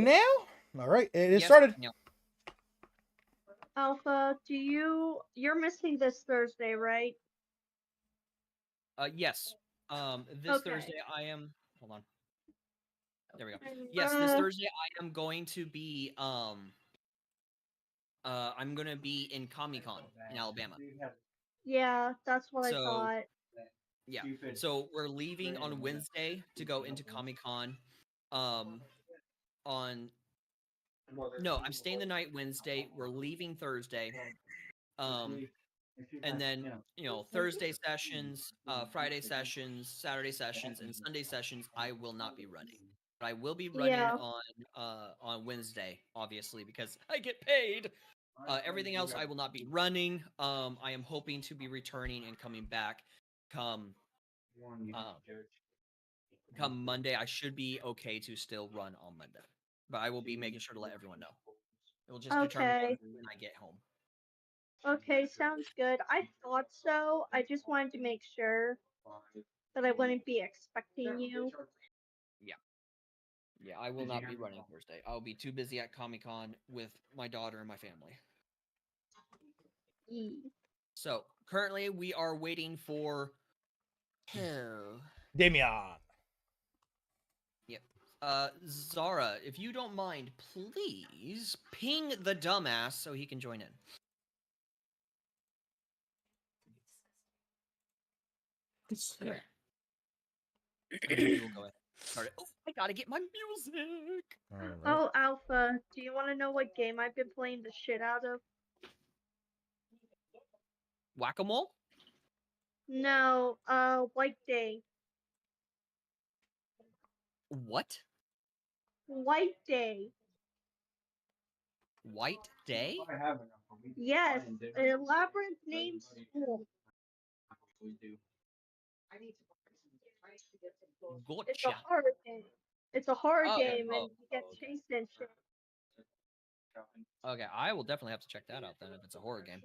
now? All right, it is Yes, started. Daniel. Alpha, you're missing this Thursday, right? Yes. This Okay. Thursday I am. Hold on. There we go. Yes, this Thursday I am going to be. I'm gonna be in Comic-Con in Alabama. Yeah, that's what I So thought. yeah. So we're leaving on Wednesday to go into Comic-Con. On no, I'm staying the night Wednesday. We're leaving Thursday. And then Thursday sessions, Friday sessions, Saturday sessions, and Sunday sessions I will not be running. But I will be running Yeah. on Wednesday, obviously, because I get paid. Everything else I will not be running. I am hoping to be returning and coming back come Monday. I should be okay to still run on Monday, but I will be making sure to let everyone know. It will just determine Okay. when I get home. Okay, sounds good. I thought so. I just wanted to make sure that I wouldn't be expecting you. Yeah, I will not be running Thursday. I'll be too busy at Comic-Con with my daughter and my family. So, currently we are waiting for Damien. Yep. Zara, if you don't mind, please ping the dumbass so he can join in. Okay. And then we will go ahead and start it. Oh, I gotta get my music! Right. Oh, Alpha, do you want to know what game I've been playing the shit out of? Whack-a-mole? No, White Day. What? White Day. White Day? Yes, an elaborate name school. It's a Gotcha. horror game. It's a horror Oh, game, oh, and you get okay. chased and shit. Okay, I will definitely have to check that out then if it's a horror game.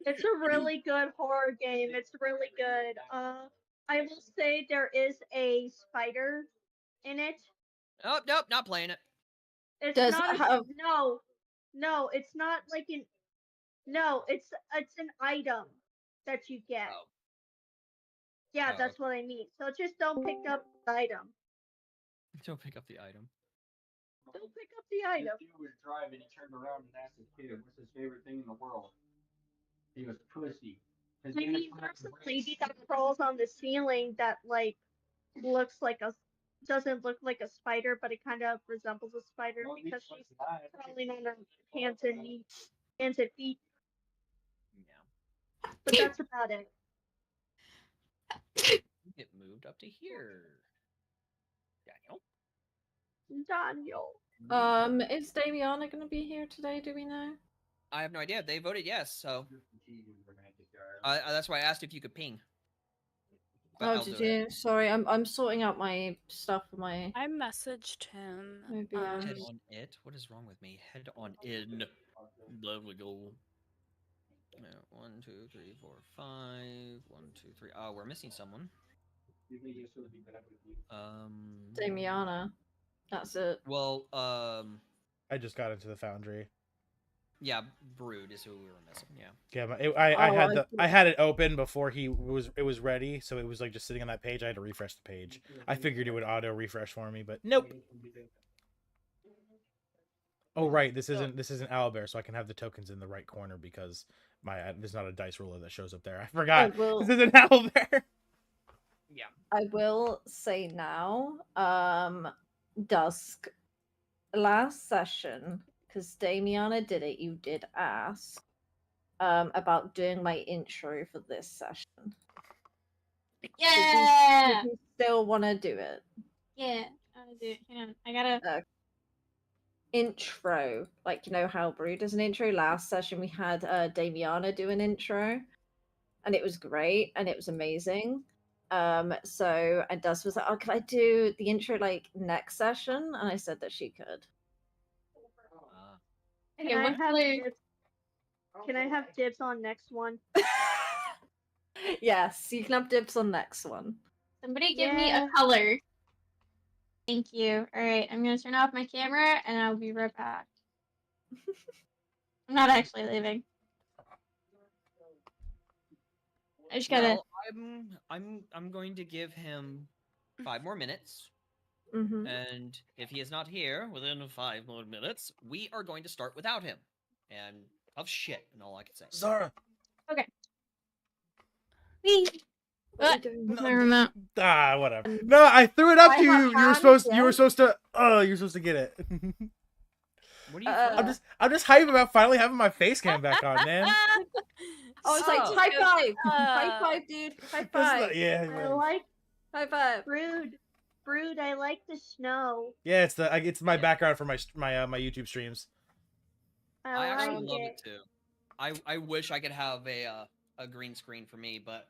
It's a really good horror game. It's really good. I will say there is a spider in it. Oh, nope, not playing it. It's Does not it have... no, it's not like an it's an item that you get. Oh. Yeah, Oh, that's okay. what I mean. So just don't pick up the item. Don't pick up the item. Don't pick up the item. He was driving, he turned around and asked his kid, what's his favorite thing in the world? He was pussy. I mean, there's a lady that crawls on the ceiling that like doesn't look like a spider, but it kind of resembles a spider because she's crawling on her hands and feet. Yeah. But that's about it. It moved up to here. Daniel. Is Damiana gonna be here today? Do we know? I have no idea. They voted yes, so that's why I asked if you could ping. But Oh, did you? Sorry, I'm sorting out my stuff for my. I messaged him. Maybe, Head on it. What is wrong with me? Head on in. Lovely goal. 1, 2, 3, 4, 5. 1, 2, 3. Oh, we're missing someone. Damiana. That's it. Well, I just got into the foundry. Yeah, Brood is who we were missing. Yeah. Yeah, I had it open before it was ready, so it was like just sitting on that page. I had to refresh the page. I figured it would auto refresh for me, but nope. Oh right, this isn't Owlbear, so I can have the tokens in the right corner because there's not a dice roller that shows up there. I forgot. This isn't Owlbear. Yeah. I will say now, Dusk, last session, because Damiana did it, you did ask about doing my intro for this session. Yeah! Did you still want to do it? Yeah, I do it. Hang on, I gotta... Intro. Like, you know how Brew does an intro? Last session we had Damiana do an intro, and it was great, and it was amazing. And Dusk was like, oh, can I do the intro, like, next session? And I said that she could. Can I have dibs on next one? Yes, you can have dibs on next one. Somebody give me a color. Thank you. All right, I'm gonna turn off my camera and I'll be right back. I'm not actually leaving. I just gotta. Well, I'm going to give him 5 more minutes. And if he is not here within 5 more minutes, we are going to start without him. And of shit, and all I can say. Zara. Okay. Whee! What? My remote. Whatever. No, I threw it up to you. You were supposed to. You're supposed to get it. What are you? I'm just hyped about finally having my face cam back on, man. Oh, it's like high five, high five, dude, high five. Yeah. I like high five. Brood. I like the snow. Yeah, it's my background for my YouTube streams. I like actually love it it too. I wish I could have a green screen for me, but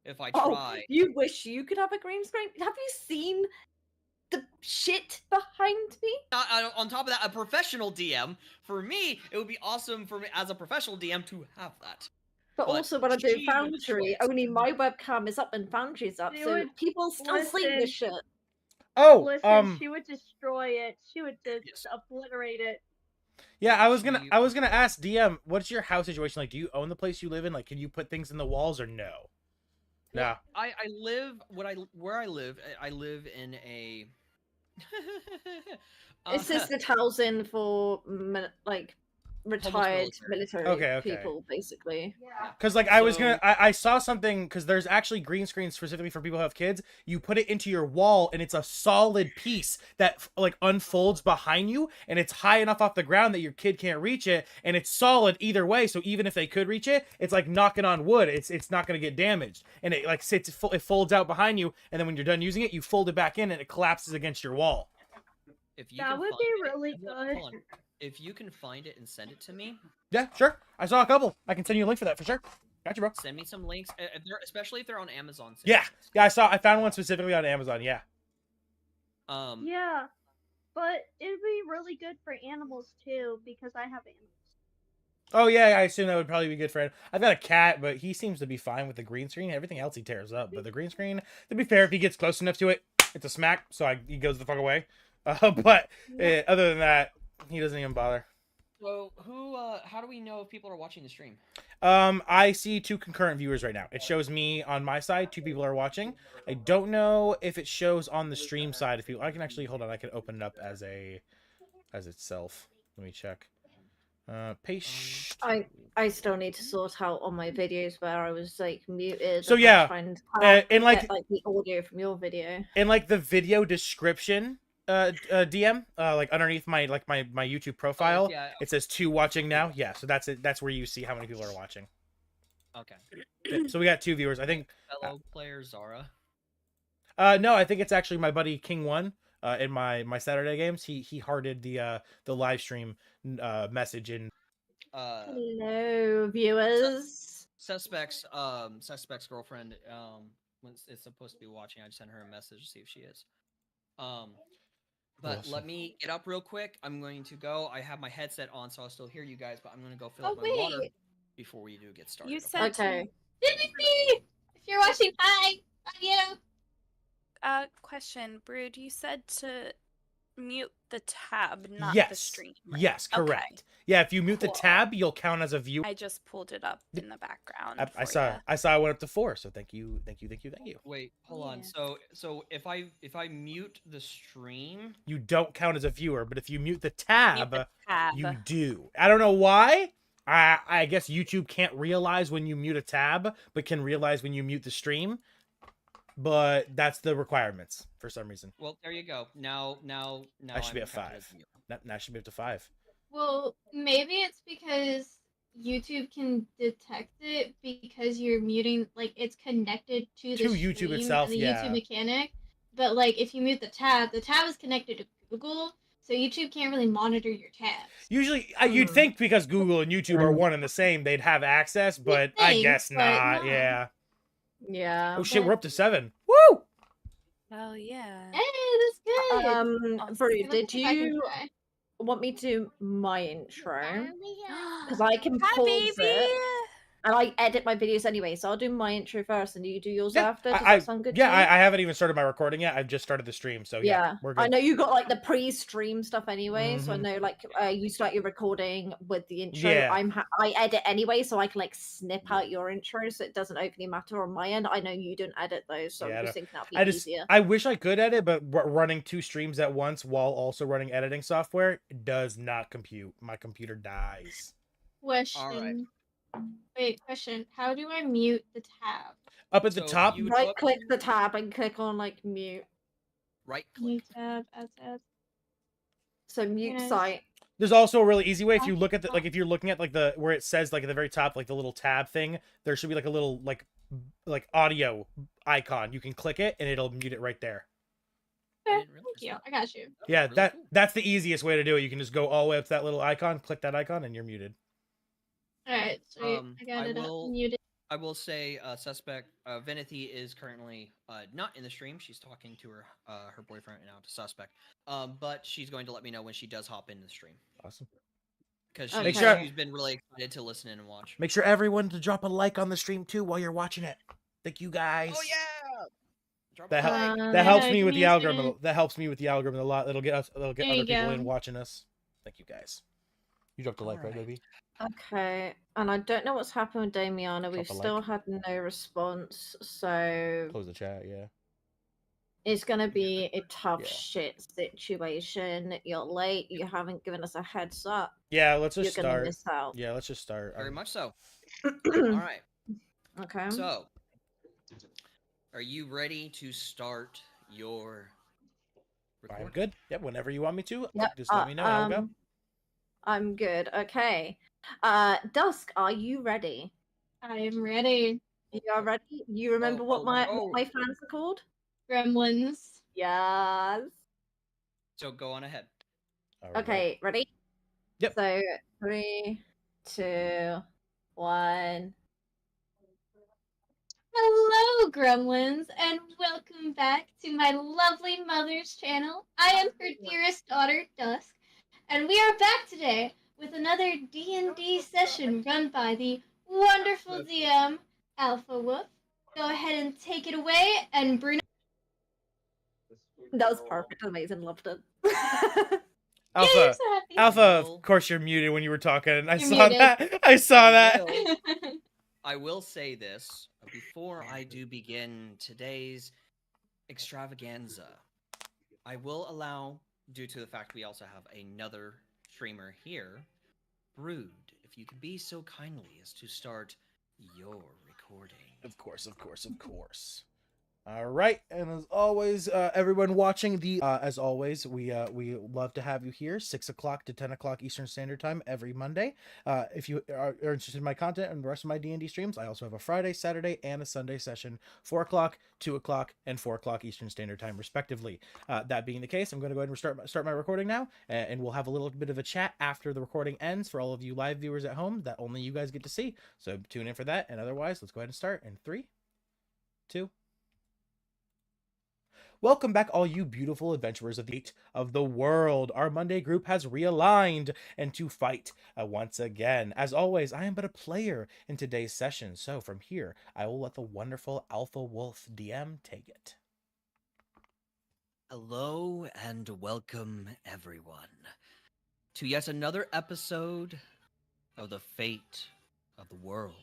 if I try, you wish you could have a green screen. Have you seen the shit behind me? on top of that, a professional DM. For me, it would be awesome for me as a professional DM to have that. But also when I do Foundry, only my webcam is up and Foundry's up, so people still see this shit. Oh, listen, she would destroy it. She would just obliterate it. Yeah, I was gonna ask DM, what's your house situation like? Do you own the place you live in? Like, can you put things in the walls or no? No. I live where I live. I live in a. Assisted housing for like retired military people, basically. Because like I saw something, because there's actually green screens specifically for people who have kids. You put it into your wall and it's a solid piece that like unfolds behind you, and it's high enough off the ground that your kid can't reach it, and it's solid either way. So even if they could reach it, it's like knocking on wood. It's not going to get damaged, and it like sits, it folds out behind you, and then when you're done using it, you fold it back in and it collapses against your wall. That would be really good. If you can find it and send it to me. Yeah, sure. I saw a couple. I can send you a link for that for sure. Gotcha, bro. Send me some links, especially if they're on Amazon. Yeah, I found one specifically on Amazon. Yeah. Yeah, but it'd be really good for animals too, because I have animals. Oh yeah, I assume that would probably be good for him. I've got a cat, but he seems to be fine with the green screen. Everything else he tears up, but the green screen, to be fair, if he gets close enough to it, it's a smack. So he goes the fuck away. But other than that, he doesn't even bother. So how do we know if people are watching the stream? I see 2 concurrent viewers right now. It shows me on my side, 2 people are watching. I don't know if it shows on the stream side. If I can actually hold on, I can open it up as itself. Let me check. Paste. I still need to sort out on my videos where I was like muted. So yeah, in like the audio from your video. In like the video description, DM, like underneath my YouTube profile, it says 2 watching now. Yeah, so that's it. That's where you see how many people are watching. Okay. Yeah, so we got 2 viewers. I think. Fellow player Zara. No, I think it's actually my buddy King One. In my Saturday games, he hearted the live stream message in. Hello, viewers. Suspect's girlfriend. When it's supposed to be watching, I just sent her a message to see if she is. But let me get up real quick. I'm going to go. I have my headset on, so I'll still hear you guys, but I'm going to go fill up my water before we do get started. You said okay. If you're watching, hi. Love you. Question, Brood. You said to mute the tab, not the stream. Right? Yes, correct. Okay. Yeah, if you mute the tab, you'll count as a viewer. I just pulled it up in the background. I saw I went up to 4, so thank you. Wait, hold on. So if I mute the stream, you don't count as a viewer, but if you mute the tab, you do. I don't know why. I guess YouTube can't realize when you mute a tab, but can realize when you mute the stream. But that's the requirements for some reason. Well, there you go. Now I should be at 5. Now I should be up to 5. Well, maybe it's because YouTube can detect it because you're muting, like it's connected to the YouTube itself, the YouTube mechanic. But like if you mute the tab is connected to Google, so YouTube can't really monitor your tabs. Usually, you'd think because Google and YouTube are one and the same, they'd have access, but I guess not. Yeah. Yeah. Oh shit, we're up to 7. Woo! Oh yeah. Hey, that's good. Bru, did you want me to do my intro? Because I can pause it. And I edit my videos anyway, so I'll do my intro first and you do yours Yeah, after. Does that sound good yeah, to you? I haven't even started my recording yet. I've just started the stream, so yeah, we're good. I know you got like the pre-stream stuff anyway, so I Mhm. know like you start your recording with the intro. Yeah. I edit anyway, so I can like snip out your intro, so it doesn't openly matter on my end. I know you don't edit those, so Yeah, I'm no. just thinking that'd be easier. I wish I could edit, but running 2 streams at once while also running editing software does not compute. My computer dies. Question. Wait, question. How do I mute the tab? Up at the top, you Right look- click the tab and click on like mute. Right click. Mute tab, add tab. So mute Yes. site. there's also a really easy way. If you look at the if you're looking at like the where it says like at the very top, like the little tab thing, there should be like a little like audio icon. You can click it and it'll mute it right there. I Okay, didn't realize thank you. that. I got you. Yeah, Really that cool. that's the easiest way to do it. You can just go all the way up to that little icon, click that icon, and you're muted. Alright, sweet. I got it up. Muted. I will say, suspect Venethy is currently not in the stream. She's talking to her boyfriend right now, to suspect. But she's going to let me know when she does hop in the stream Awesome. because Okay. she's been really excited to listen in and watch. Make sure everyone to drop a like on the stream too while you're watching it. Thank you guys. Oh yeah! Drop That a help, like. that helps yeah, me with the give me a algorithm. second. That helps me with the algorithm a lot. It'll get us. It'll get There other you people go. in watching us. Thank you guys. You dropped a like, right, Alright. baby? Okay, and I don't know what's happened with Damiana. Drop We've a still like. had no response, so Close the chat. Yeah. it's gonna be a tough Yeah. shit situation. You're late. You haven't given us a heads up. Yeah. Let's You're just gonna start. miss out. Yeah. Let's just start. Very much so. All right. Okay. So, are you ready to start your I'm recording? good. Yep. Whenever you want me to, Yep, just let me know. And I'll go. I'm good. Okay. Dusk, are you ready? I am ready. You are ready? You remember what my fans are called? Gremlins. Yes. So go on ahead. All right. Okay, ready? Yep. So 3, 2, 1. Hello, Gremlins, and welcome back to my lovely mother's channel. I am her dearest daughter, Dusk, and we are back today with another D&D session run by the wonderful DM, Alpha Wolf. Go ahead and take it away, and Bruno. That was perfect. Amazing. Loved it. Alpha. Yay, I'm so happy. Alpha. Of course, you're muted when you were talking. I You're saw muted. that. I saw that. I will say this before I do begin today's extravaganza. I will allow, due to the fact we also have another streamer here, Brood, if you could be so kindly as to start your recording. Of course. All right, and as always, everyone watching as always, we love to have you here 6 o'clock to 10 o'clock Eastern Standard Time every Monday. If you are interested in my content and the rest of my D&D streams, I also have a Friday, Saturday, and a Sunday session, 4 o'clock, 2 o'clock, and 4 o'clock Eastern Standard Time, respectively. That being the case, I'm going to go ahead and start my recording now, and we'll have a little bit of a chat after the recording ends for all of you live viewers at home that only you guys get to see. So tune in for that, and otherwise, let's go ahead and start in 3, 2. Welcome back, all you beautiful adventurers of the world. Our Monday group has realigned and to fight once again. As always, I am but a player in today's session, so from here, I will let the wonderful Alpha Wolf DM take it. Hello and welcome, everyone, to yet another episode of the Fate of the World.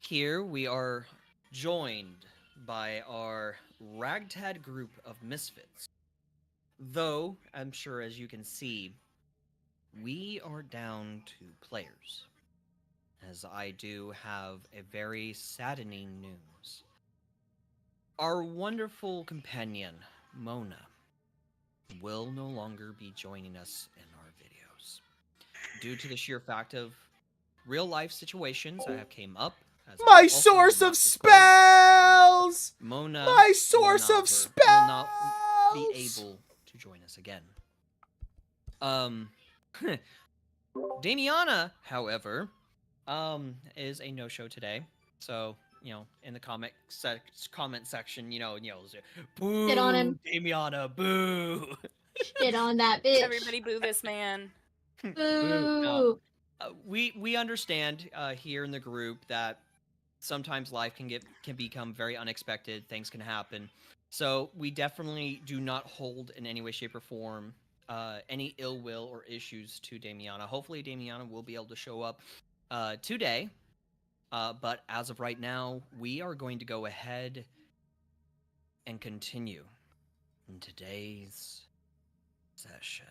Here we are joined by our ragtag group of misfits. Though, I'm sure as you can see, we are down to players. As I do have a very saddening news. Our wonderful companion, Mona, will no longer be joining us in our videos. Due to the sheer fact of real life situations that have came up. My source of spells! Mona My source of spells! will not be able to join us again. Damiana, however, is a no-show today. So, you know, in the comment section, you know, boo, Get on him. Damiana, boo. Get on that bitch. Everybody boo this man. Boo. we understand here in the group that sometimes life can become very unexpected. Things can happen. So we definitely do not hold in any way, shape, or form any ill will or issues to Damiana. Hopefully, Damiana will be able to show up today. But as of right now, we are going to go ahead and continue in today's session.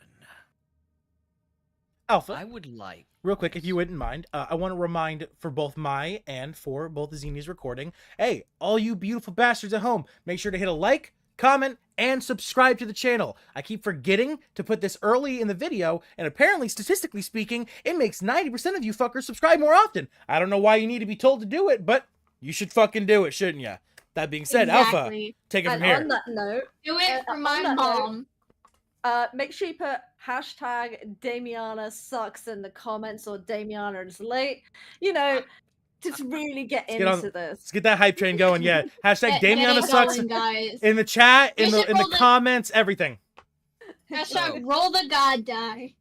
Alpha, I would like real quick, if you wouldn't mind, I want to remind for both my and for both the Zini's recording, hey, all you beautiful bastards at home, make sure to hit a like, comment, and subscribe to the channel. I keep forgetting to put this early in the video, and apparently, statistically speaking, it makes 90% of you fuckers subscribe more often. I don't know why you need to be told to do it, but you should fucking do it, shouldn't ya? That being said, Alpha, Exactly. take it And from here. on that note, Do it for on my that note, mom. make sure you put hashtag Damiana sucks in the comments or Damiana is late. You know, to really get Let's get on- into this. Let's get that hype train going. Yeah. Hashtag Get Damiana it sucks going, guys. in the chat, We in should the roll the- comments, everything. Hashtag roll the god die.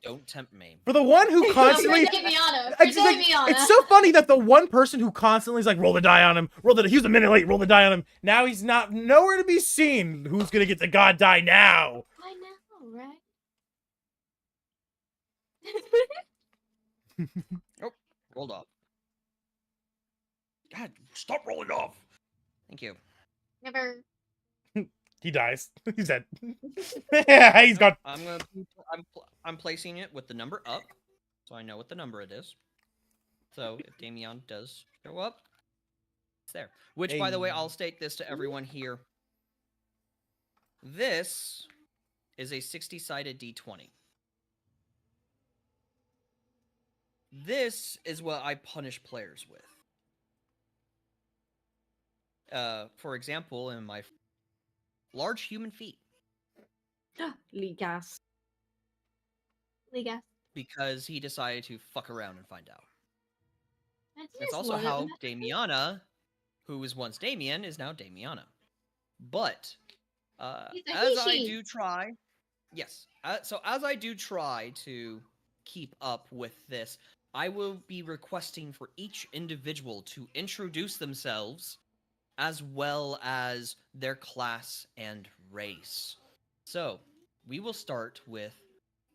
don't tempt me. For the one who constantly For Damiana. For It's like- Damiana. it's so funny that the one person who constantly is like, roll the die on him, he was a minute late, roll the die on him. Now he's not nowhere to be seen. Who's gonna get the god die now? I know, right? Oh, rolled off. God, stop rolling off. Thank you. Never. He dies. He's dead. Yeah, he's gone. I'm placing it with the number up, so I know what the number it is. So if Damian does show up, it's there. Which, by the way, Hey. I'll state this to everyone here. This is a 60-sided D20. This is what I punish players with. For example, in my large human feet, Ligas. Liga. because he decided to fuck around and find out. That's It's just also one of how them. Damiana, who was once Damien, is now Damiana. But He's a as I he-she. do try, yes. So as I do try to keep up with this, I will be requesting for each individual to introduce themselves, as well as their class and race. So we will start with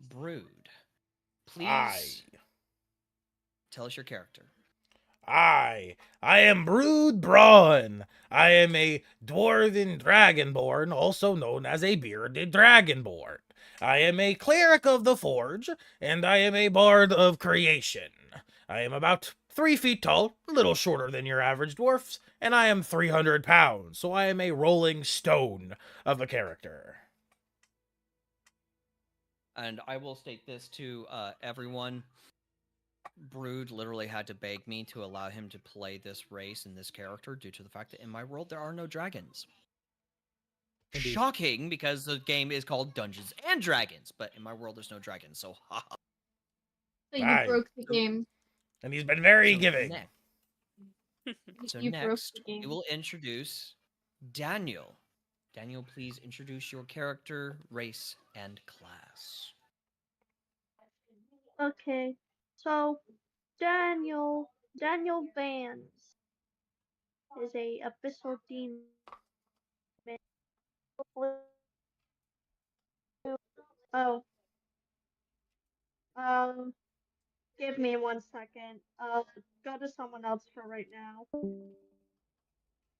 Brood. Please tell us your character. I am Brood Brawn. I am a dwarven dragonborn, also known as a bearded dragonborn. I am a cleric of the forge, and I am a bard of creation. I am about 3 feet tall, a little shorter than your average dwarfs, and I am 300 pounds, so I am a rolling stone of a character. And I will state this to everyone. Brood literally had to beg me to allow him to play this race and this character due to the fact that in my world there are no dragons. Indeed. Shocking, because the game is called Dungeons and Dragons, but in my world there's no dragons, so haha. So you Right. broke the game. And he's been very So giving. So You broke next, the game. we will introduce Daniel. Daniel, please introduce your character, race, and class. Okay, so Daniel Vance is a abyssal demon. Oh, give me 1 second. Go to someone else for right now.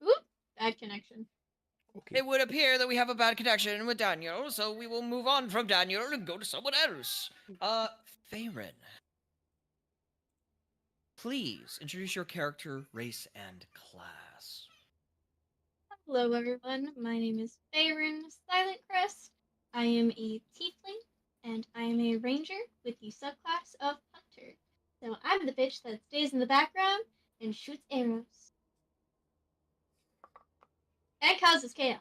Oop, bad connection. Okay. It would appear that we have a bad connection with Daniel, so we will move on from Daniel and go to someone else. Farin. Please introduce your character, race, and class. Hello, everyone. My name is Faerun Silent Crest. I am a tiefling, and I am a ranger with the subclass of hunter. So I'm the bitch that stays in the background and shoots arrows. And causes chaos.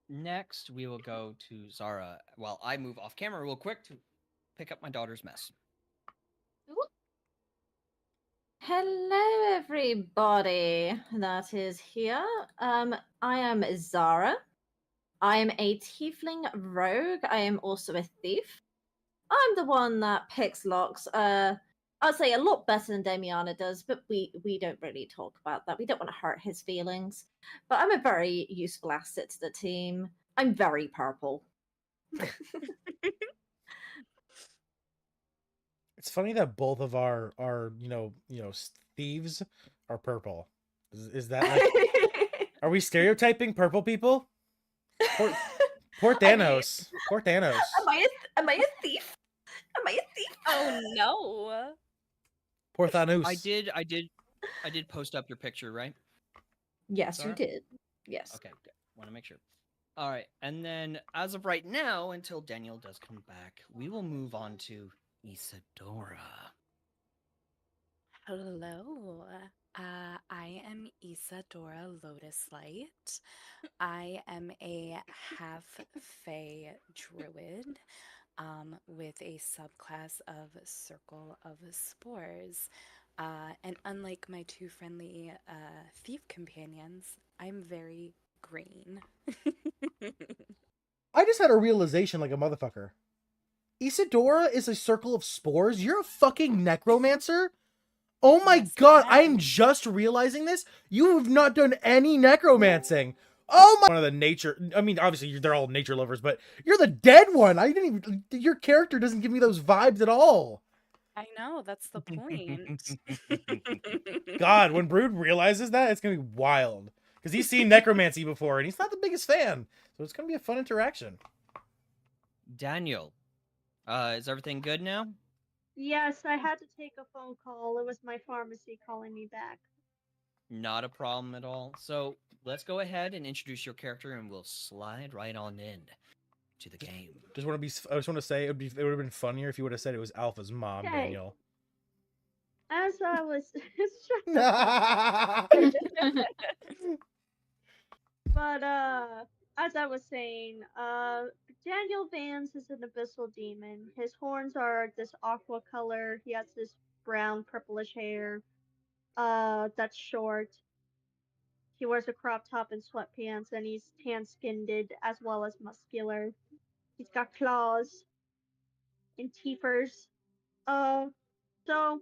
Next, we will go to Zara while I move off camera real quick to pick up my daughter's mess. Hello, everybody that is here. I am Zara. I am a tiefling rogue. I am also a thief. I'm the one that picks locks. I'd say a lot better than Damiana does, but we don't really talk about that. We don't want to hurt his feelings. But I'm a very useful asset to the team. I'm very purple. It's funny that both of our thieves are purple. Is that like are we stereotyping purple people? Poor Thanos. Poor Thanos. Am I a thief? Am I a thief? Oh no. Poor Thanos. I did post up your picture, right? Yes, Zara? you did. Yes. Okay, good. Want to make sure. All right, and then as of right now, until Daniel does come back, we will move on to Isadora. Hello. I am Isadora Lotus Light. I am a half fae druid with a subclass of Circle of Spores. And unlike my two friendly thief companions, I'm very green. I just had a realization like a motherfucker. Isadora is a circle of spores? You're a fucking necromancer? Oh my Yes, god, I I am am. just realizing this. You have not done any necromancing. Oh my! One of the nature. I mean, obviously they're all nature lovers, but you're the dead one. I didn't even. Your character doesn't give me those vibes at all. I know, that's the point. God, when Brood realizes that, it's gonna be wild because he's seen necromancy before and he's not the biggest fan. So it's gonna be a fun interaction. Daniel, is everything good now? Yes, I had to take a phone call. It was my pharmacy calling me back. Not a problem at all. So let's go ahead and introduce your character, and we'll slide right on in to the game. I just want to say it would have been funnier if you would have said it was Alpha's mom, Okay. Daniel. As I was, but as I was saying, Daniel Vance is an abyssal demon. His horns are this aqua color. He has this brown purplish hair. That's short. He wears a crop top and sweatpants, and he's tan-skinned as well as muscular. He's got claws and teethers. So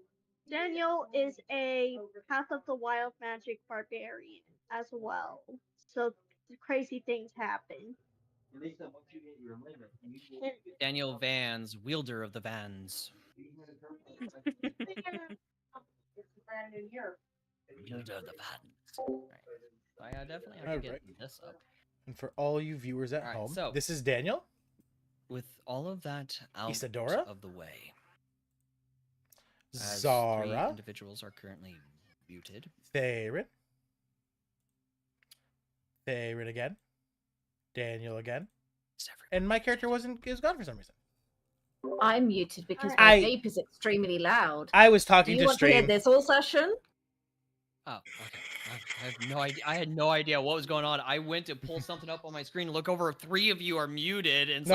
Daniel is a Path of the Wild magic barbarian as well. So crazy things happen. Daniel Vans, wielder of the Vans. Wielder of the Vans. Right. I definitely have to get this up. And for all you viewers at home, so this is Daniel. With all of that out Isadora? of the way, as ZARA. 3 individuals are currently muted. Theron again. Daniel again. And my character is gone for some reason. I'm muted because my vape is extremely loud. I was talking Do you to want to hear stream. this whole session? Oh, okay. I have no idea. I had no idea what was going on. I went to pull something up on my screen, look over. 3 of you are muted, and it's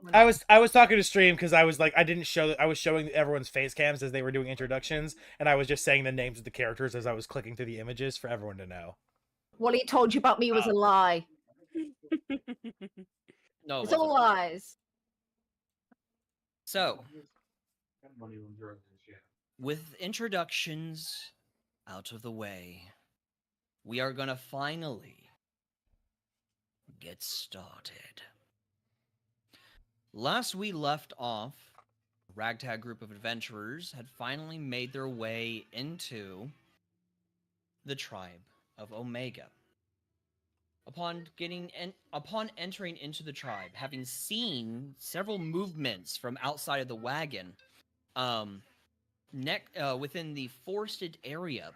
I was talking to stream because I was like I didn't show I was showing everyone's face cams as they were doing introductions, and I was just saying the names of the characters as I was clicking through the images for everyone to know. What he told you about me was a lie. No, it's all lies. So, with introductions out of the way, we are gonna finally get started. Last we left off, a ragtag group of adventurers had finally made their way into the tribe of Omega. Upon entering into the tribe, having seen several movements from outside of the wagon, within the forested area,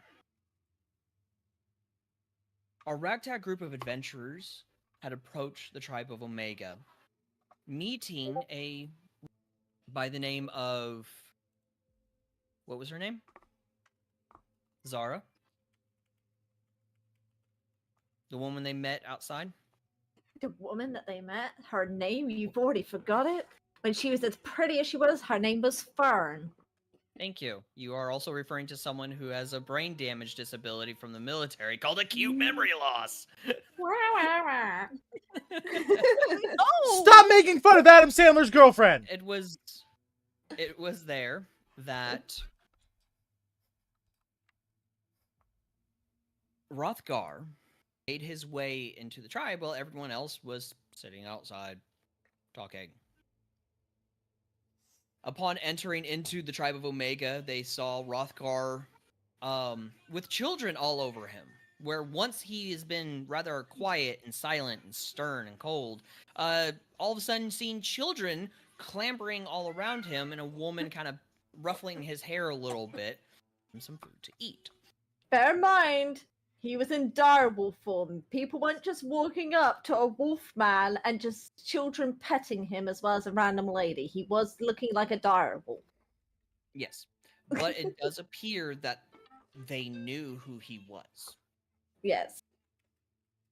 our ragtag group of adventurers had approached the tribe of Omega, meeting a by the name of, what was her name? ZARA. The woman they met outside? The woman that they met? Her name? You've already forgot it? When she was as pretty as she was, her name was Fern. Thank you. You are also referring to someone who has a brain damage disability from the military called acute memory loss. Stop Stop making fun of Adam Sandler's girlfriend. It was there that Hrothgar made his way into the tribe while everyone else was sitting outside talking. Upon entering into the tribe of Omega, they saw Hrothgar with children all over him, where once he has been rather quiet and silent and stern and cold, all of a sudden seeing children clambering all around him and a woman kind of ruffling his hair a little bit and some food to eat. Bear in mind, he was in direwolf form. People weren't just walking up to a wolf man and just children petting him as well as a random lady. He was looking like a direwolf. Yes, but it does appear that they knew who he was. Yes.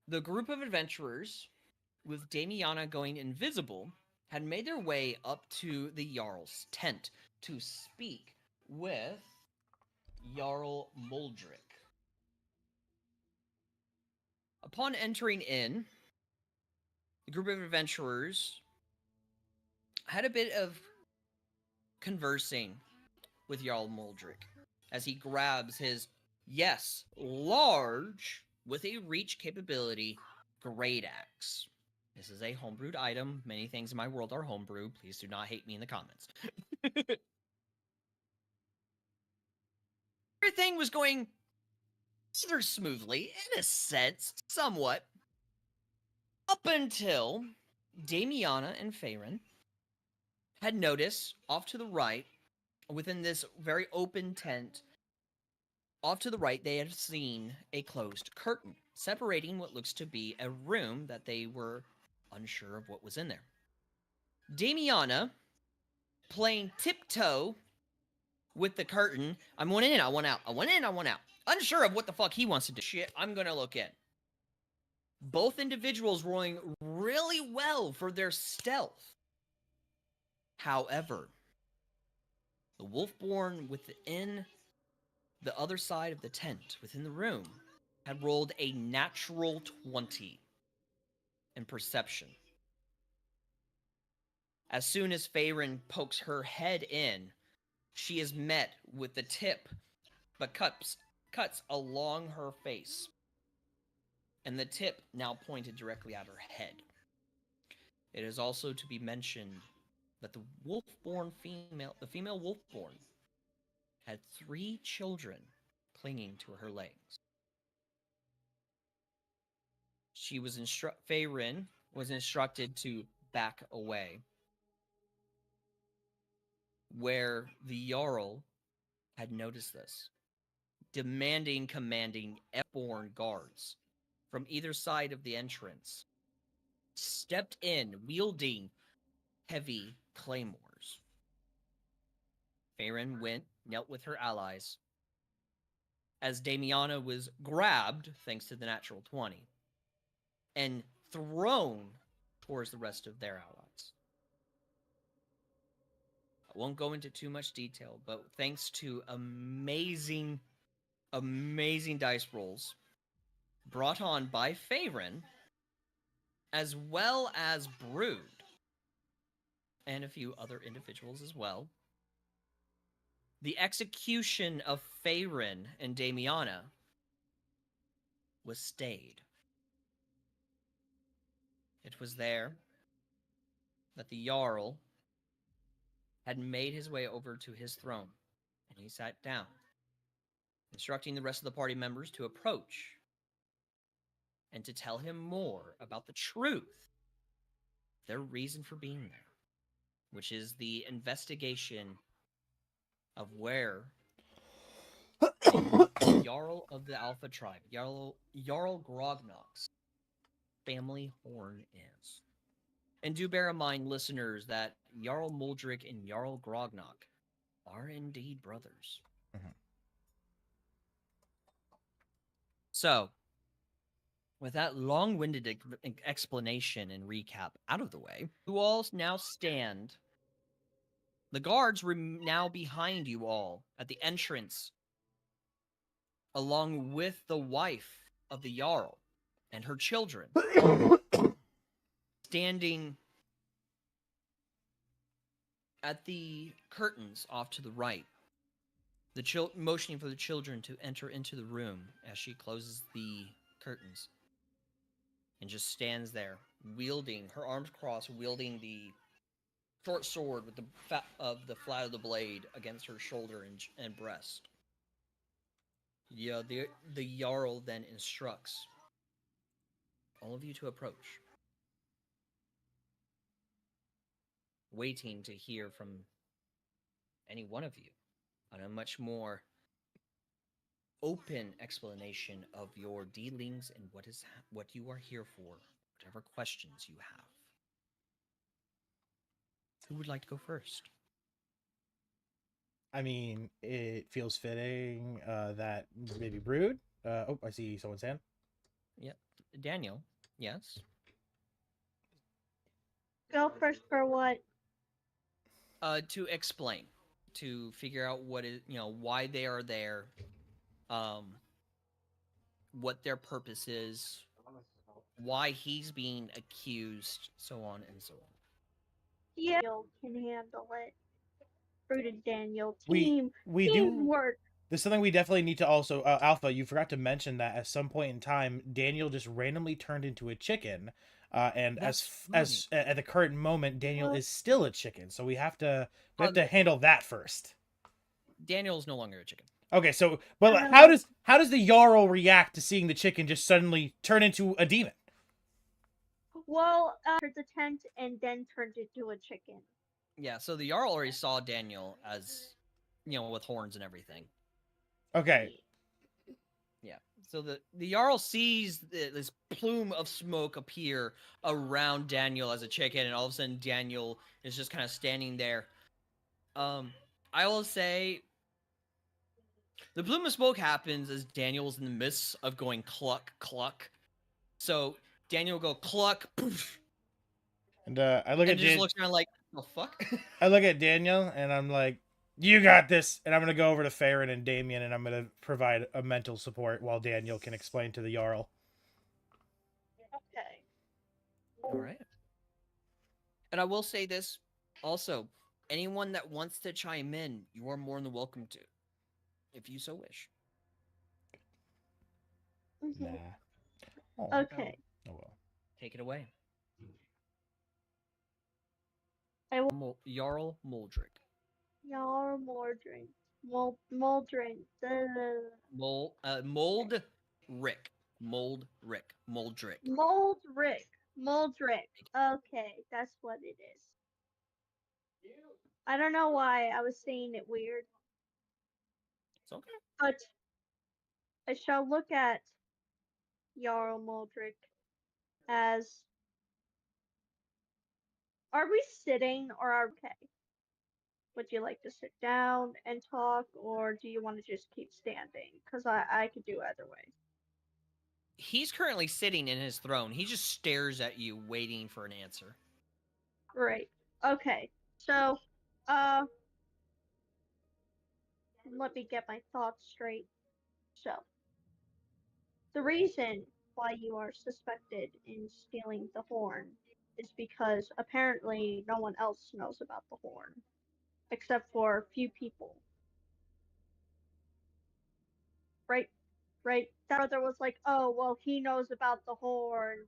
The group of adventurers, with Damiana going invisible, had made their way up to the Jarl's tent to speak with Jarl Muldrik. Upon entering in, the group of adventurers had a bit of conversing with Jarl Muldrik as he grabs his, yes, large, with a reach capability, great axe. This is a homebrewed item. Many things in my world are homebrewed. Please do not hate me in the comments. Everything was going rather smoothly, in a sense, somewhat, up until Damiana and Faerun had noticed off to the right, within this very open tent, off to the right, they had seen a closed curtain separating what looks to be a room that they were unsure of what was in there. Damiana, playing tiptoe with the curtain, I went in, I went out, I went in, I went out. Unsure of what the fuck he wants to do. Shit, I'm gonna look in. Both individuals rolling really well for their stealth. However, the Wolfborn within the other side of the tent, within the room, had rolled a natural 20 in perception. As soon as Faerun pokes her head in, she is met with the tip, but cuts along her face, and the tip now pointed directly at her head. It is also to be mentioned that the female Wolfborn, had 3 children clinging to her legs. Faerun was instructed to back away, where the Jarl had noticed this, commanding F-born guards from either side of the entrance, stepped in, wielding heavy claymores. Faerun knelt with her allies, as Damiana was grabbed, thanks to the natural 20, and thrown towards the rest of their allies. I won't go into too much detail, but thanks to amazing dice rolls brought on by Faerun, as well as Brood, and a few other individuals as well, the execution of Faerun and Damiana was stayed. It was there that the Jarl had made his way over to his throne, and he sat down, instructing the rest of the party members to approach and to tell him more about the truth, their reason for being there, which is the investigation of where Jarl of the Alpha tribe, Jarl Grognok's family horn is. And do bear in mind, listeners, that Jarl Muldrik and Jarl Grognok are indeed brothers. Mhm. So, with that long-winded explanation and recap out of the way, you all now stand. The guards were now behind you all at the entrance, along with the wife of the Jarl and her children, standing At the curtains off to the right, motioning for the children to enter into the room as she closes the curtains and just stands there, wielding her arms crossed, wielding the short sword with the flat of the blade against her shoulder and breast. Yeah, the Jarl then instructs all of you to approach, waiting to hear from any one of you on a much more open explanation of your dealings and what you are here for, whatever questions you have. Who would like to go first? I mean, it feels fitting that maybe Brood. Oh, I see someone's hand. Yep. Daniel, yes? Go first for what? To explain, to figure out what is, why they are there, what their purpose is, why he's being accused, so on and so on. Yeah, Daniel can handle it. Brood and Daniel. We do. Teamwork. There's something we definitely need to also Alpha. You forgot to mention that at some point in time, Daniel just randomly turned into a chicken, and as at the current moment, Daniel is still a chicken. So we have to handle that first. Daniel's no longer a chicken. Okay, so but how does the Jarl react to seeing the chicken just suddenly turn into a demon? Well, the tent and then turned into a chicken. Yeah, so the Jarl already saw Daniel as, with horns and everything. Okay. Yeah, so the Jarl sees this plume of smoke appear around Daniel as a chicken, and all of a sudden Daniel is just kind of standing there. I will say, the plume of smoke happens as Daniel's in the midst of going cluck, cluck. So Daniel will go cluck, poof. And I look at just looks around like, the fuck? I look at Daniel and I'm like, you got this. And I'm going to go over to Farron and Damien and I'm going to provide a mental support while Daniel can explain to the Jarl. Okay. All right. And I will say this also, anyone that wants to chime in, you are more than welcome to, if you so wish. Nah. Oh, okay. Oh well. Take it away. Jarl Moldrick. Jarl Mordrin. Moldrin. Moldrick. Moldrick. Okay, that's what it is. I don't know why I was saying it weird. It's okay. But I shall look at Jarl Moldrick as, are we sitting or are we okay? Would you like to sit down and talk, or do you want to just keep standing? Because I could do either way. He's currently sitting in his throne. He just stares at you, waiting for an answer. Great. Okay. So, let me get my thoughts straight. So, the reason why you are suspected in stealing the horn is because apparently no one else knows about the horn, except for a few people. Right? That brother was like, oh, well, he knows about the horn,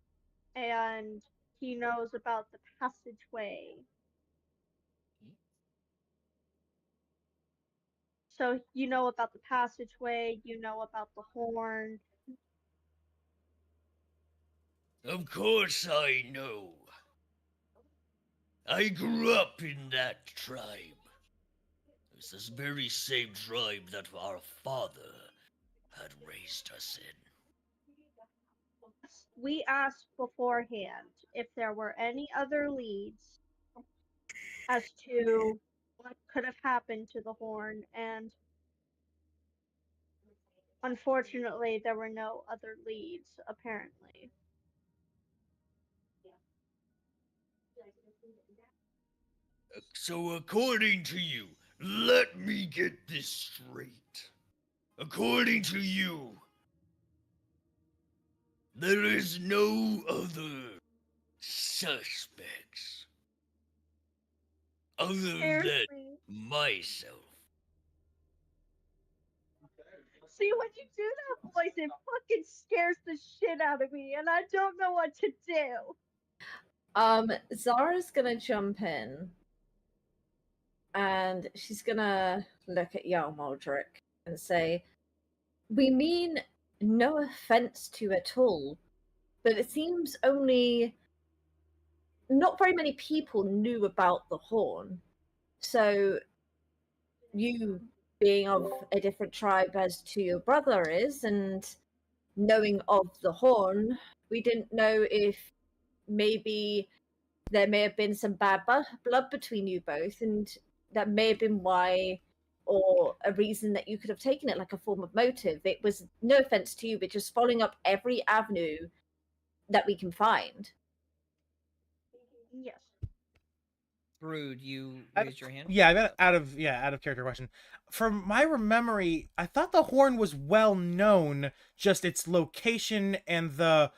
and he knows about the passageway. So you know about the passageway, you know about the horn. Of course I know. I grew up in that tribe. It's this very same tribe that our father had raised us in. We asked beforehand if there were any other leads as to what could have happened to the horn, and unfortunately there were no other leads, apparently. So according to you, let me get this straight. According to you, there is no other suspects. Other than Seriously. myself. See, when you do that voice, it fucking scares the shit out of me, and I don't know what to do. Zara's gonna jump in, and she's gonna look at Jarl Maldrick and say, "We mean no offense to you at all, but it seems only not very many people knew about the horn. So you being of a different tribe as to your brother is, and knowing of the horn, we didn't know if maybe there may have been some bad blood between you both, and that may have been why, or a reason that you could have taken it like a form of motive. It was no offense to you, but just following up every avenue that we can find." Yes. Brood, you raised your hand? Yeah, I got out of character question. From my memory, I thought the horn was well known, just its location and the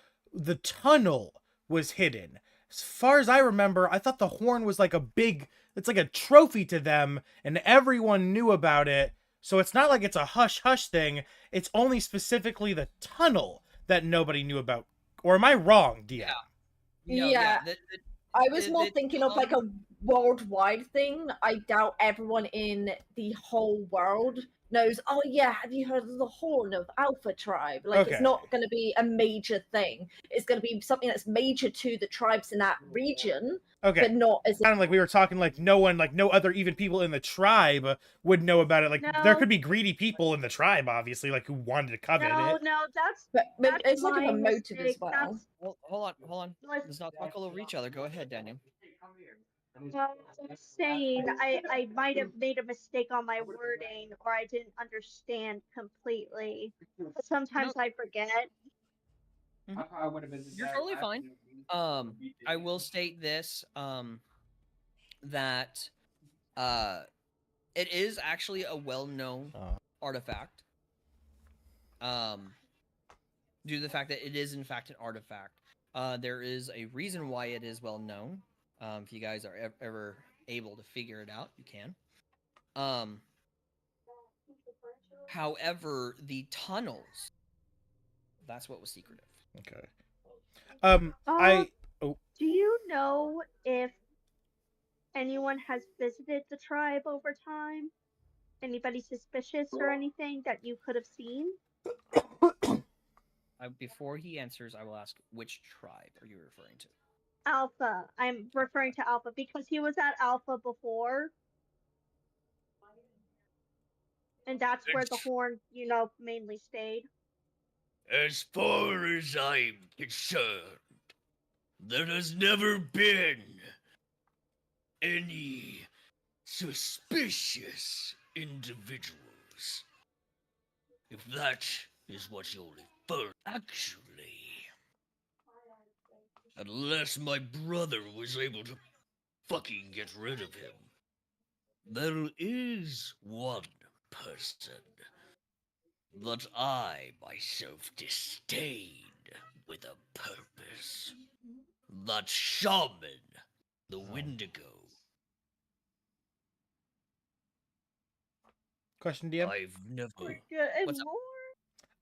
tunnel was hidden. As far as I remember, I thought the horn was like it's like a trophy to them, and everyone knew about it. So it's not like it's a hush hush thing. It's only specifically the tunnel that nobody knew about. Or am I wrong, DM? No, Yeah. I was more thinking of like a worldwide thing. I doubt everyone in the whole world knows, oh yeah, have you heard of the Horn of Alpha Tribe? Like, Okay. it's not going to be a major thing. It's going to be something that's major to the tribes in that region, Okay. but not as kind of like we were talking, like no one, like no other even people in the tribe would know about it. Like No. there could be greedy people in the tribe, obviously, like who wanted to covet No, it. But that's it's like my a motive as mistake. well. Hold on. Let's not talk all over each other. Go ahead, Daniel. Well, I'm saying I might have made a mistake on my wording, or I didn't understand completely. But sometimes I forget. You're totally fine. I will state this, that it is actually a well-known artifact. Due to the fact that it is in fact an artifact. There is a reason why it is well known. If you guys are ever able to figure it out, you can. However, the tunnels, that's what was secretive. Okay. Do you know if anyone has visited the tribe over time? Anybody suspicious or anything that you could have seen? Before he answers, I will ask, which tribe are you referring to? Alpha. I'm referring to Alpha because he was at Alpha before. And that's where the horn, mainly stayed. As far as I'm concerned, there has never been any suspicious individuals. If that is what you're referring, actually, unless my brother was able to fucking get rid of him, there is one person that I myself disdain with a purpose. That shaman, the Wendigo. Question, DM? I've never... What's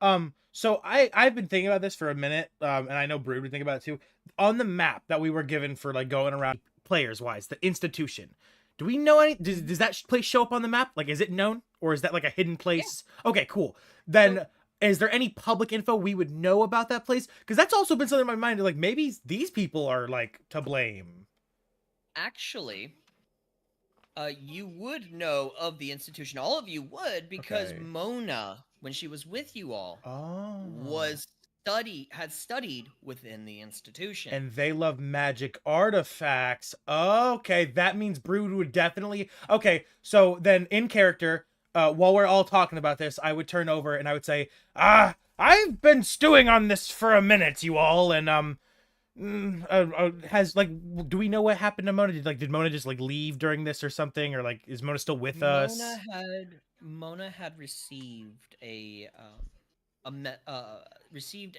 up? So I've been thinking about this for a minute, and I know Brood would think about it too. On the map that we were given for like going around players-wise, the institution. Do we know any? Does that place show up on the map? Like, is it known, or is that like a hidden place? Yeah. Okay, cool. Then, is there any public info we would know about that place? Because that's also been something in my mind. Like, maybe these people are like to blame. Actually, you would know of the institution. All of you would, because Mona, when she was with you all, had studied within the institution. And they love magic artifacts. Okay, that means Brood would definitely... Okay, so then in character, while we're all talking about this, I would turn over and I would say, I've been stewing on this for a minute, you all, and has like, do we know what happened to Mona? Did Mona just like leave during this or something, or like is Mona still with us? Mona had received a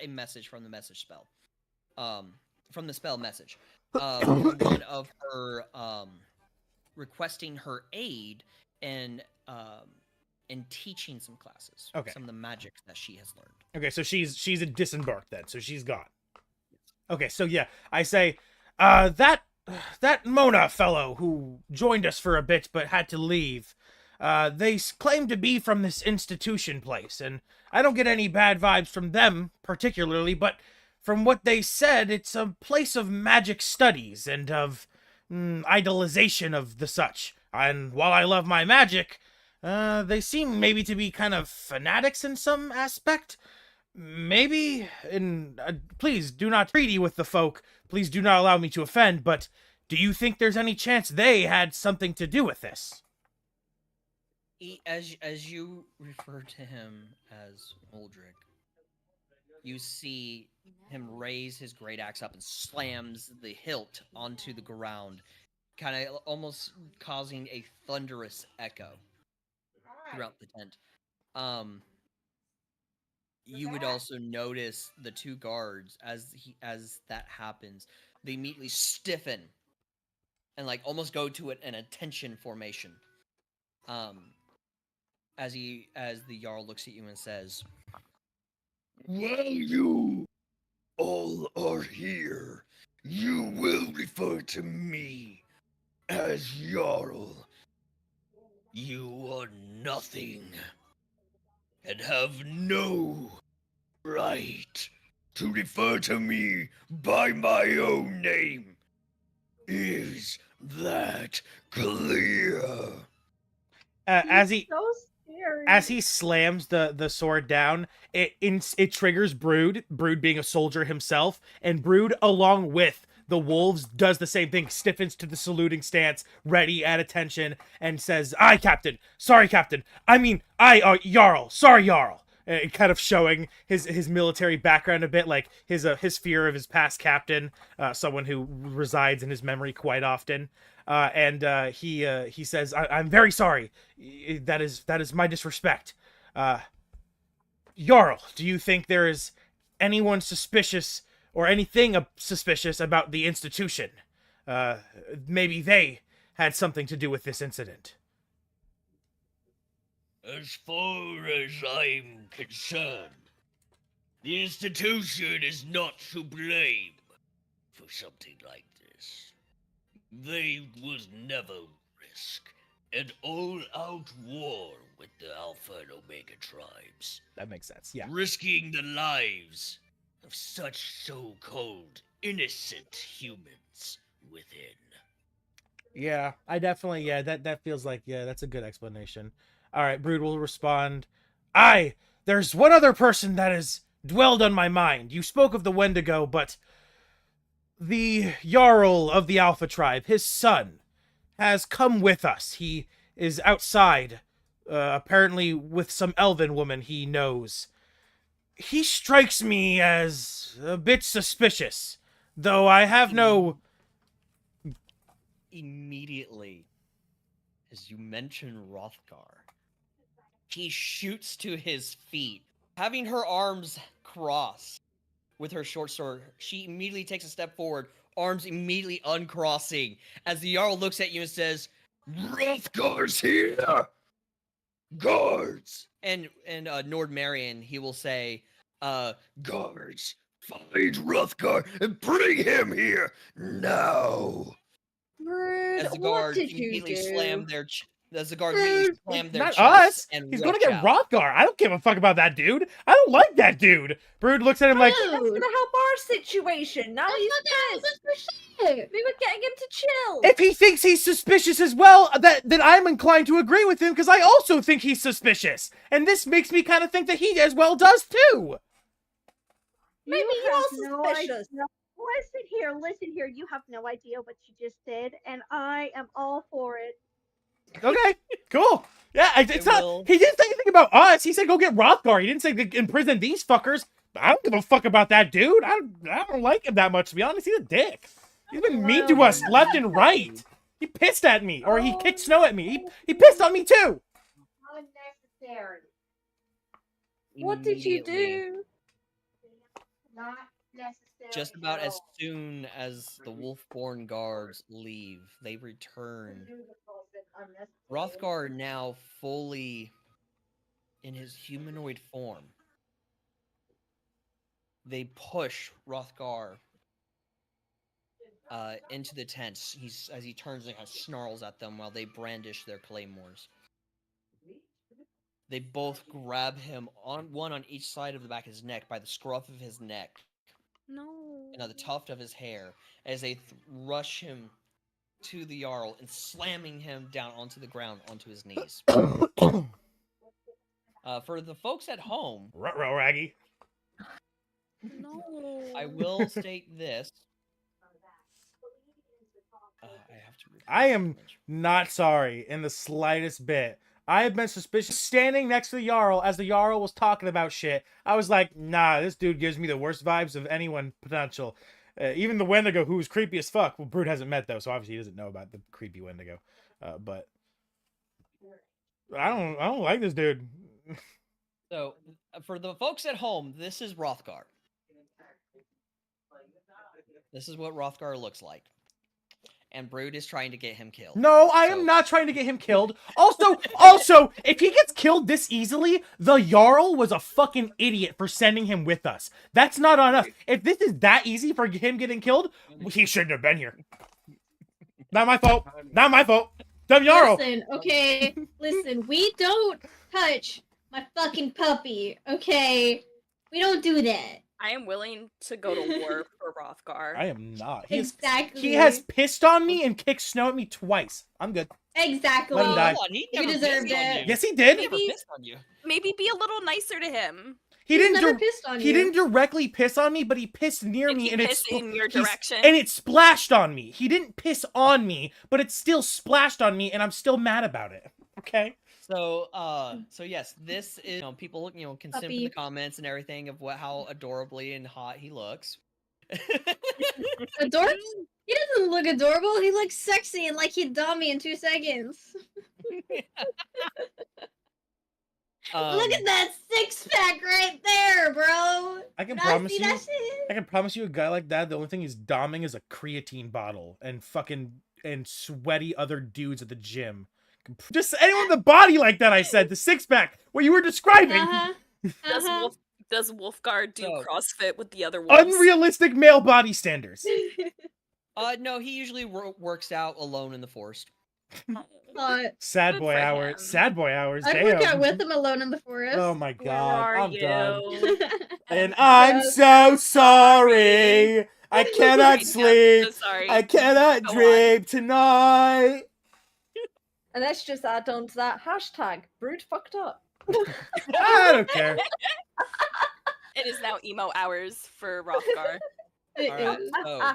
message from the message spell, from the spell message, from one of her requesting her aid in teaching some classes. Okay. Some of the magic that she has learned. Okay, so she's a disembarked then, so she's gone. Okay, so yeah, I say, that Mona fellow who joined us for a bit but had to leave, they claim to be from this institution place, and I don't get any bad vibes from them particularly, but from what they said, it's a place of magic studies and of idolization of the such. And while I love my magic, they seem maybe to be kind of fanatics in some aspect. Maybe, and please do not treaty with the folk. Please do not allow me to offend, but do you think there's any chance they had something to do with this? As you refer to him as Uldric, you see him raise his great axe up and slams the hilt onto the ground, kind of almost causing a thunderous echo throughout the tent. You would also notice the two guards as that happens. They immediately stiffen and like almost go to an attention formation. As the Jarl looks at you and says, "While you all are here, you will refer to me as Jarl. You are nothing, and have no right to refer to me by my own name. Is that clear?" As he so scary. as he slams the sword down, it triggers Brood being a soldier himself, and Brood, along with the wolves, does the same thing, stiffens to the saluting stance, ready at attention, and says, "Aye, Captain. Sorry, Captain. I mean, Jarl. Sorry, Jarl." Kind of showing his military background a bit, like his fear of his past captain, someone who resides in his memory quite often. And he says, "I'm very sorry. That is my disrespect. Jarl, do you think there is anyone suspicious or anything suspicious about the institution? Maybe they had something to do with this incident." As far as I'm concerned, the institution is not to blame for something like this. They would never risk an all-out war with the Alpha and Omega tribes, That makes sense. Yeah. risking the lives of such so-called innocent humans within. Yeah, I definitely, yeah, that feels like, yeah, that's a good explanation. All right, Brood will respond. "Aye, there's one other person that has dwelled on my mind. You spoke of the Wendigo, but the Jarl of the Alpha tribe, his son, has come with us. He is outside, apparently with some elven woman he knows. He strikes me as a bit suspicious, though I have no..." Immediately, as you mention Rothgar, he shoots to his feet, having her arms crossed with her short sword. She immediately takes a step forward, arms immediately uncrossing, as the Jarl looks at you and says, "Rothgar's here! Guards! and Nord Marion, he will say, Guards, find Rothgar and bring him here now!" Brood, as the what guards did you immediately do? slam their as the guards immediately slam their Not chest us. and He's gonna rush get out. Rothgar. I don't give a fuck about that dude. I don't like that dude. Brood looks at him like, That's gonna help our situation. Now That's he's not the pissed. for sure. We were getting him to chill. if he thinks he's suspicious as well, then I'm inclined to agree with him, because I also think he's suspicious. And this makes me kind of think that he as well does too. Maybe You you're have suspicious. No, listen here. You have no idea what you just did, and I am all for it. Okay, cool. Yeah, it's I not. will- He didn't say anything about us. He said go get Rothgar. He didn't say imprison these fuckers. I don't give a fuck about that dude. I don't like him that much, to be honest. He's a dick. He's been mean to us left and right. He pissed at me, or he kicked snow at me. He pissed on me too. Unnecessary. What did you Immediately, do? Not necessary. Just about at as all. soon as the Wolfborn guards leave, they return Rothgar now fully in his humanoid form. They push Rothgar into the tent. As he turns and kind of snarls at them while they brandish their claymores. They both grab him one on each side of the back of his neck by the scruff of his neck. No. And the tuft of his hair as they rush him to the Jarl and slamming him down onto the ground onto his knees. For the folks at home, Ruh-roh, Raggy. No. I will state this. I am not sorry in the slightest bit. I have been suspicious. Standing next to the Jarl as the Jarl was talking about shit, I was like, nah, this dude gives me the worst vibes of anyone potential. Even the Wendigo, who was creepy as fuck. Well, Brood hasn't met, though, so obviously he doesn't know about the creepy Wendigo. But I don't like this dude. So, for the folks at home, this is Rothgar. This is what Rothgar looks like. And Brood is trying to get him killed. No, I am not trying to get him killed. Also, if he gets killed this easily, the Jarl was a fucking idiot for sending him with us. That's not on us. If this is that easy for him getting killed, he shouldn't have been here. Not my fault. Not my fault. Dumb Jarl. Listen, okay, listen, we don't touch my fucking puppy, okay? We don't do that. I am willing to go to war for Rothgar. I am not. Exactly. He has pissed on me and kicked snow at me twice. I'm good. Exactly. Let him die. You deserved it. Yes, he did. Maybe be a little nicer to him. He didn't. never pissed on he you. didn't directly piss on me, but he pissed near me, He and pissed in your direction. and it splashed on me. He didn't piss on me, but it still splashed on me, and I'm still mad about it. Okay. So yes, this is people can send in the comments and everything of how adorably and hot he looks. Adorable? He doesn't look adorable. He looks sexy and like he'd dom me in 2 seconds. Look at that 6-pack right there, bro. I can Now promise see you. that shit? I can promise you, a guy like that, the only thing he's doming is a creatine bottle and sweaty other dudes at the gym. Just anyone with a body like that. I said the 6-pack. What you were describing. Does Wolfguard do CrossFit with the other wolves? Unrealistic male body standards. No, he usually works out alone in the forest. Sad boy hours. Sad boy hours. I'd Damn. work out with him alone in the forest. Oh my god, I'm done. you? And I'm so sorry. I cannot sleep. Sorry. I cannot dream tonight. And let's just add on to that hashtag Brood fucked up. I don't care. It is now emo hours for Rothgar. Alright, so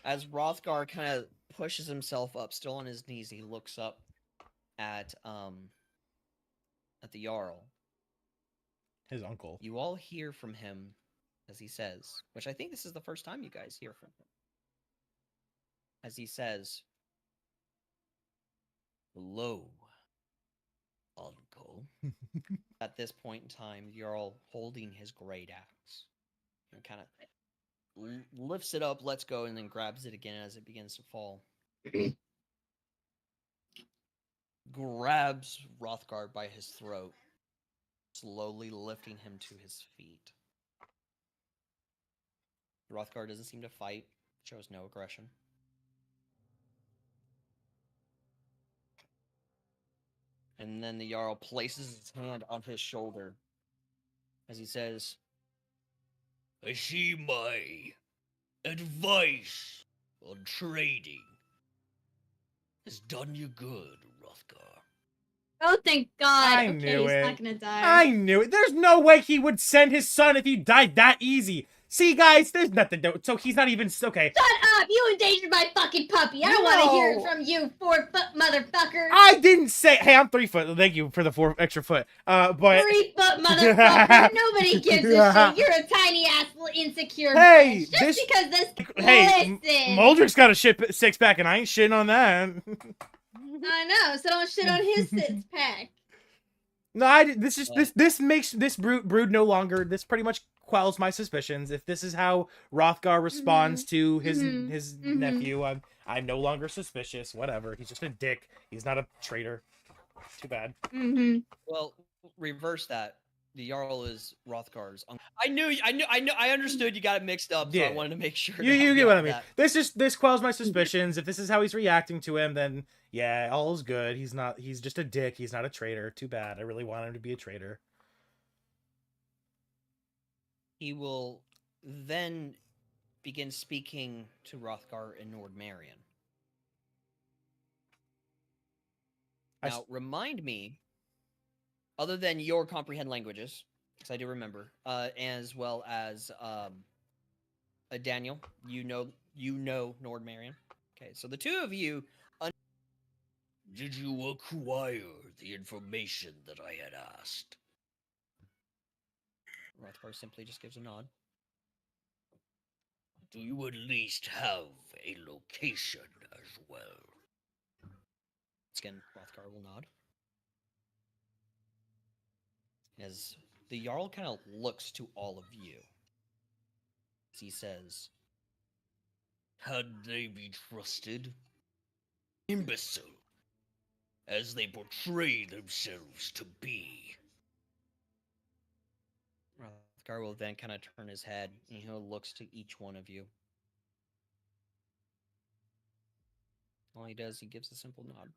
as Rothgar kind of pushes himself up, still on his knees, he looks up at the Jarl. His uncle. You all hear from him as he says, which I think this is the first time you guys hear from him. As he says, "Hello, uncle." At this point in time, you're all holding his great axe. And kind of lifts it up, lets go, and then grabs it again as it begins to fall. Grabs Rothgar by his throat, slowly lifting him to his feet. Rothgar doesn't seem to fight, shows no aggression. And then the Jarl places his hand on his shoulder as he says, I see my advice on trading has done you good, Rothgar. Oh, thank God. I okay, knew he's it. not gonna die. I knew it. There's no way he would send his son if he died that easy. See, guys, there's nothing to... So he's not even... Okay. Shut up! You endangered my fucking puppy! I don't want to hear it from you, 4-foot motherfucker! I didn't say... Hey, I'm 3 foot. Thank you for the 4 extra foot. But... 3-foot motherfucker! Nobody gives a shit! You're a tiny ass insecure Hey, bitch. Just because this... Hey, Listen! Moldrick's got a 6-pack and I ain't shitting on that. I know, so don't shit on his 6-pack. No, this makes this brood no longer. This pretty much quells my suspicions. If this is how Rothgar responds to his nephew, I'm no longer suspicious. Whatever. He's just a dick. He's not a traitor. Too bad. Well, reverse that. The Jarl is Rothgar's uncle. I understood you got it mixed up, so I wanted to make sure. You get what I mean. This quells my suspicions. If this is how he's reacting to him, then yeah, all is good. He's just a dick. He's not a traitor. Too bad. I really want him to be a traitor. He will then begin speaking to Rothgar in Nordmarian. Now, remind me, other than your comprehend languages, because I do remember, as well as Daniel, you know Nordmarian. Okay, so the two of you. Did you acquire the information that I had asked? Rothgar simply just gives a nod. Do you at least have a location as well? Again, Rothgar will nod. As the Jarl kind of looks to all of you. As he says, Had they be trusted? Imbecile, as they portray themselves to be. Rothgar will then kind of turn his head and he looks to each one of you. All he does, he gives a simple nod.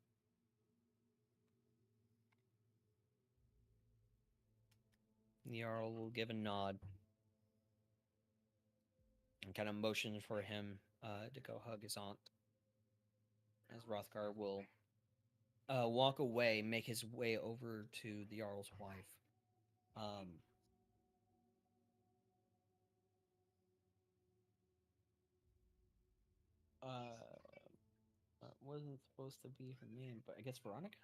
The Jarl will give a nod and kind of motion for him to go hug his aunt. As Rothgar will walk away, make his way over to the Jarl's wife. Wasn't supposed to be her name, but I guess Veronica?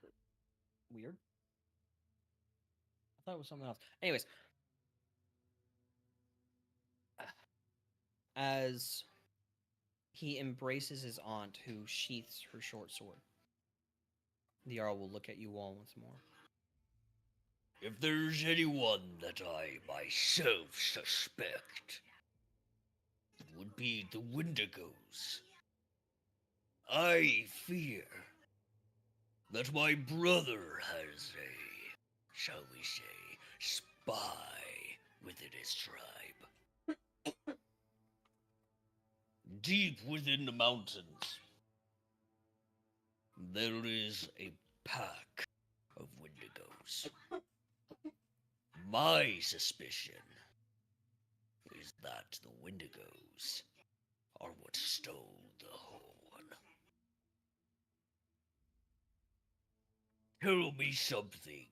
Weird. I thought it was something else. Anyways. As he embraces his aunt, who sheaths her short sword, the Jarl will look at you all once more. If there's anyone that I myself suspect, it would be the Wendigos. I fear that my brother has a, shall we say, spy within his tribe. Deep within the mountains, there is a pack of Wendigos. My suspicion is that the Wendigos are what stole the horn. Tell me something,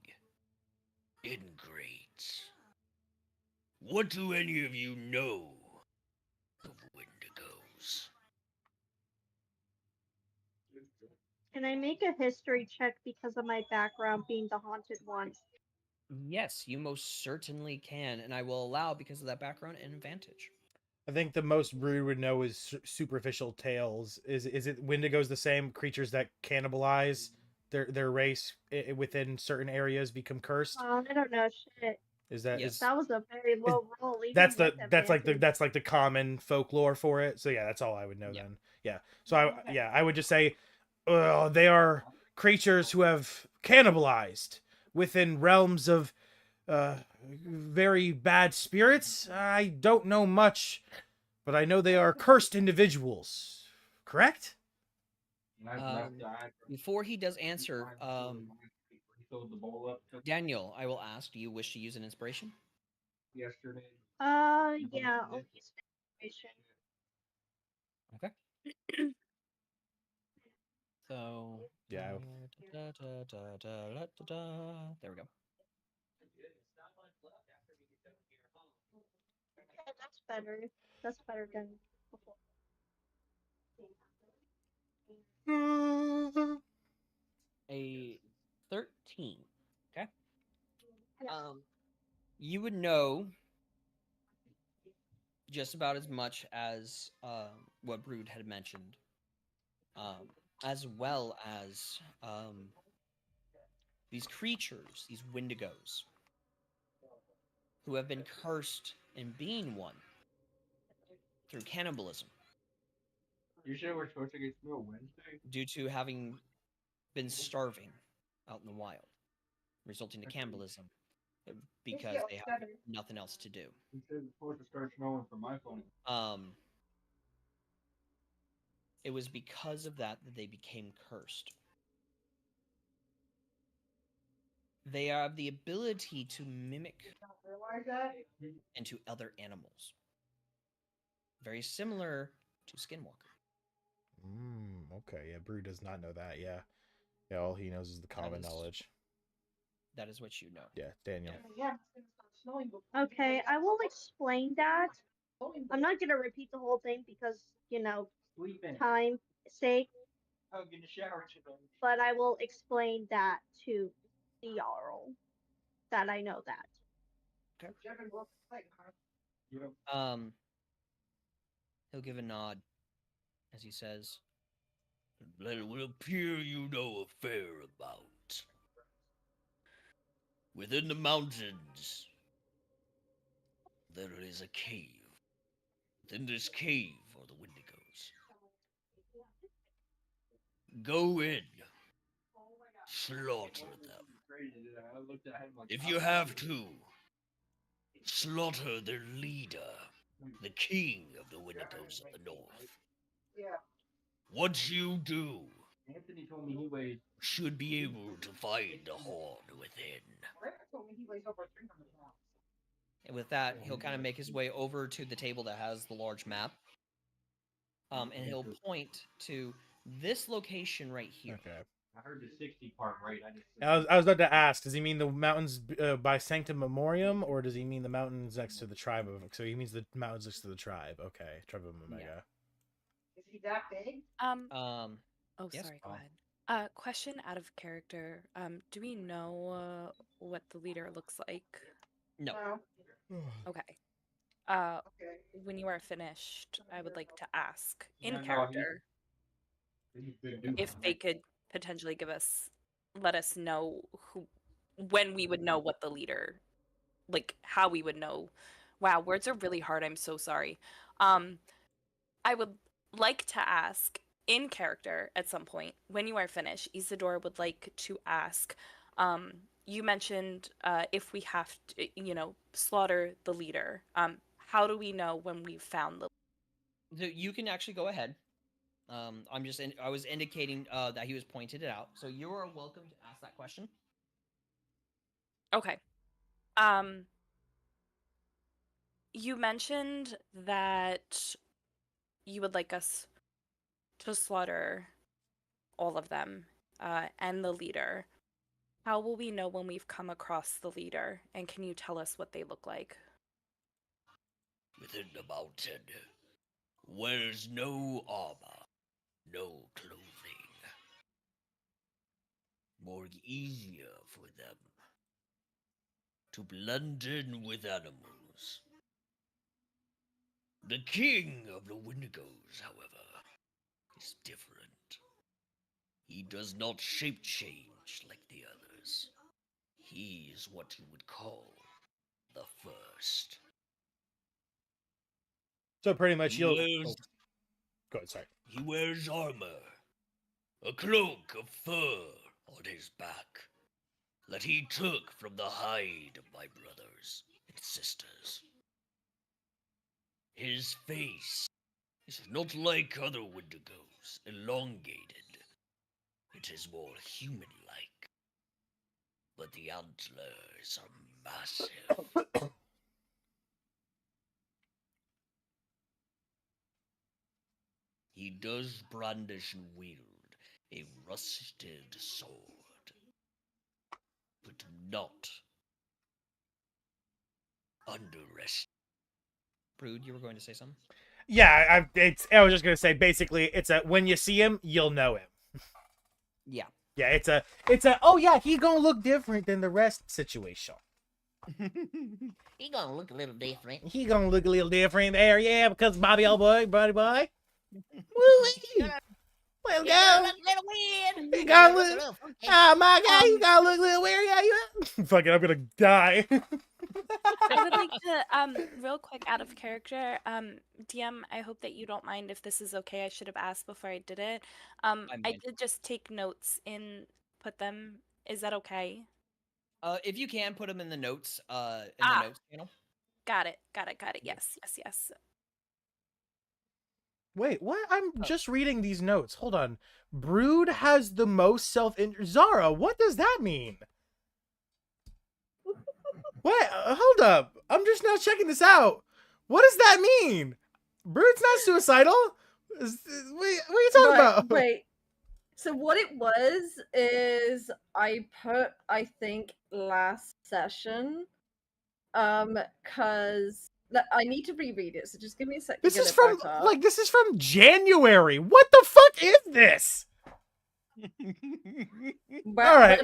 ingrates. What do any of you know of Wendigos? Can I make a history check because of my background being the haunted one? Yes, you most certainly can, and I will allow, because of that background, an advantage. I think the most Brood would know is superficial tales. Is it Wendigos the same creatures that cannibalize their race within certain areas, become cursed? I don't know shit. Is that Yes. That was a very low roll. That's like the common folklore for it. So yeah, that's all I would know then. Yeah. So I would just say, they are creatures who have cannibalized within realms of very bad spirits. I don't know much, but I know they are cursed individuals. Correct? Before he does answer, Daniel, I will ask, do you wish to use an inspiration? Yesterday. Yeah, I'll use inspiration. Okay. So yeah. There we go. Yeah, that's better. That's better than before. A 13. Okay. Yeah. You would know just about as much as what Brood had mentioned, as well as these creatures, these Wendigos, who have been cursed and being one through cannibalism. You sure we're supposed to get through a Wednesday? Due to having been starving out in the wild, resulting to cannibalism because they have nothing else to do. You said it's supposed to start snowing for my phone. It was because of that they became cursed. They have the ability to mimic into other animals. Very similar to Skinwalker. Okay, yeah, Brew does not know that, yeah. Yeah, all he knows is the common knowledge. That is what you know. Yeah, Daniel. Okay, I will explain that. I'm not gonna repeat the whole thing because, time sake. But I will explain that to the Jarl. That I know that. Okay. He'll give a nod as he says, "It will appear you know a fair amount. Within the mountains, there is a cave. Within this cave are the Wendigos. Go in, slaughter them. If you have to, slaughter their leader, the king of the Wendigos of the north. Once you do, Anthony told me he weighs. should be able to find the horn within." and with that, he'll kind of make his way over to the table that has the large map. And he'll point to this location right here. Okay. I heard the 60 part right. I was about to ask, does he mean the mountains by Sanctum Memoriam, or does he mean the mountains next to the tribe of... So he means the mountains next to the tribe. Okay, tribe of Omega. Yeah. Is he that big? Oh, yes? sorry, go ahead. Question out of character. Do we know what the leader looks like? No. Okay. When you are finished, I would like to ask in character if they could potentially let us know when we would know what the leader, like how we would know. Wow, words are really hard. I'm so sorry. I would like to ask in character at some point when you are finished. Isidore would like to ask. You mentioned if we have to, slaughter the leader. How do we know when we've found the? You can actually go ahead. I was indicating that he was pointed it out, so you are welcome to ask that question. Okay. You mentioned that you would like us to slaughter all of them and the leader. How will we know when we've come across the leader? And can you tell us what they look like? Within the mountain, wears no armor, no clothing. More easier for them to blend in with animals. The king of the Wendigos, however, is different. He does not shape change like the others. He is what you would call the first. So pretty much He you'll... wears- Go ahead, sorry. He wears armor, a cloak of fur on his back that he took from the hide of my brothers and sisters. His face is not like other Wendigos, elongated. It is more human-like, but the antlers are massive. He does brandish and wield a rusted sword, but do not underestimate. Brood, you were going to say something? Yeah, I was just gonna say basically it's when you see him, you'll know him. Yeah. Yeah, it's a oh yeah, he gonna look different than the rest situation. He gonna look a little different. He gonna look a little different there, yeah, because Bobby old boy, buddy boy. Woo-wee. Well, Yeah, go. look a little weird. You gotta Look a look. little funky. Oh my god, you gotta look a little weird. Yeah, you. Fuck it, I'm gonna die. I would like to, real quick, out of character, DM, I hope that you don't mind if this is okay. I should have asked before I did it. I mind. did just take notes and put them. Is that okay? If you can, put them in the notes, in the notes channel. Got it. Yes. Wait, what? I'm just reading these notes. Hold on. Brood has the most Zara, what does that mean? What? Hold up. I'm just now checking this out. What does that mean? Brood's not suicidal? Wait, what are you talking about? Wait. So what it was is I put, I think, last session, cause I need to reread it. So just give me a second. This is from this is from January. What the fuck is this? All right.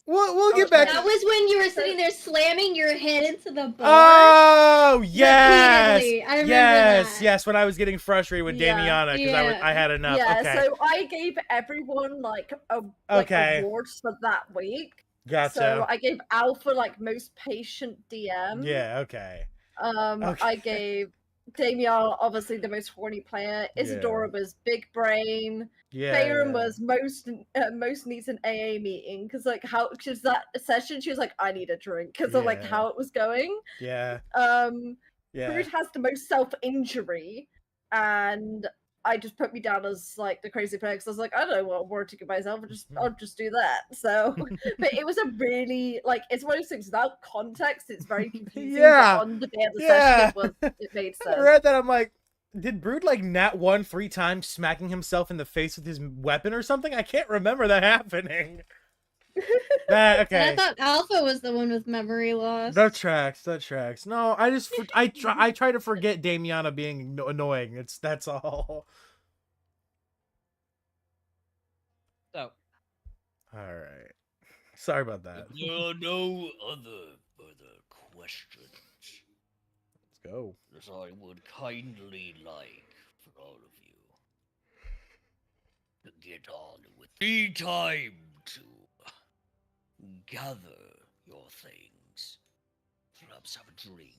We'll get back. That was when you were sitting there slamming your head into the bar. Oh yes, repeatedly. I remember that. yes. When I was getting frustrated with Damiana because I had enough. Yeah, okay. so I gave everyone like awards for that week. Gotcha. So I gave Alpha like most patient DM. Yeah. Okay. I gave Damian obviously the most horny player. Isadora was big brain. Yeah. Bayron was most needs an AA meeting because that session she was like, I need a drink because of like how it was going. Yeah. Brood has the most self-injury, and I just put me down as like the crazy player because I was like, I don't know what word to give myself. I'll just do that. So, but it was a really it's one of those things without context. It's very confusing. Yeah. But on the day of the session, it made sense. I read that. I'm like, did Brood like nat 1 3 times, smacking himself in the face with his weapon or something? I can't remember that happening. Okay. And I thought Alpha was the one with memory loss. That tracks. No, I try to forget Damiana being annoying. That's all. So. All right. Sorry about that. There are no other further questions. Let's go. As I would kindly like for all of you to get on with the time to gather your things. Perhaps have a drink.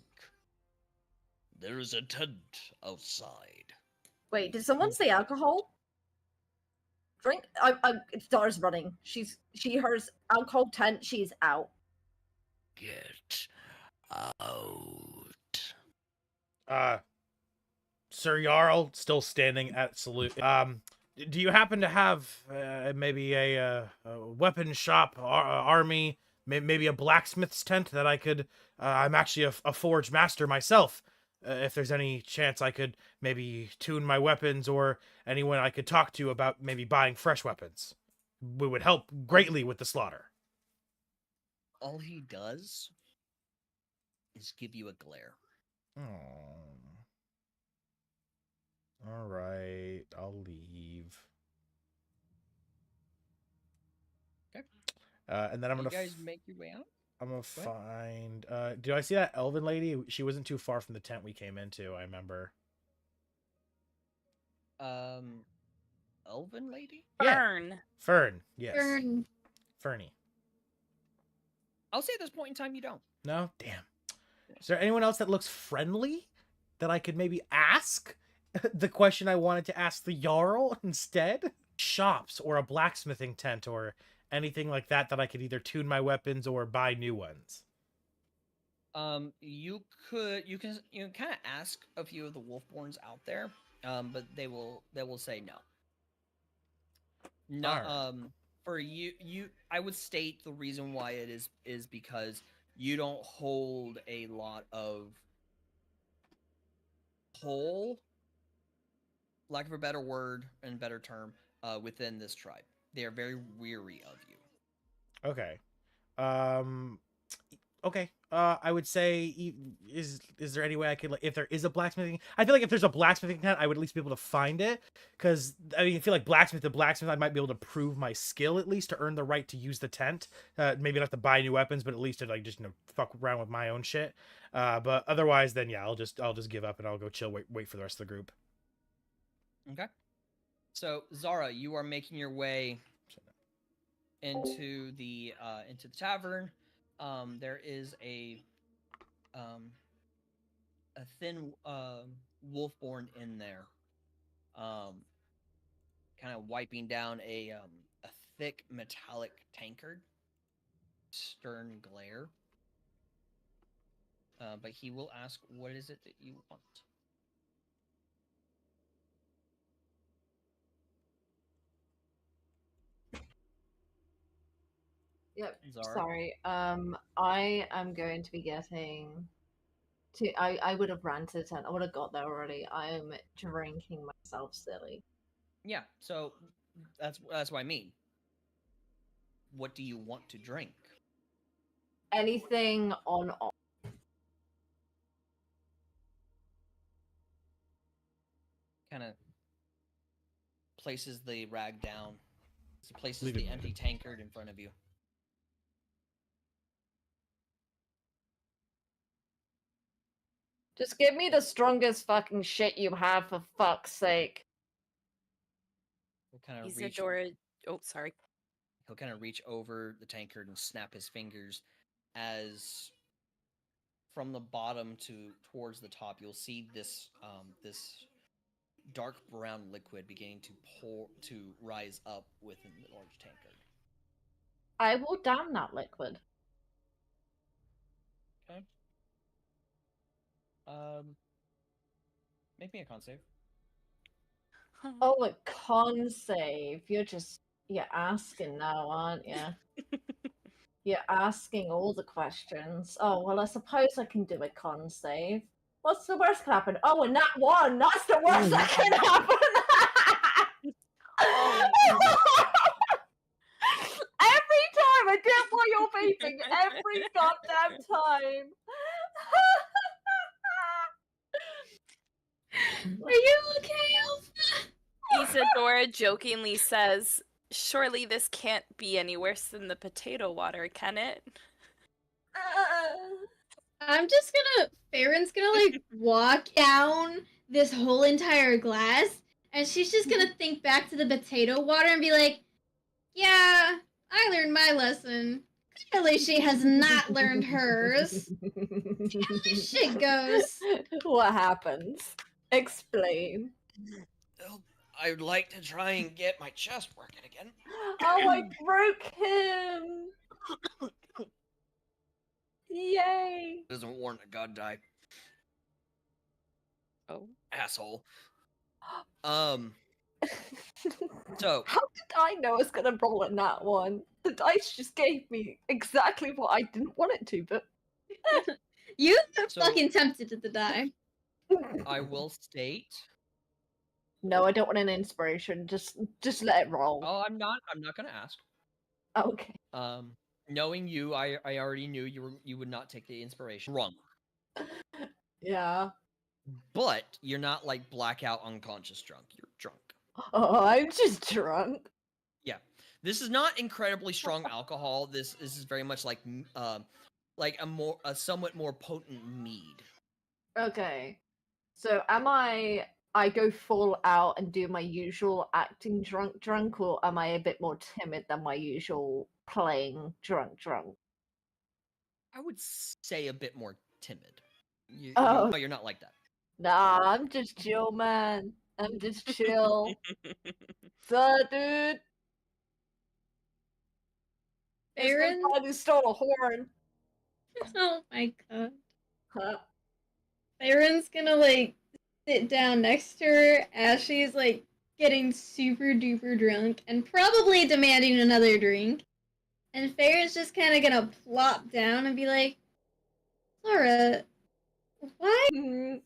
There is a tent outside. Wait, did someone say alcohol? Drink? Zara's running. She hears alcohol tent. She's out. Get out. Sir Jarl, still standing at salute. Do you happen to have maybe a weapon shop, army, maybe a blacksmith's tent that I could? I'm actually a forge master myself. If there's any chance I could maybe tune my weapons, or anyone I could talk to about maybe buying fresh weapons, we would help greatly with the slaughter. All he does is give you a glare. Oh. All right, I'll leave. Okay. And then I'm gonna. You guys make your way out. I'm gonna find. Do I see that elven lady? She wasn't too far from the tent we came into. I remember. Elven lady? Fern. Yes. Fern. Fernie. I'll say at this point in time you don't. No? Damn. Is there anyone else that looks friendly that I could maybe ask the question I wanted to ask the Jarl instead? Shops or a blacksmithing tent or anything like that I could either tune my weapons or buy new ones. You can kind of ask a few of the Wolfborns out there, but they will say no. No, Right. For you I would state the reason why it is because you don't hold a lot of pull, lack of a better word and better term, within this tribe. They are very weary of you. Okay. Okay. I would say, is there any way I could, if there is a blacksmithing, I feel like if there's a blacksmithing tent, I would at least be able to find it. Because, I mean, I feel like blacksmith, I might be able to prove my skill at least to earn the right to use the tent. Maybe not have to buy new weapons, but at least to just fuck around with my own shit. But otherwise, then yeah, I'll just give up and I'll go chill, wait for the rest of the group. Okay. So Zara, you are making your way into the tavern. There is a a thin wolfborn in there, kind of wiping down a thick metallic tankard. Stern glare. But he will ask, what is it that you want? Yep. Zara? Sorry. I am going to be getting to. I would have ranted and I would have got there already. I am drinking myself silly. Yeah. So that's what I mean. What do you want to drink? Anything on off. Kind of places the rag down. Places Leave it the in empty tankard in front of you. Just give me the strongest fucking shit you have, for fuck's sake. He'll kind of reach. Isadora. Oh, sorry. He'll kind of reach over the tankard and snap his fingers, as from the bottom towards the top, you'll see this dark brown liquid beginning to rise up within the large tankard. I will down that liquid. Okay. Make me a con save. Oh, a con save. You're asking now, aren't you? You're asking all the questions. Oh, well, I suppose I can do a con save. What's the worst can happen? Oh, and that one! That's the worst that can happen! Every time! I get why you're vaping! Every goddamn time! Are you okay, Alpha? Isadora jokingly says, surely this can't be any worse than the potato water, can it? I'm just gonna. Farron's gonna like walk down this whole entire glass, and she's just gonna think back to the potato water and be like, "Yeah, I learned my lesson. Clearly, she has not learned hers. See how this shit goes." What happens? Explain. Well, I would like to try and get my chest working again. Oh, I broke him! Yay! Doesn't warrant a god die. Oh. Asshole. So How did I know I was gonna roll in that one? The dice just gave me exactly what I didn't want it to, but You are So- fucking tempted to die. I will state. no, I don't want an inspiration. Just let it roll. Oh, I'm not gonna ask. Okay. Knowing you, I already knew you would not take the inspiration. Wrong. Yeah. But you're not like blackout unconscious drunk. You're drunk. Oh, I'm just drunk. Yeah. This is not incredibly strong alcohol. This is very much like a somewhat more potent mead. Okay. So am I go full out and do my usual acting drunk, or am I a bit more timid than my usual playing drunk? I would say a bit more timid. Oh. No, you're not like that. Nah, I'm just chill, man. I'm just chill. So, dude. Farron? Who stole a horn? Oh my god. Huh? Farron's gonna like sit down next to her as she's like getting super duper drunk and probably demanding another drink. And Farron's just kind of gonna plop down and be like, "Laura, why?"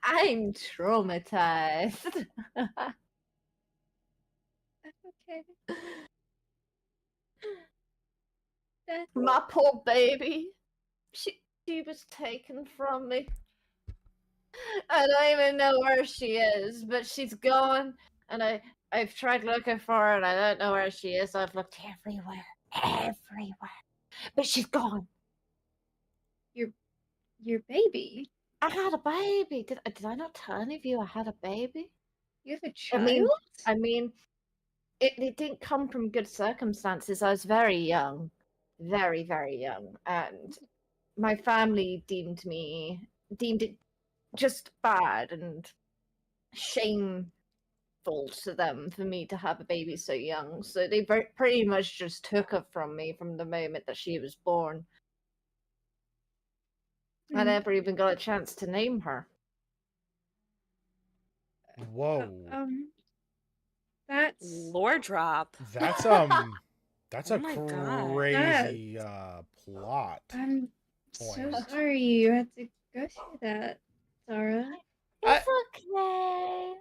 I'm traumatized. Okay. That's My poor baby. She was taken from me. I don't even know where she is, but she's gone. And I've tried looking for her, and I don't know where she is. I've looked everywhere. But she's gone. your baby. I had a baby. Did I not tell any of you I had a baby? You have a child? I mean, it didn't come from good circumstances. I was very young. Very, very young. And my family deemed it just bad and shameful to them for me to have a baby so young. So they pretty much just took her from me from the moment that she was born. I never even got a chance to name her. Whoa. That's Lore drop. That's that's Oh a my God. crazy plot. I'm so point. sorry you had to go through that, Zara. It's okay.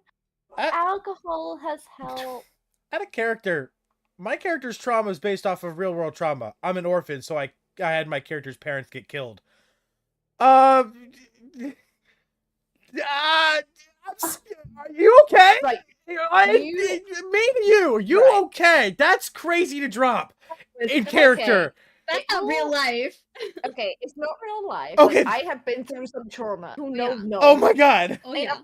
Alcohol has helped. At a character, my character's trauma is based off of real world trauma. I'm an orphan, so I had my character's parents get killed. Are you okay? Right. Are you okay? That's crazy to drop in character. That's not real life. Okay, it's not real life. Okay. Like, I have been through some trauma. Who knows? No. Oh my god. Oh yeah.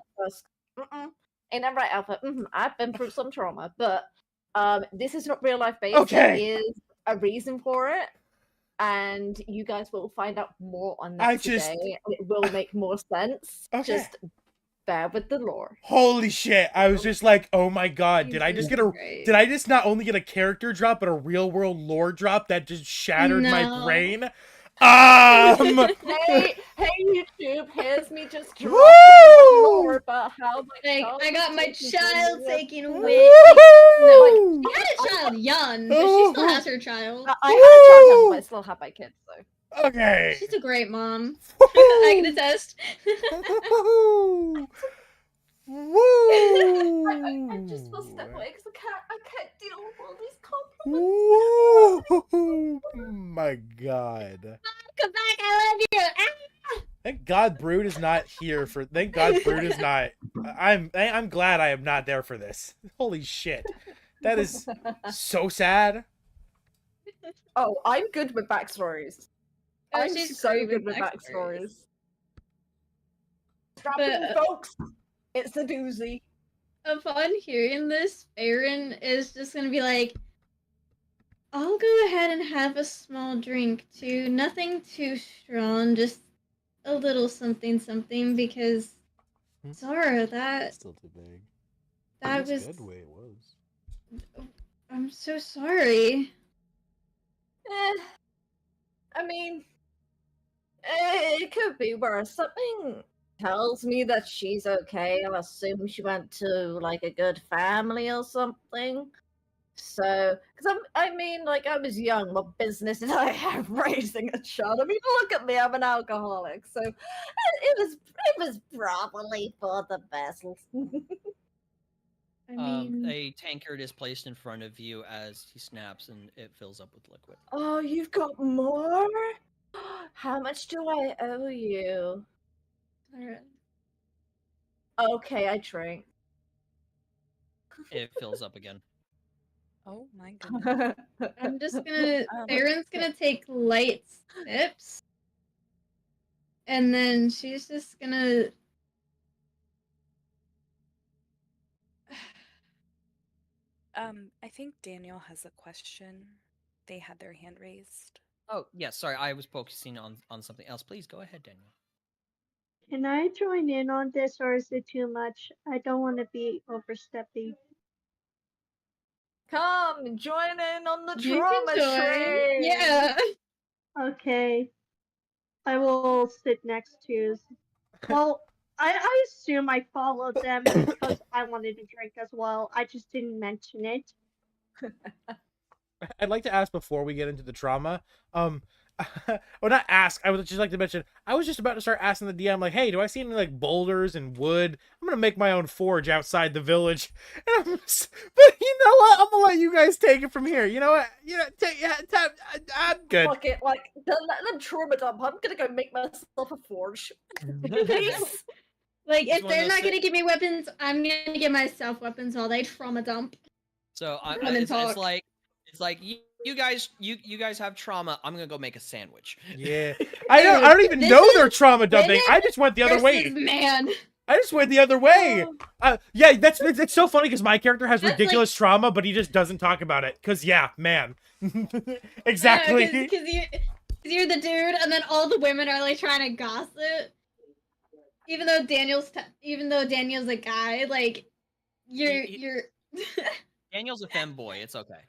Ain't that right, Alpha? I've been through some trauma, but this is not real life based. Okay. There is a reason for it, and you guys will find out more on that today. And it will make more sense. Okay. Just bear with the lore. Holy shit. I was just like, oh my god, did I just not only get a character drop, but a real world lore drop that just shattered my brain? Hey, YouTube, here's me just dropping lore about how my I got my child taken Woo! away. No, she had a child young, but she still has her child. I had a child young, but I still have my kids, so. Okay. She's a great mom. I can attest. Woo! I just will step away because I can't deal with all these compliments. Woo! My god. Come back, I love you. Ah! Thank God Brood is not here for. Thank God Brood is not. I'm glad I am not there for this. Holy shit, that is so sad. Oh, I'm good with backstories. Oh, I'm she's so great good with with backstories. Strap in, folks. It's a doozy. Upon hearing this, Aaron is just gonna be like, I'll go ahead and have a small drink too. Nothing too strong, just a little something something because Zara, that Still too big. that was good the way it was. I'm so sorry. I mean, it could be worse. Something tells me that she's okay. I'll assume she went to like a good family or something. So, because I mean, like, I was young. What business did I have raising a child? I mean, look at me. I'm an alcoholic. So, it was probably for the best. I mean, a tankard is placed in front of you as he snaps and it fills up with liquid. Oh, you've got more? How much do I owe you? Okay, I drink. It fills up again. Oh my goodness. I'm just gonna. Aaron's gonna take light sips, and then she's just gonna. I think Daniel has a question. They had their hand raised. Oh, yes, sorry, I was focusing on something else. Please go ahead, Daniel. Can I join in on this, or is it too much? I don't want to be overstepping. Come, join in on the You trauma can join. train. Yeah. Okay. I will sit next to. Well, I assume I followed them because I wanted to drink as well. I just didn't mention it. I'd like to ask before we get into the trauma. Or not ask. I would just like to mention. I was just about to start asking the DM, like, "Hey, do I see any like boulders and wood? I'm gonna make my own forge outside the village." But you know what? I'm gonna let you guys take it from here. You know what? I'm good. Fuck it, like the trauma dump. I'm gonna go make myself a forge. Peace. Like, if one of they're those not thi- gonna give me weapons, I'm gonna give myself weapons while they trauma dump. So Come and it's talk. like you guys have trauma. I'm gonna go make a sandwich. Yeah, I don't even This know is they're trauma dumping. women I just went the other way. versus Man. I just went the other way. Yeah, it's so funny because my character has That's ridiculous trauma, but he just doesn't talk about it. Cause yeah, man, exactly. You're the dude, and then all the women are like trying to gossip. Even though Daniel's a guy, like you're. Daniel's a femboy. It's okay.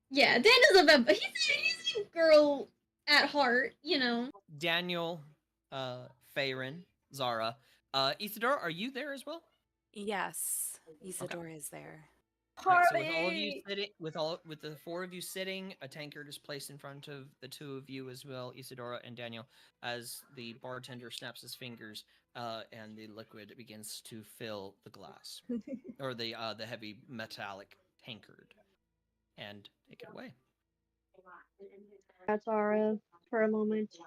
Yeah, Daniel's a but he's a girl at heart, you know. Daniel, Faerun, Zara, Isidore, are you there as well? Yes, Isadora is there. Right, so with all of you sitting, with the four of you sitting, a tankard is placed in front of the two of you as well, Isadora and Daniel, as the bartender snaps his fingers, and the liquid begins to fill the glass, or the heavy metallic tankard, and take it away. That's Zara for a moment.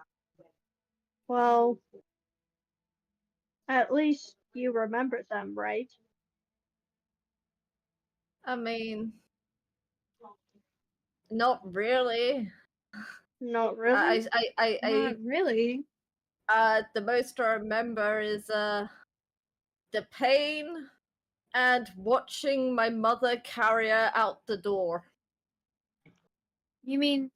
Well, at least you remember them, right? I mean, not really. Not really. Not really. The most I remember is the pain and watching my mother carry her out the door. You mean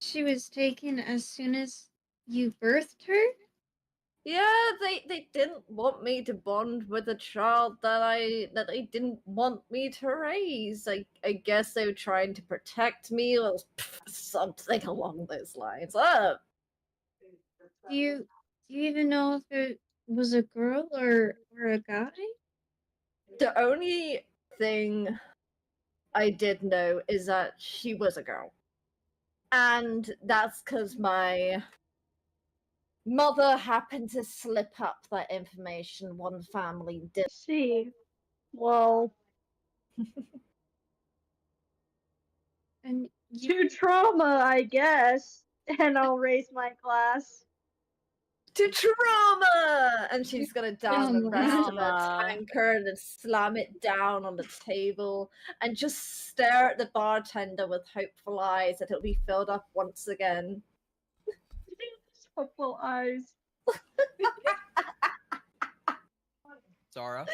she was taken as soon as you birthed her? Yeah, they didn't want me to bond with a child that they didn't want me to raise. I guess they were trying to protect me or something along those lines. Do you even know if it was a girl or a guy? The only thing I did know is that she was a girl. And that's because my mother happened to slip up that information. One family did. See, well, And to trauma, I guess. And I'll raise my glass. To trauma! And she's gonna down the rest of the Trauma. tankard and slam it down on the table and just stare at the bartender with hopeful eyes that it'll be filled up once again. Hopeful eyes. Zara,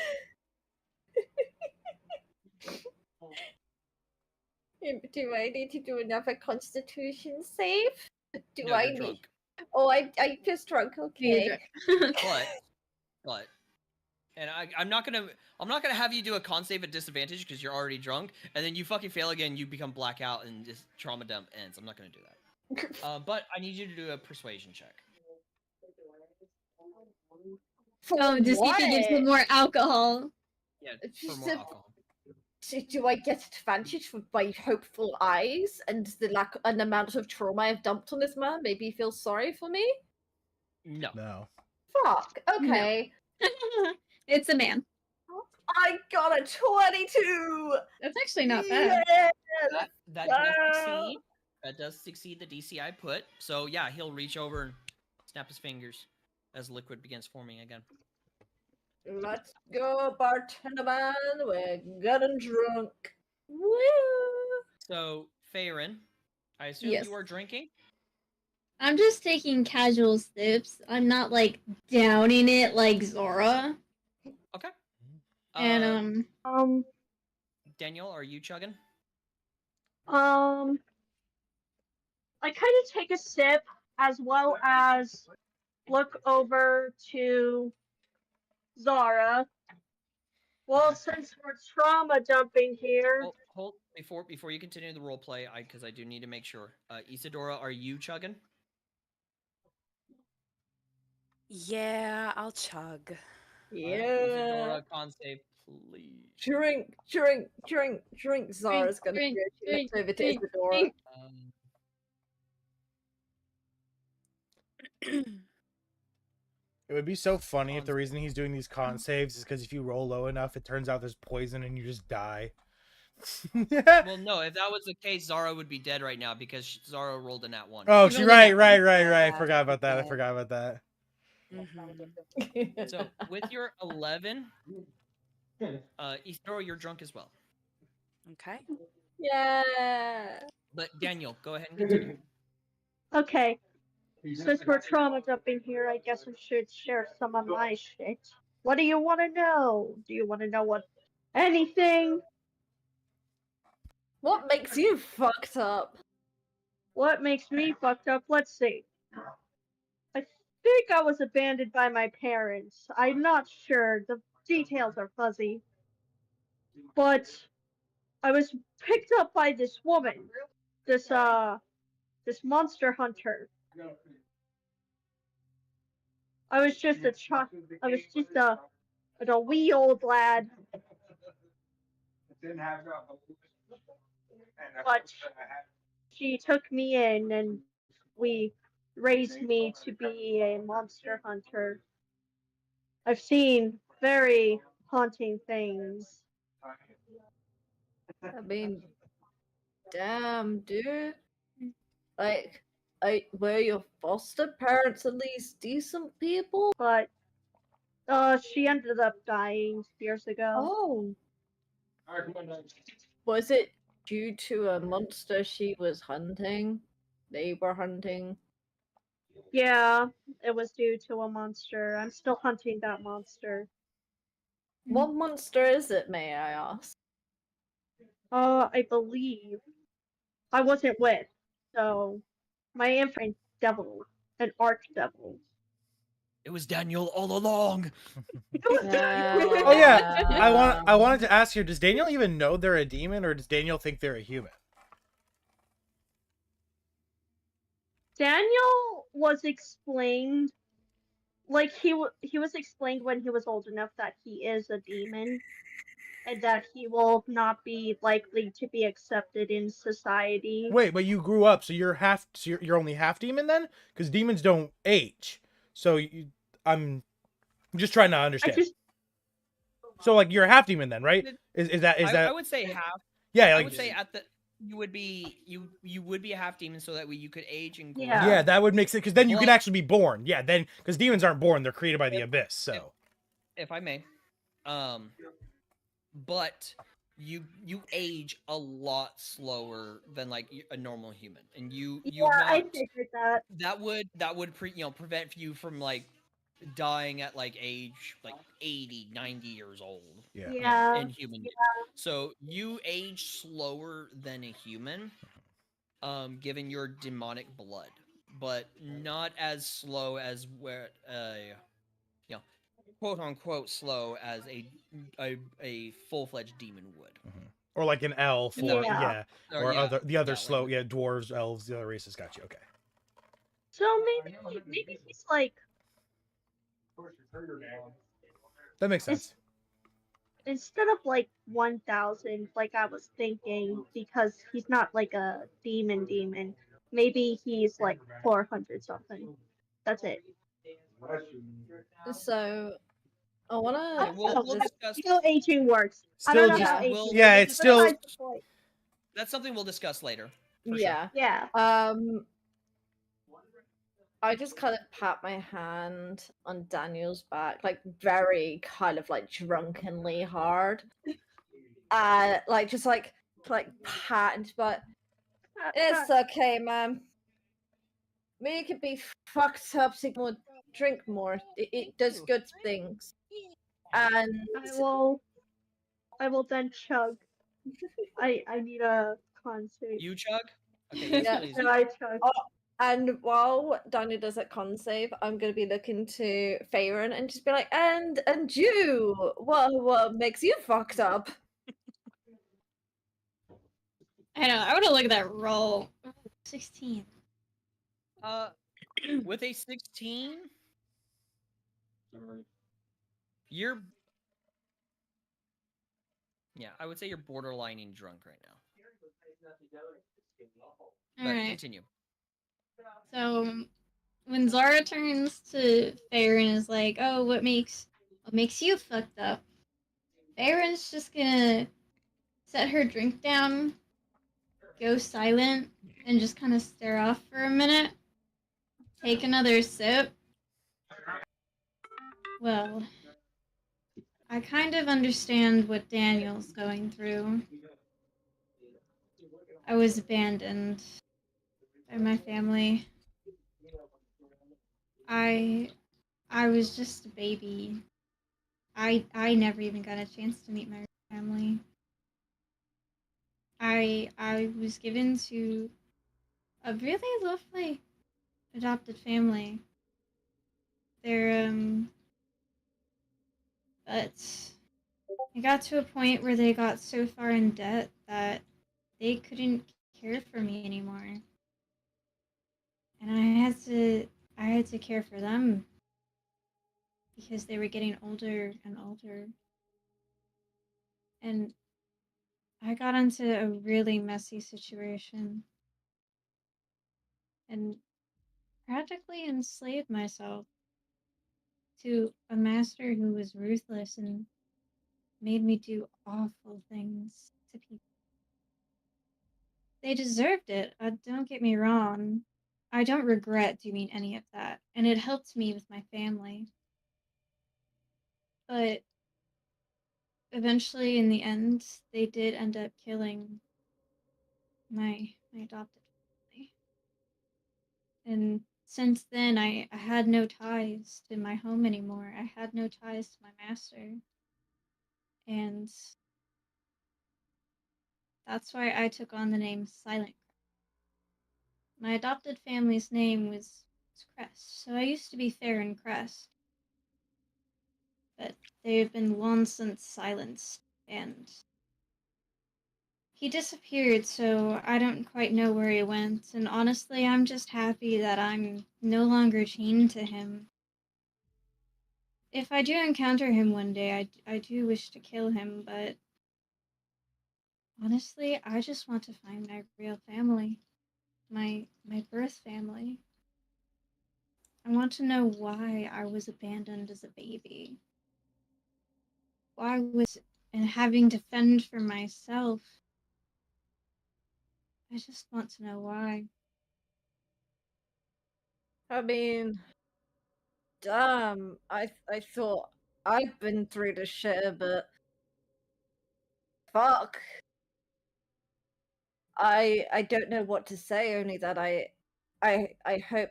Do I need to do another constitution save? Do no, I you're need? drunk. Oh, I just drunk. Okay. But, and I'm not gonna have you do a con save at disadvantage because you're already drunk, and then you fucking fail again, you become blackout, and this trauma dump ends. I'm not gonna do that. But I need you to do a persuasion check. Oh, just you can give some more alcohol. Yeah, for more alcohol. Do I get advantage with my hopeful eyes and the amount of trauma I've dumped on this man? Maybe he feels sorry for me? No. No. Fuck. Okay. It's a man. I got a 22! That's actually not bad. Yes! That does succeed. That does succeed the DC I put. So yeah, he'll reach over and snap his fingers as liquid begins forming again. Let's go, bartender man. We're getting drunk. Woo! So, Faerun, I assume Yes. you are drinking? I'm just taking casual sips. I'm not like downing it like Zora. Okay. And Daniel, are you chugging? I kind of take a sip as well as look over to Zara. Well, since we're trauma dumping here. Hold before you continue the role play, because I do need to make sure. Isadora, are you chugging? Yeah, I'll chug. Yeah. Isadora, con save, please. Drink. Zara's gonna drink, go drink, over to drink, Isadora. drink. It would be so funny if the reason he's doing these con saves is because if you roll low enough, it turns out there's poison and you just die. Well, no, if that was the case, Zara would be dead right now because Zara rolled a nat 1. Oh, she right. I forgot about that. Mm-hmm. So with your 11, Isidora, you're drunk as well. Okay. Yeah. But Daniel, go ahead and continue. Okay. Since we're trauma dumping here, I guess I should share some of my shit. What do you want to know? Do you want to know what? Anything? What makes you fucked up? What makes me fucked up? Let's see. I think I was abandoned by my parents. I'm not sure. The details are fuzzy. But I was picked up by this woman. This monster hunter. I was just a child. I was just a wee old lad. But she took me in and we raised me to be a monster hunter. I've seen very haunting things. I mean, damn, dude. Like, were your foster parents at least decent people? But she ended up dying years ago. Oh. Was it due to a monster she was hunting? They were hunting? Yeah, it was due to a monster. I'm still hunting that monster. What monster is it, may I ask? I believe I wasn't with, so my infant devil, an archdevil. It was Daniel all along. Oh yeah, I wanted to ask you, does Daniel even know they're a demon, or does Daniel think they're a human? Daniel was explained, like he was explained when he was old enough that he is a demon, and that he will not be likely to be accepted in society. Wait, but you grew up, so you're only half demon then? Because demons don't age. So I'm just trying to understand. So like you're a half demon then, right? Is that I would say half. Yeah, I would say you would be a half demon, so that way you could age and grow. Yeah, that would make sense, because then you could actually be born. Yeah, then because demons aren't born, they're created by the abyss. So if I may, but you age a lot slower than like a normal human, and I figured that. That would prevent you from like dying at like age like 80, 90 years old. Yeah. In human. So you age slower than a human, given your demonic blood, but not as slow as where quote unquote slow as a full-fledged demon would. or like an elf, or Or other slow, dwarves, elves, the other races. Got you. Okay. So maybe he's like. That makes sense. Instead of like 1,000, like I was thinking, because he's not like a demon, maybe he's like 400 something. That's it. So, I wanna. We'll discuss. Still aging works. Still I don't know just, how aging works. it's still. That's something we'll discuss later. Yeah. Sure. Yeah. I just kind of pat my hand on Daniel's back, like very kind of like drunkenly hard. Like just like pat his butt. It's okay, man. We could be fucked up, more, drink more. It does good things. And I will then chug. I need a con save. You chug? Okay, yes, please. And I chug. And while Daniel does that con save, I'm gonna be looking to Faerun and just be like, and you, what makes you fucked up? I know. I want to look at that roll. 16. With a 16, you're. Yeah, I would say you're borderlining drunk right now. But Alright. continue. So when Zara turns to Faerun and is like, "Oh, what makes you fucked up?" Faerun's just gonna set her drink down, go silent, and just kind of stare off for a minute. Take another sip. Well, I kind of understand what Daniel's going through. I was abandoned by my family. I was just a baby. I never even got a chance to meet my family. I was given to a really lovely adopted family. They're but it got to a point where they got so far in debt that they couldn't care for me anymore. And I had to care for them because they were getting older and older. And I got into a really messy situation and practically enslaved myself to a master who was ruthless and made me do awful things to people. They deserved it, don't get me wrong. I don't regret doing any of that, and it helped me with my family. But eventually, in the end, they did end up killing my adopted family. And since then, I had no ties to my home anymore. I had no ties to my master. And that's why I took on the name Silent. My adopted family's name was Crest, so I used to be fair and Crest. But they've been long since silenced, and he disappeared, so I don't quite know where he went, and honestly, I'm just happy that I'm no longer chained to him. If I do encounter him one day, I do wish to kill him, but honestly, I just want to find my real family, my birth family. I want to know why I was abandoned as a baby. Why was and having to fend for myself. I just want to know why. I mean, damn, I thought I'd been through the shit, but fuck. I don't know what to say, only that I hope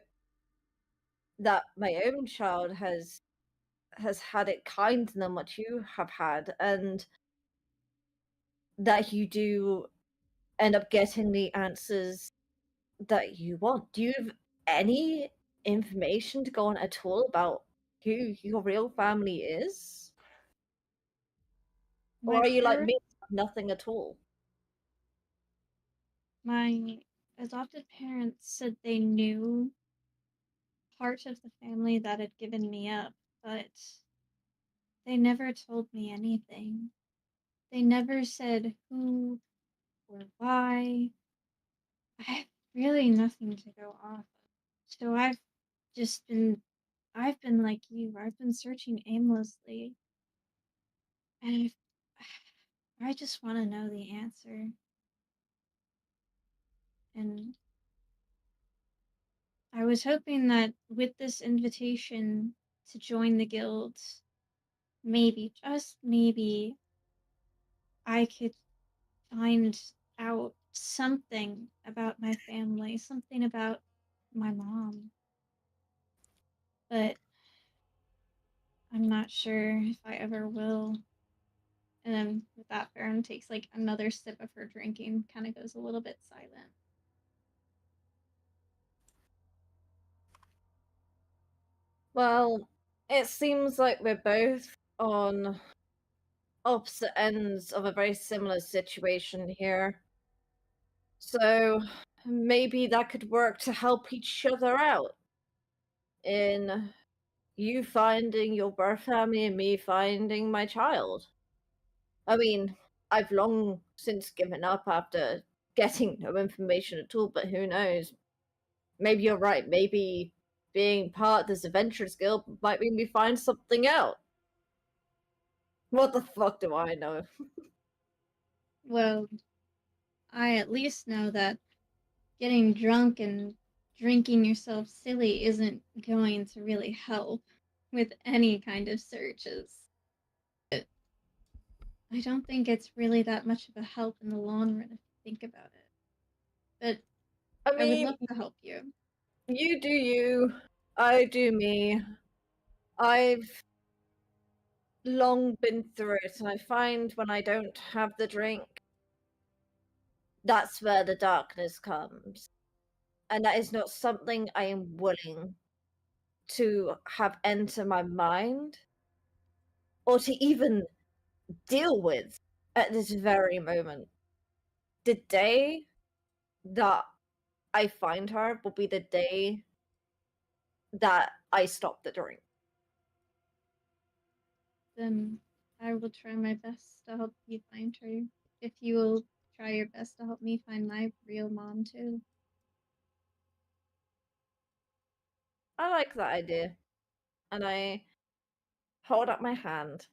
that my own child has had it kinder than what you have had, and that you do end up getting the answers that you want. Do you have any information to go on at all about who your real family is? Or My are you like birth, me, nothing at all? my adopted parents said they knew part of the family that had given me up, but they never told me anything. They never said who or why. I have really nothing to go off of. So just been I've been like you. I've been searching aimlessly. And I just want to know the answer. And I was hoping that with this invitation to join the guild, maybe, just maybe, I could find out something about my family, something about my mom. But I'm not sure if I ever will. And then with that, Farron takes like another sip of her drinking, kind of goes a little bit silent. Well, it seems like we're both on opposite ends of a very similar situation here. So maybe that could work to help each other out in you finding your birth family and me finding my child. I mean, I've long since given up after getting no information at all, but who knows? Maybe you're right. Maybe being part of this adventurers guild might make me find something out. What the fuck do I know? Well, I at least know that getting drunk and drinking yourself silly isn't going to really help with any kind of searches. I don't think it's really that much of a help in the long run if you think about it. But I I would mean, love to help you. you do you, I do me. I've long been through it, and I find when I don't have the drink, that's where the darkness comes. and that is not something I am willing to have enter my mind or to even deal with at this very moment. The day that I find her will be the day that I stop the drink. Then I will try my best to help you find her. If you will try your best to help me find my real mom too. I like that idea. And I hold up my hand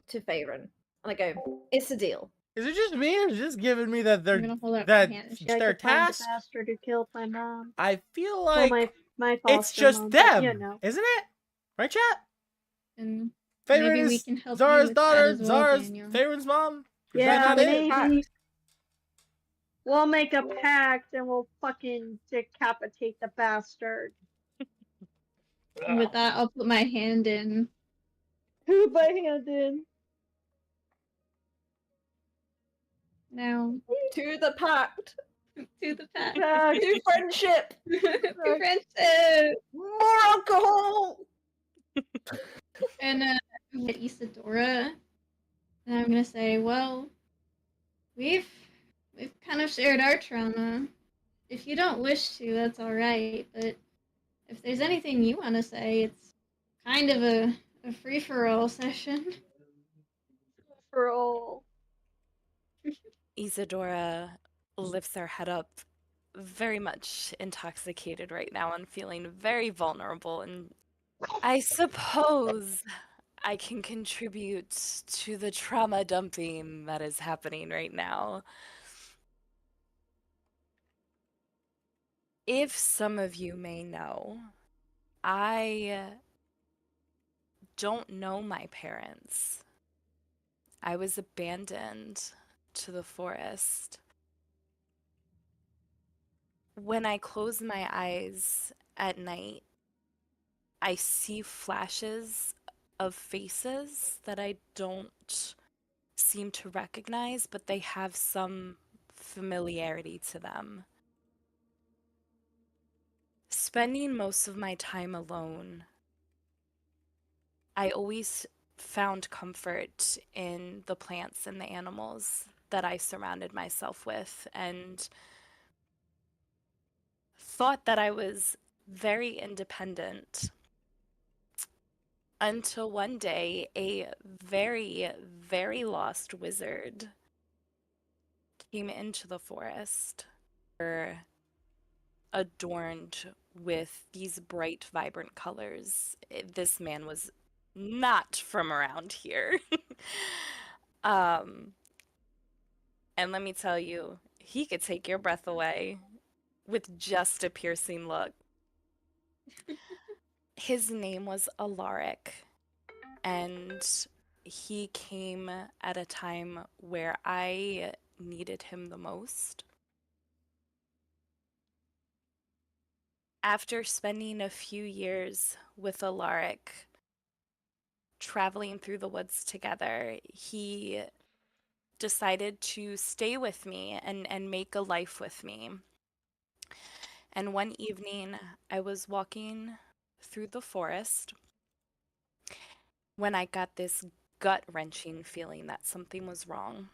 to Faerun. And I go, it's a deal. Is it just me, or is it just giving me that I'm they're gonna hold up that my hand. I their could find the task? bastard who killed my mom. I feel Well, like my it's foster just mom, them, but, you know. isn't it? Right, chat? And Favorite maybe we is can help Zara's you with that daughter, as well, Zara's Daniel. Favorite's mom. Is Yeah, that not it? maybe. We'll make a pact and we'll fucking decapitate the bastard. And with that, I'll put my hand in. Put my hand in. Now. To the pact. To the pact. To friendship. To friendship. More alcohol. And I'm gonna Isadora. And I'm gonna say, well, we've kind of shared our trauma. If you don't wish to, that's alright, but if there's anything you want to say, it's kind of a free-for-all session. For all. Isadora lifts her head up, very much intoxicated right now and feeling very vulnerable. And I suppose I can contribute to the trauma dumping that is happening right now. If some of you may know, I don't know my parents. I was abandoned to the forest. When I close my eyes at night, I see flashes of faces that I don't seem to recognize, but they have some familiarity to them. Spending most of my time alone, I always found comfort in the plants and the animals that I surrounded myself with, and thought that I was very independent until one day a very, very lost wizard came into the forest, adorned with these bright, vibrant colors. This man was not from around here. And let me tell you, he could take your breath away with just a piercing look. His name was Alaric, and he came at a time where I needed him the most. After spending a few years with Alaric, traveling through the woods together, he decided to stay with me and make a life with me. And one evening, I was walking through the forest when I got this gut-wrenching feeling that something was wrong.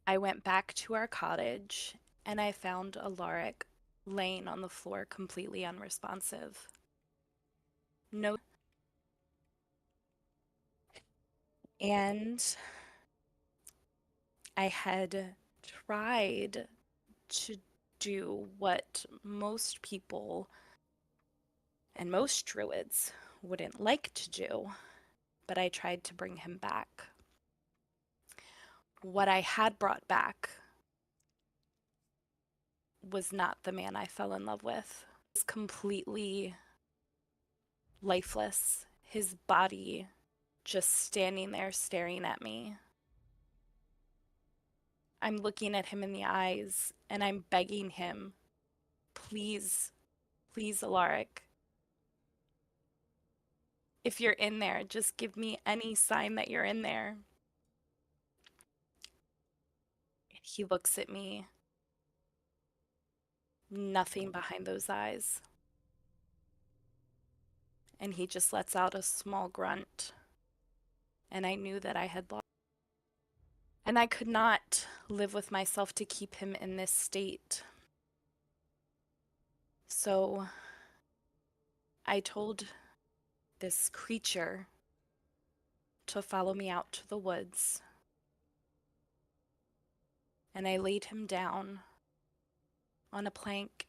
I went back to our cottage and I found Alaric laying on the floor completely unresponsive. No. And I had tried to do what most people and most druids wouldn't like to do, but I tried to bring him back. What I had brought back was not the man I fell in love with. He was completely lifeless, his body just standing there staring at me. I'm looking at him in the eyes and I'm begging him, please, please, Alaric, if you're in there, just give me any sign that you're in there. He looks at me Nothing behind those eyes. And he just lets out a small grunt. And I knew that I had lost. And I could not live with myself to keep him in this state. So I told this creature to follow me out to the woods. And I laid him down on a plank.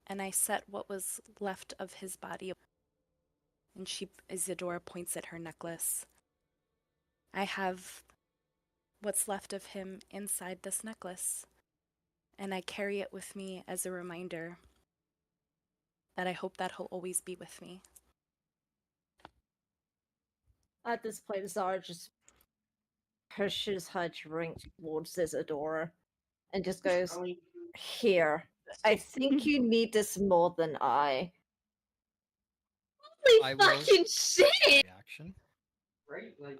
And I set what was left of his body. And Isadora points at her necklace. I have what's left of him inside this necklace. And I carry it with me as a reminder that I hope that he'll always be with me. At this point, Zara just pushes her drink towards Isadora and just goes, "Here, I think you need this more than I." Holy I will- fucking shit! Reaction.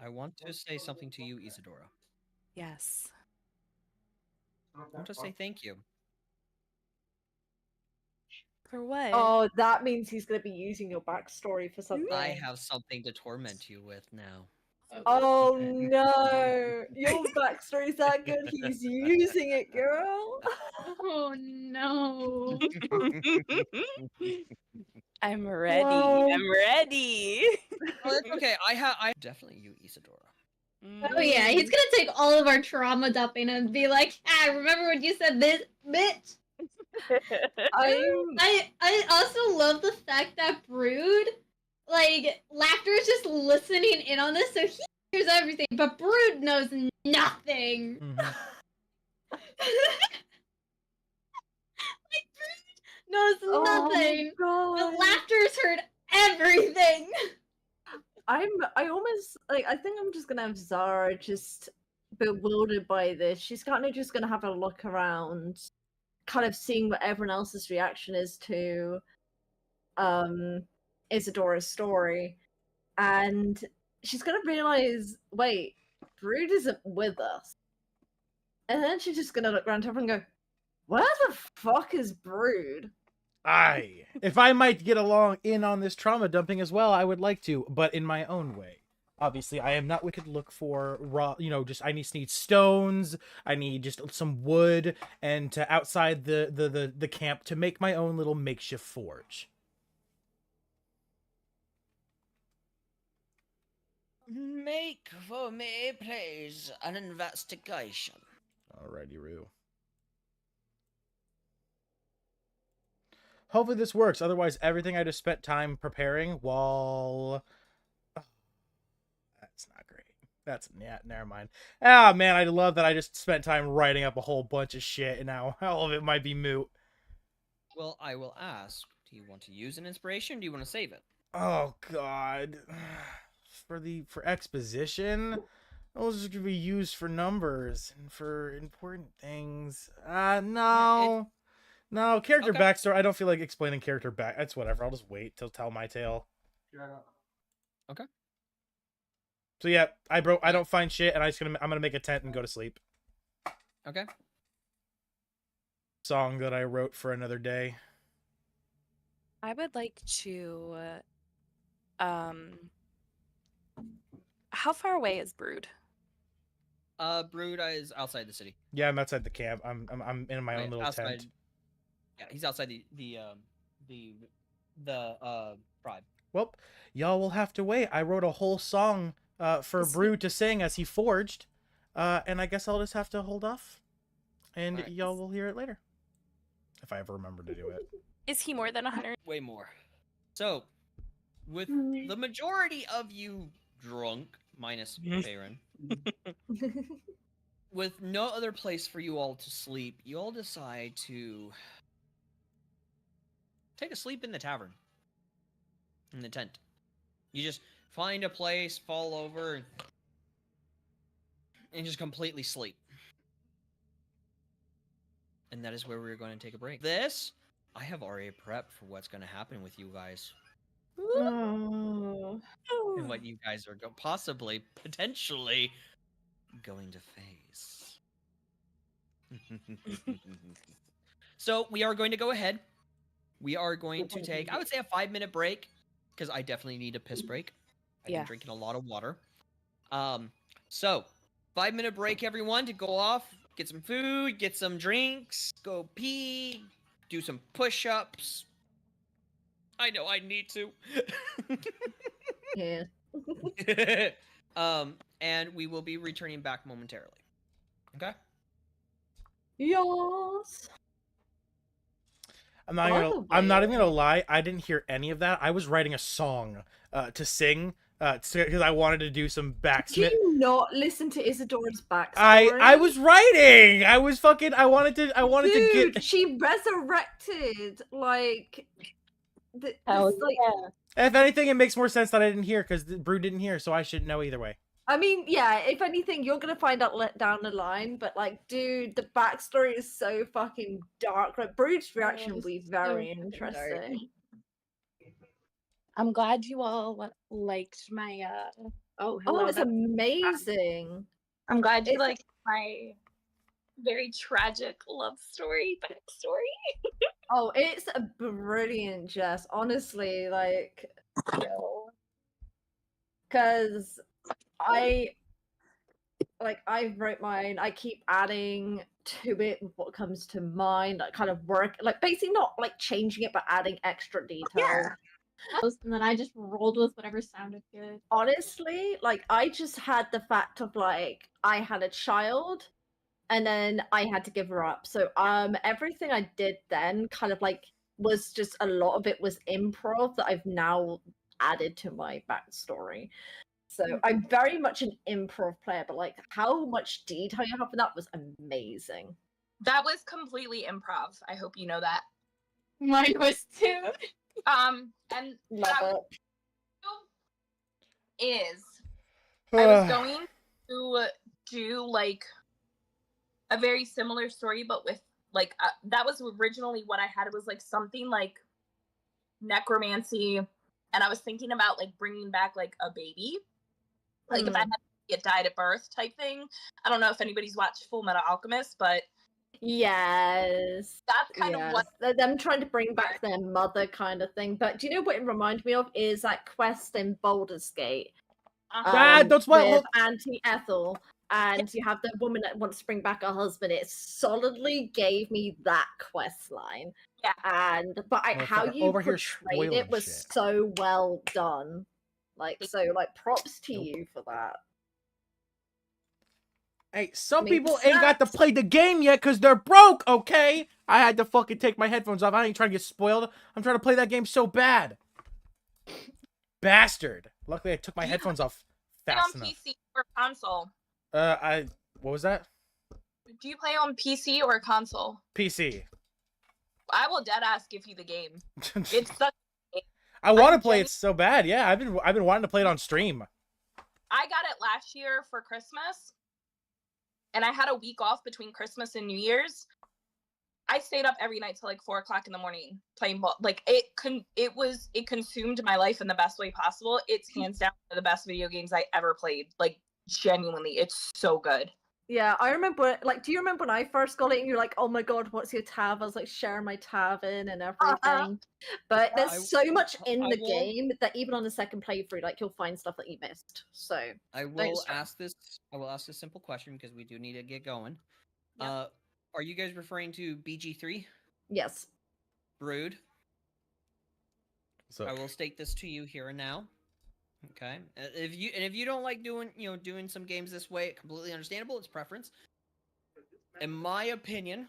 I want to say something to you, Isadora. Yes. I want to say thank you. For what? Oh, that means he's going to be using your backstory for something. I have something to torment you with now. Oh no! Your backstory's that good, he's using it, girl! Oh no. I'm ready. Whoa. I'm ready. Oh, that's okay. I definitely you, Isadora. Oh yeah, he's gonna take all of our trauma dumping and be like, "Ah, remember when you said this, bitch?" I also love the fact that Brood, like, Laughter is just listening in on this, so he hears everything, but Brood knows nothing. Like, Brood knows nothing, but Laughter's heard everything. I think I'm just gonna have Zara just bewildered by this. She's kind of just gonna have a look around, kind of seeing what everyone else's reaction is to Isadora's story, and she's gonna realize, wait, Brood isn't with us. And then she's just gonna look around her and go, where the fuck is Brood? If I might get along in on this trauma dumping as well, I would like to, but in my own way. Obviously, I am not wicked. Look for raw, I need stones. I need just some wood and to outside the camp to make my own little makeshift forge. Make for me, please, an investigation. Alrighty, Roo. Hopefully this works. Otherwise, everything I just spent time preparing while... Oh, that's not great. Never mind. Ah, man, I love that I just spent time writing up a whole bunch of shit, and now all of it might be moot. Well, I will ask, do you want to use an inspiration, or do you want to save it? Oh, God. For exposition? Those are going to be used for numbers and for important things. No. No, character backstory. I don't feel like explaining character back. That's whatever. I'll just wait till tell my tale. Okay. So yeah, I don't find shit, and I'm gonna make a tent and go to sleep. Okay. Song that I wrote for another day. I would like to. How far away is Brood? Brood is outside the city. Yeah, I'm outside the camp. I'm in my own little tent. Yeah, he's outside the tribe. Well, y'all will have to wait. I wrote a whole song for Brood to sing as he forged, and I guess I'll just have to hold off, and y'all will hear it later, if I ever remember to do it. Is he more than 100? Way more. So, with the majority of you drunk, minus Baron, with no other place for you all to sleep, you all decide to take a sleep in the tavern. In the tent. You just find a place, fall over, and just completely sleep. And that is where we're going to take a break. This, I have already prepped for what's going to happen with you guys. Oh. And what you guys are possibly, potentially, going to face. So we are going to go ahead. We are going to take, I would say, a 5-minute break, because I definitely need a piss break. I've been drinking a lot of water. So 5-minute break, everyone, to go off, get some food, get some drinks, go pee, do some push-ups. I know I need to. Yeah. And we will be returning back momentarily. Okay? Yes. I'm not even gonna lie. I didn't hear any of that. I was writing a song to sing because I wanted to do some Do backsmith. you not listen to Isadora's backstory? I was writing. I was fucking. I wanted to Dude, get. she resurrected like. Oh, like, If anything, it makes more sense that I didn't hear because Brew didn't hear, so I should know either way. I mean, yeah, if anything, you're gonna find out down the line, but like, dude, the backstory is so fucking dark. Like, Brood's reaction will be very interesting. I'm glad you all liked my Oh, it's amazing. I'm glad you liked my very tragic love story backstory. Oh, it's a brilliant, Jess. Honestly, like, because I wrote mine. I keep adding to it what comes to mind. I kind of work, like, basically not like changing it, but adding extra detail. Yeah. And then I just rolled with whatever sounded good. Honestly, like, I just had the fact of like I had a child, and then I had to give her up. So everything I did then kind of like was just a lot of it was improv that I've now added to my backstory. So I'm very much an improv player, but like how much detail you have for that was amazing. That was completely improv. I hope you know that. Mine was too. And Love it. Is I was going to do like a very similar story, but with like that was originally what I had. It was like something like necromancy, and I was thinking about like bringing back like a baby, like if I had get died at birth type thing. I don't know if anybody's watched Full Metal Alchemist, but yes, that's kind of what them trying to bring back their mother kind of thing. But do you know what it reminded me of is that quest in Baldur's Gate That's what with Auntie Ethel, and you have the woman that wants to bring back her husband. It solidly gave me that quest line. Yeah, but how you over here portrayed it was shit. so well done. Like, so like props to you for that. Hey, some people ain't got to play the game yet because they're broke, okay? I had to fucking take my headphones off. I ain't trying to get spoiled. I'm trying to play that game so bad. Bastard. Luckily, I took my headphones off fast on enough. PC or console? What was that? Do you play on PC or console? PC. I will dead ass give you the game. It's such I want to play it so bad. Yeah, I've been wanting to play it on stream. I got it last year for Christmas, and I had a week off between Christmas and New Year's. I stayed up every night till like 4 o'clock in the morning playing ball. Like it consumed my life in the best way possible. It's hands down one of the best video games I ever played. Like genuinely, it's so good. Yeah, I remember, like, do you remember when I first got it and you're like, oh my god, what's your tab? I was like, share my tab in and everything. But there's so much in the game that even on the second playthrough, like, you'll find stuff that you missed. So, I will ask this simple question because we do need to get going. Yep. Are you guys referring to BG3? Yes. Brood? So I will state this to you here and now. Okay. If you don't like doing some games this way, completely understandable. It's preference. In my opinion,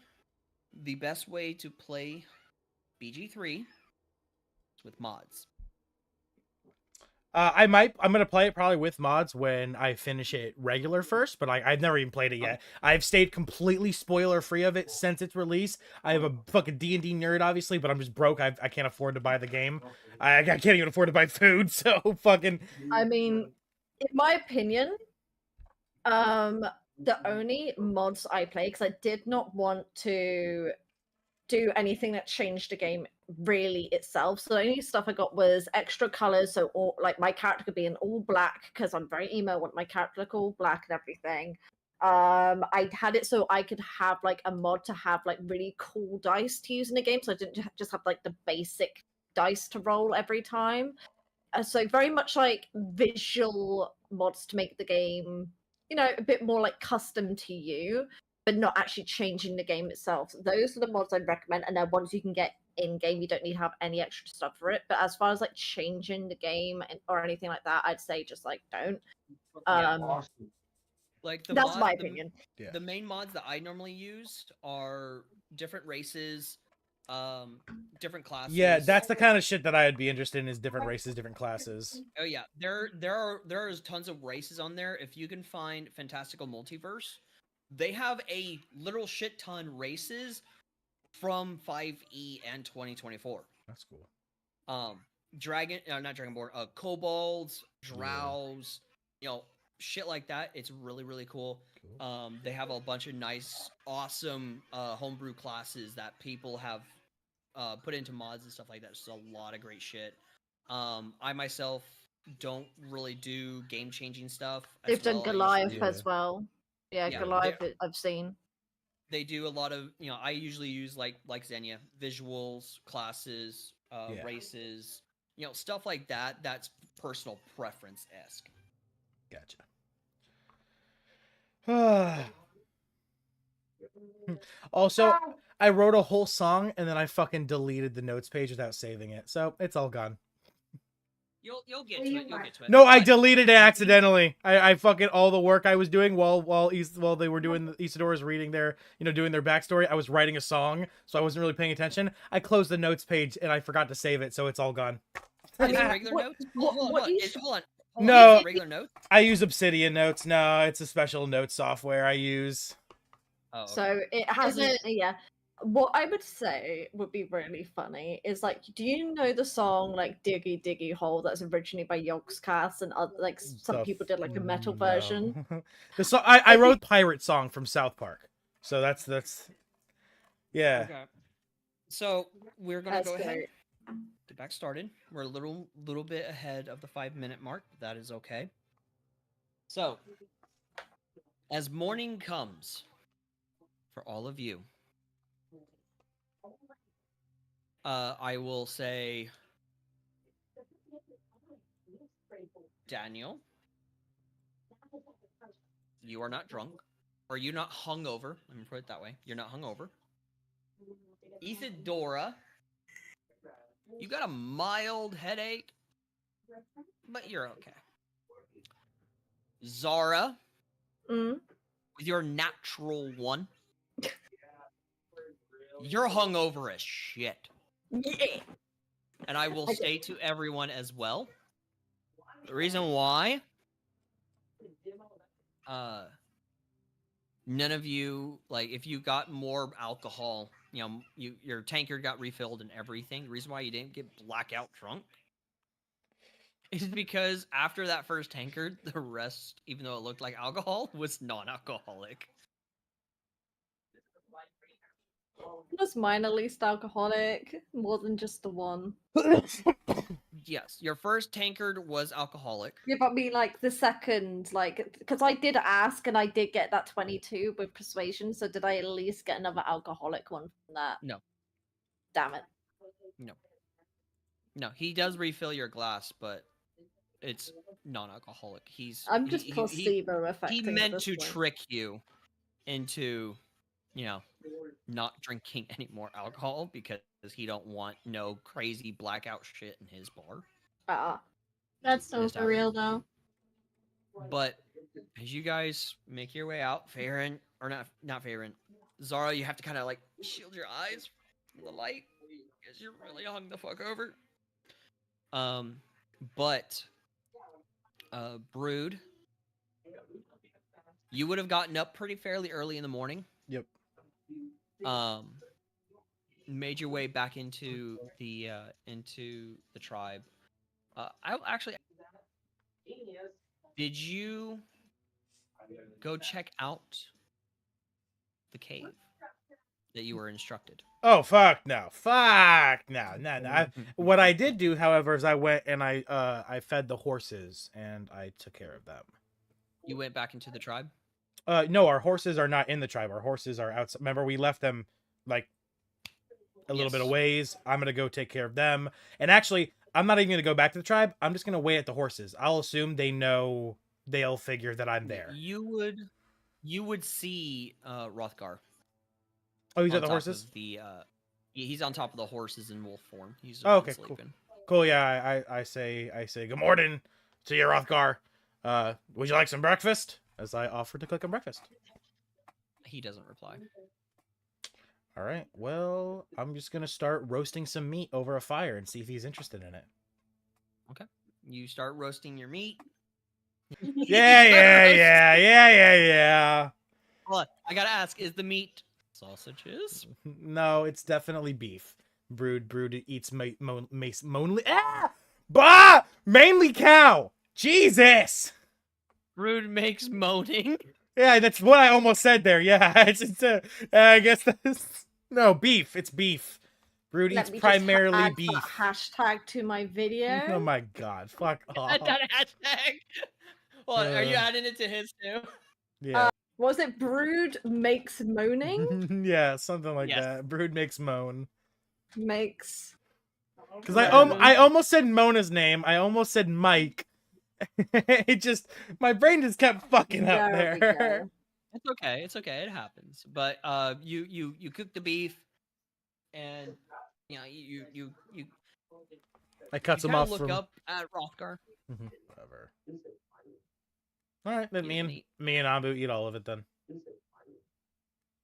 the best way to play BG3 is with mods. I'm gonna play it probably with mods when I finish it regular first, but I've never even played it yet. I've stayed completely spoiler free of it since its release. I have a fucking D&D nerd, obviously, but I'm just broke. I can't afford to buy the game. I can't even afford to buy food, so fucking. I mean, in my opinion, the only mods I play, because I did not want to do anything that changed the game really itself. So the only stuff I got was extra colors. So all, like, my character could be in all black because I'm very emo. I want my character to look all black and everything. I had it so I could have like a mod to have like really cool dice to use in a game, so I didn't just have like the basic dice to roll every time. So very much like visual mods to make the game, you know, a bit more like custom to you, but not actually changing the game itself. Those are the mods I'd recommend, and then once you can get in game, you don't need to have any extra stuff for it. But as far as like changing the game or anything like that, I'd say just like don't. Like the That's mod, my opinion. The main mods that I normally use are different races, different classes. Yeah, that's the kind of shit that I'd be interested in, is different races, different classes. Oh yeah, there is tons of races on there. If you can find Fantastical Multiverse, they have a literal shit ton races from 5e and 2024. That's cool. Not Dragonborn, kobolds, drows, you know, shit like that. It's really, really cool. They have a bunch of nice, awesome homebrew classes that people have put into mods and stuff like that. It's a lot of great shit. I myself don't really do game-changing stuff. They've done Goliath as well. Yeah, Goliath I've seen. They do a lot of, you know, I usually use like Xenia, visuals, classes, races, you know, stuff like that. That's personal preference-esque. Gotcha. Also, I wrote a whole song and then I fucking deleted the notes page without saving it, so it's all gone. You'll get to it. You'll get to it. No, I deleted it accidentally. I fucking, all the work I was doing while they were doing the Isadora reading their, you know, doing their backstory, I was writing a song, so I wasn't really paying attention. I closed the notes page and I forgot to save it, so it's all gone. Is it regular notes? Hold on. No, regular notes? I use Obsidian Notes. No, it's a special note software I use. Oh, okay. So it has yeah. What I would say would be really funny is like, do you know the song like "Diggy Diggy Hole" that's originally by Yogscast and other, like some people did like a metal version? The song I wrote Pirate Song from South Park, so that's yeah. Okay. So we're gonna That's go ahead, great. get back started. We're a little bit ahead of the 5-minute mark. But that is okay. So as morning comes for all of you, I will say, Daniel, you are not drunk, or you're not hungover. Let me put it that way. You're not hungover. Isadora, you got a mild headache, but you're okay. Zara, with your natural 1, you're hungover as shit. Yeah. And I will say to everyone as well, the reason why none of you, like, if you got more alcohol, you know, your tankard got refilled and everything, the reason why you didn't get blackout drunk is because after that first tankard, the rest, even though it looked like alcohol, was non-alcoholic. Was mine at least alcoholic? More than just the one? Yes, your first tankard was alcoholic. Yeah, but I mean, like, the second, like, because I did ask and I did get that 22 with persuasion, so did I at least get another alcoholic one from that? No. Damn it. No, he does refill your glass, but it's non-alcoholic. I'm just placebo affecting. He meant to trick you into, you know, not drinking any more alcohol because he don't want no crazy blackout shit in his bar. That's so for real though. But as you guys make your way out, Farron, or not Farron, Zara, you have to kind of like shield your eyes from the light because you're really hung the fuck over. But Brood, you would have gotten up pretty fairly early in the morning. Yep. Made your way back into the tribe. I actually, did you go check out the cave that you were instructed? Oh, fuck no. No. What I did do, however, is I went and I fed the horses and I took care of them. You went back into the tribe? No, our horses are not in the tribe. Our horses are outside. Remember, we left them like a little bit of Yes. ways. I'm gonna go take care of them. And actually, I'm not even gonna go back to the tribe. I'm just gonna wait at the horses. I'll assume they know. They'll figure that I'm there. You would see Rothgar. Oh, he's on at the top horses. Of the he's on top of the horses in wolf form. He's Oh, been okay, cool. sleeping. Cool. Yeah, I say good morning to you, Rothgar. Would you like some breakfast? As I offered to cook him breakfast. He doesn't reply. All right. Well, I'm just gonna start roasting some meat over a fire and see if he's interested in it. Okay. You start roasting your meat. Yeah. Hold on. I gotta ask: is the meat sausages? No, it's definitely beef. Brood eats mainly cow. Jesus. Brood makes moaning. Yeah, that's what I almost said there. Yeah, I guess that's no beef. It's beef. Brood Let eats me just primarily add beef. that hashtag to my video. Oh my god! Fuck off. Add that hashtag. Well, are you adding it to his too? Yeah. Was it Brood makes moaning? Yeah, something like Yes. that. Brood makes moan. Makes. Because I almost said Mona's name. I almost said Mike. It just my brain just kept fucking up There we there. go. It's okay. It's okay. It happens. But you cook the beef, and you I cut some kinda off look from. up at Rothgar. Whatever. All right, then You me and Abu eat all of it then.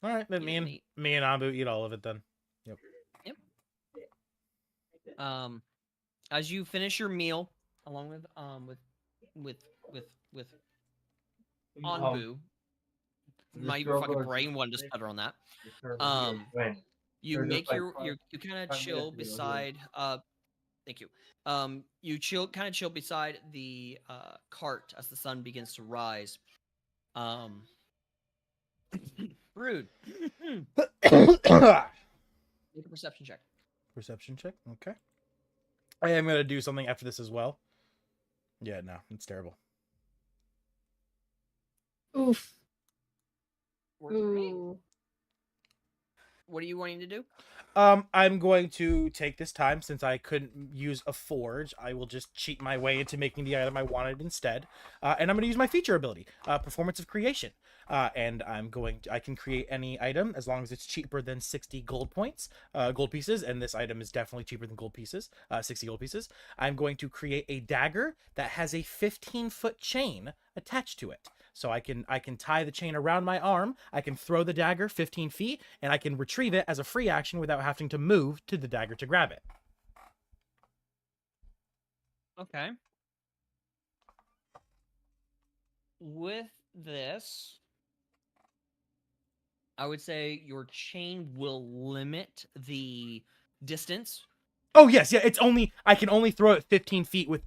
All right, then You me and Abu eat all of it then. Yep. As you finish your meal, along with Anbu, my fucking brain wanted to stutter on that. You make you kind of chill beside. Thank you. You kind of chill beside the cart as the sun begins to rise. Brood. Make a perception check. Perception check. Okay. I am gonna do something after this as well. Yeah, no, it's terrible. Oof. Ooh. What are you wanting to do? I'm going to take this time since I couldn't use a forge. I will just cheat my way into making the item I wanted instead. And I'm going to use my feature ability, Performance of Creation. And I can create any item as long as it's cheaper than 60 gold pieces. And this item is definitely cheaper than 60 gold pieces. I'm going to create a dagger that has a 15-foot chain attached to it. So I can tie the chain around my arm, I can throw the dagger 15 feet, and I can retrieve it as a free action without having to move to the dagger to grab it. Okay. With this, I would say your chain will limit the distance. Oh yes, yeah. I can only throw it 15 feet with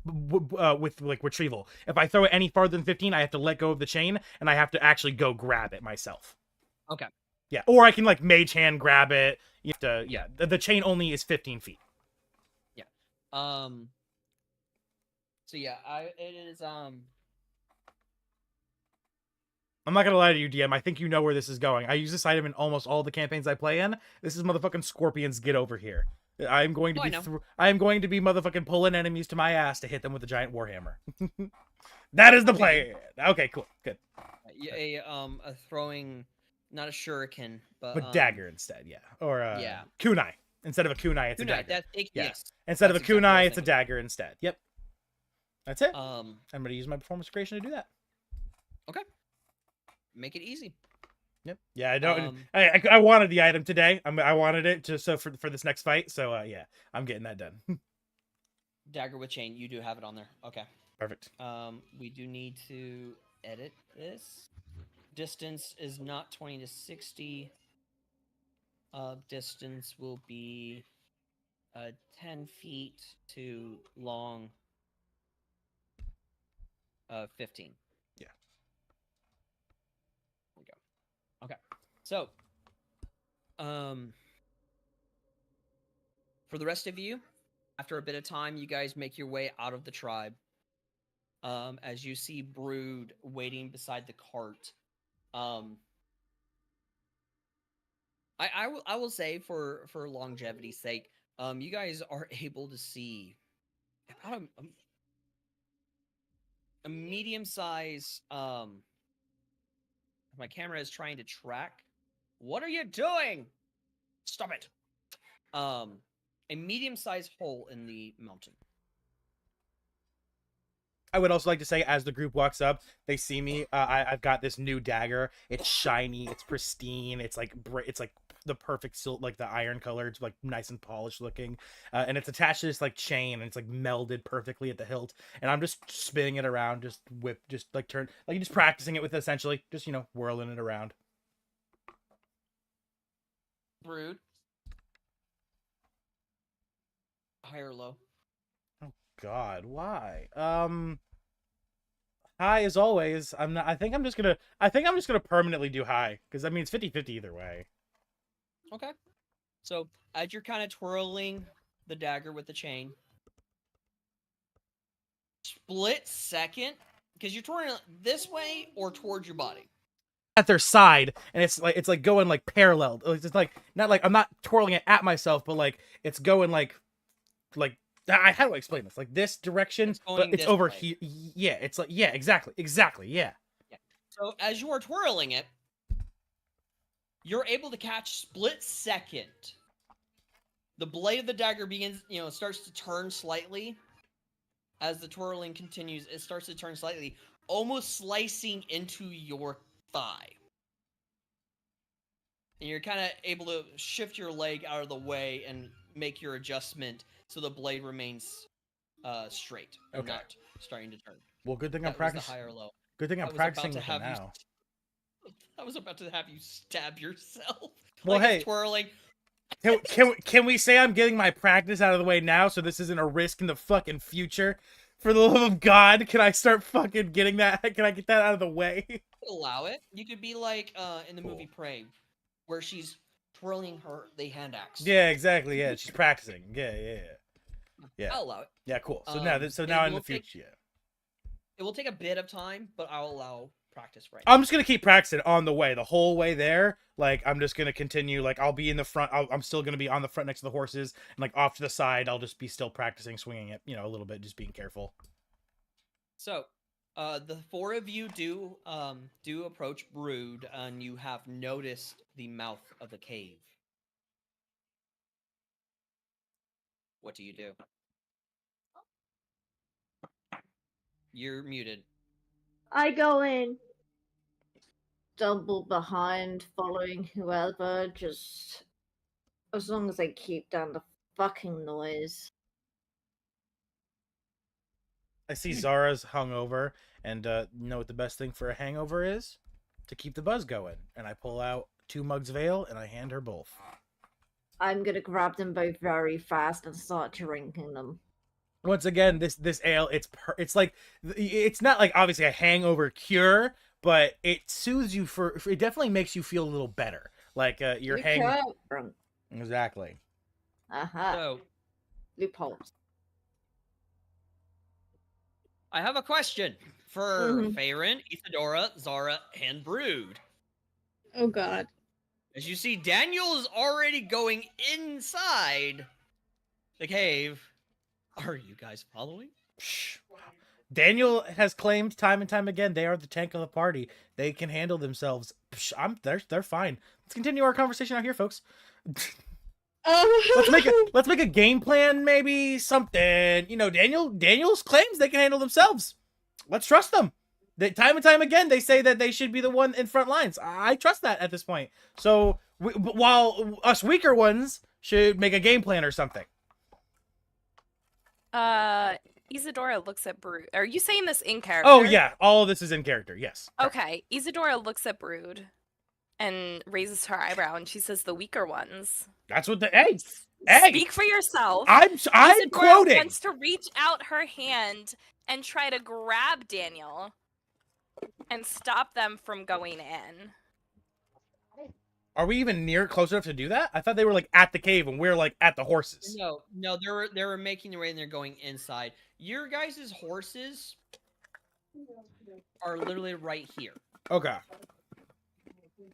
like retrieval. If I throw it any farther than 15, I have to let go of the chain and I have to actually go grab it myself. Okay. Yeah, or I can like mage hand grab it. You have to, yeah. The chain only is 15 feet. Yeah. So yeah, it is I'm not gonna lie to you, DM. I think you know where this is going. I use this item in almost all the campaigns I play in. This is motherfucking scorpions. Get over here. I'm going to I'm going to be motherfucking pulling enemies to my ass to hit them with a giant warhammer. That is the play. Okay, cool, good. A throwing, not a shuriken, but dagger instead, yeah, or kunai. Instead of a kunai, it's a dagger. Yes. Instead of a kunai, it's a dagger instead. Yep. That's it. I'm gonna use my performance creation to do that. Okay. Make it easy. Yep. Yeah, I don't. I wanted the item today. I wanted it just so for this next fight. So yeah, I'm getting that done. Dagger with chain. You do have it on there. Okay. Perfect. We do need to edit this. Distance is not 20 to 60. Distance will be 10 feet to long 15. Yeah. There we go. Okay. So, for the rest of you, after a bit of time, you guys make your way out of the tribe. As you see Brood waiting beside the cart, I will say for longevity's sake, you guys are able to see about a medium size. My camera is trying to track. What are you doing? Stop it. A medium sized hole in the mountain. I would also like to say, as the group walks up, they see me. I've got this new dagger. It's shiny. It's pristine. It's like the perfect silk, like the iron color. It's like nice and polished looking, and it's attached to this like chain, and it's like melded perfectly at the hilt. And I'm just spinning it around, just practicing it with essentially just whirling it around. Brood. High or low? Oh God, why? High as always. I think I'm just gonna permanently do high, because I mean it's 50-50 either way. Okay. So as you're kind of twirling the dagger with the chain, split second, because you're twirling it this way or towards your body. At their side, and it's like going like parallel. It's like not like I'm not twirling it at myself, but like it's going like how do I explain this? Like this direction, but it's over here. Yeah, it's like exactly, yeah. So as you are twirling it, you're able to catch split second. The blade of the dagger begins, starts to turn slightly. As the twirling continues, it starts to turn slightly, almost slicing into your thigh. And you're kind of able to shift your leg out of the way and make your adjustment so the blade remains straight and not starting to turn. Well, good thing I'm practicing. High or low. Good thing I'm practicing with it now. I was about to have you stab yourself. Well, like hey, twirling. Can we say I'm getting my practice out of the way now, so this isn't a risk in the fucking future? For the love of God, can I start fucking getting that? Can I get that out of the way? Allow it. You could be like in the movie Prey, where she's twirling the hand axe. Yeah, exactly. Yeah, she's practicing. Yeah. I'll allow it. Yeah, cool. So now in the future, it will take a bit of time, but I'll allow practice right now. I'm just gonna keep practicing on the way, the whole way there. Like I'm just gonna continue. Like I'll be in the front. I'm still gonna be on the front next to the horses, and like off to the side, I'll just be still practicing swinging it. A little bit, just being careful. So, the four of you do approach Brood, and you have noticed the mouth of the cave. What do you do? You're muted. I go in. Double behind, following whoever, just as long as they keep down the fucking noise. I see Zara's hungover, and you know what the best thing for a hangover is? To keep the buzz going. And I pull out 2 mugs of ale, and I hand her both. I'm gonna grab them both very fast and start drinking them. Once again, this ale, it's like, it's not like obviously a hangover cure, but it soothes you it definitely makes you feel a little better. Like you're drunk. Exactly. So, loopholes. I have a question for Farron, Isadora, Zara, and Brood. Oh God. As you see, Daniel is already going inside the cave. Are you guys following? Daniel has claimed time and time again they are the tank of the party. They can handle themselves. They're fine. Let's continue our conversation out here, folks. Let's make a game plan, maybe something. Daniel's claims they can handle themselves. Let's trust them. Time and time again, they say that they should be the one in front lines. I trust that at this point. So while us weaker ones should make a game plan or something. Isadora looks at Brood. Are you saying this in character? Oh yeah, all of this is in character. Yes. Okay. Isadora looks at Brood and raises her eyebrow, and she says, "The weaker ones." That's what the Speak for yourself. I'm Isadora quoting. wants to reach out her hand and try to grab Daniel and stop them from going in. Are we even close enough to do that? I thought they were like at the cave and we're like at the horses. No, they were making their way and they're going inside. Your guys' horses are literally right here. Okay.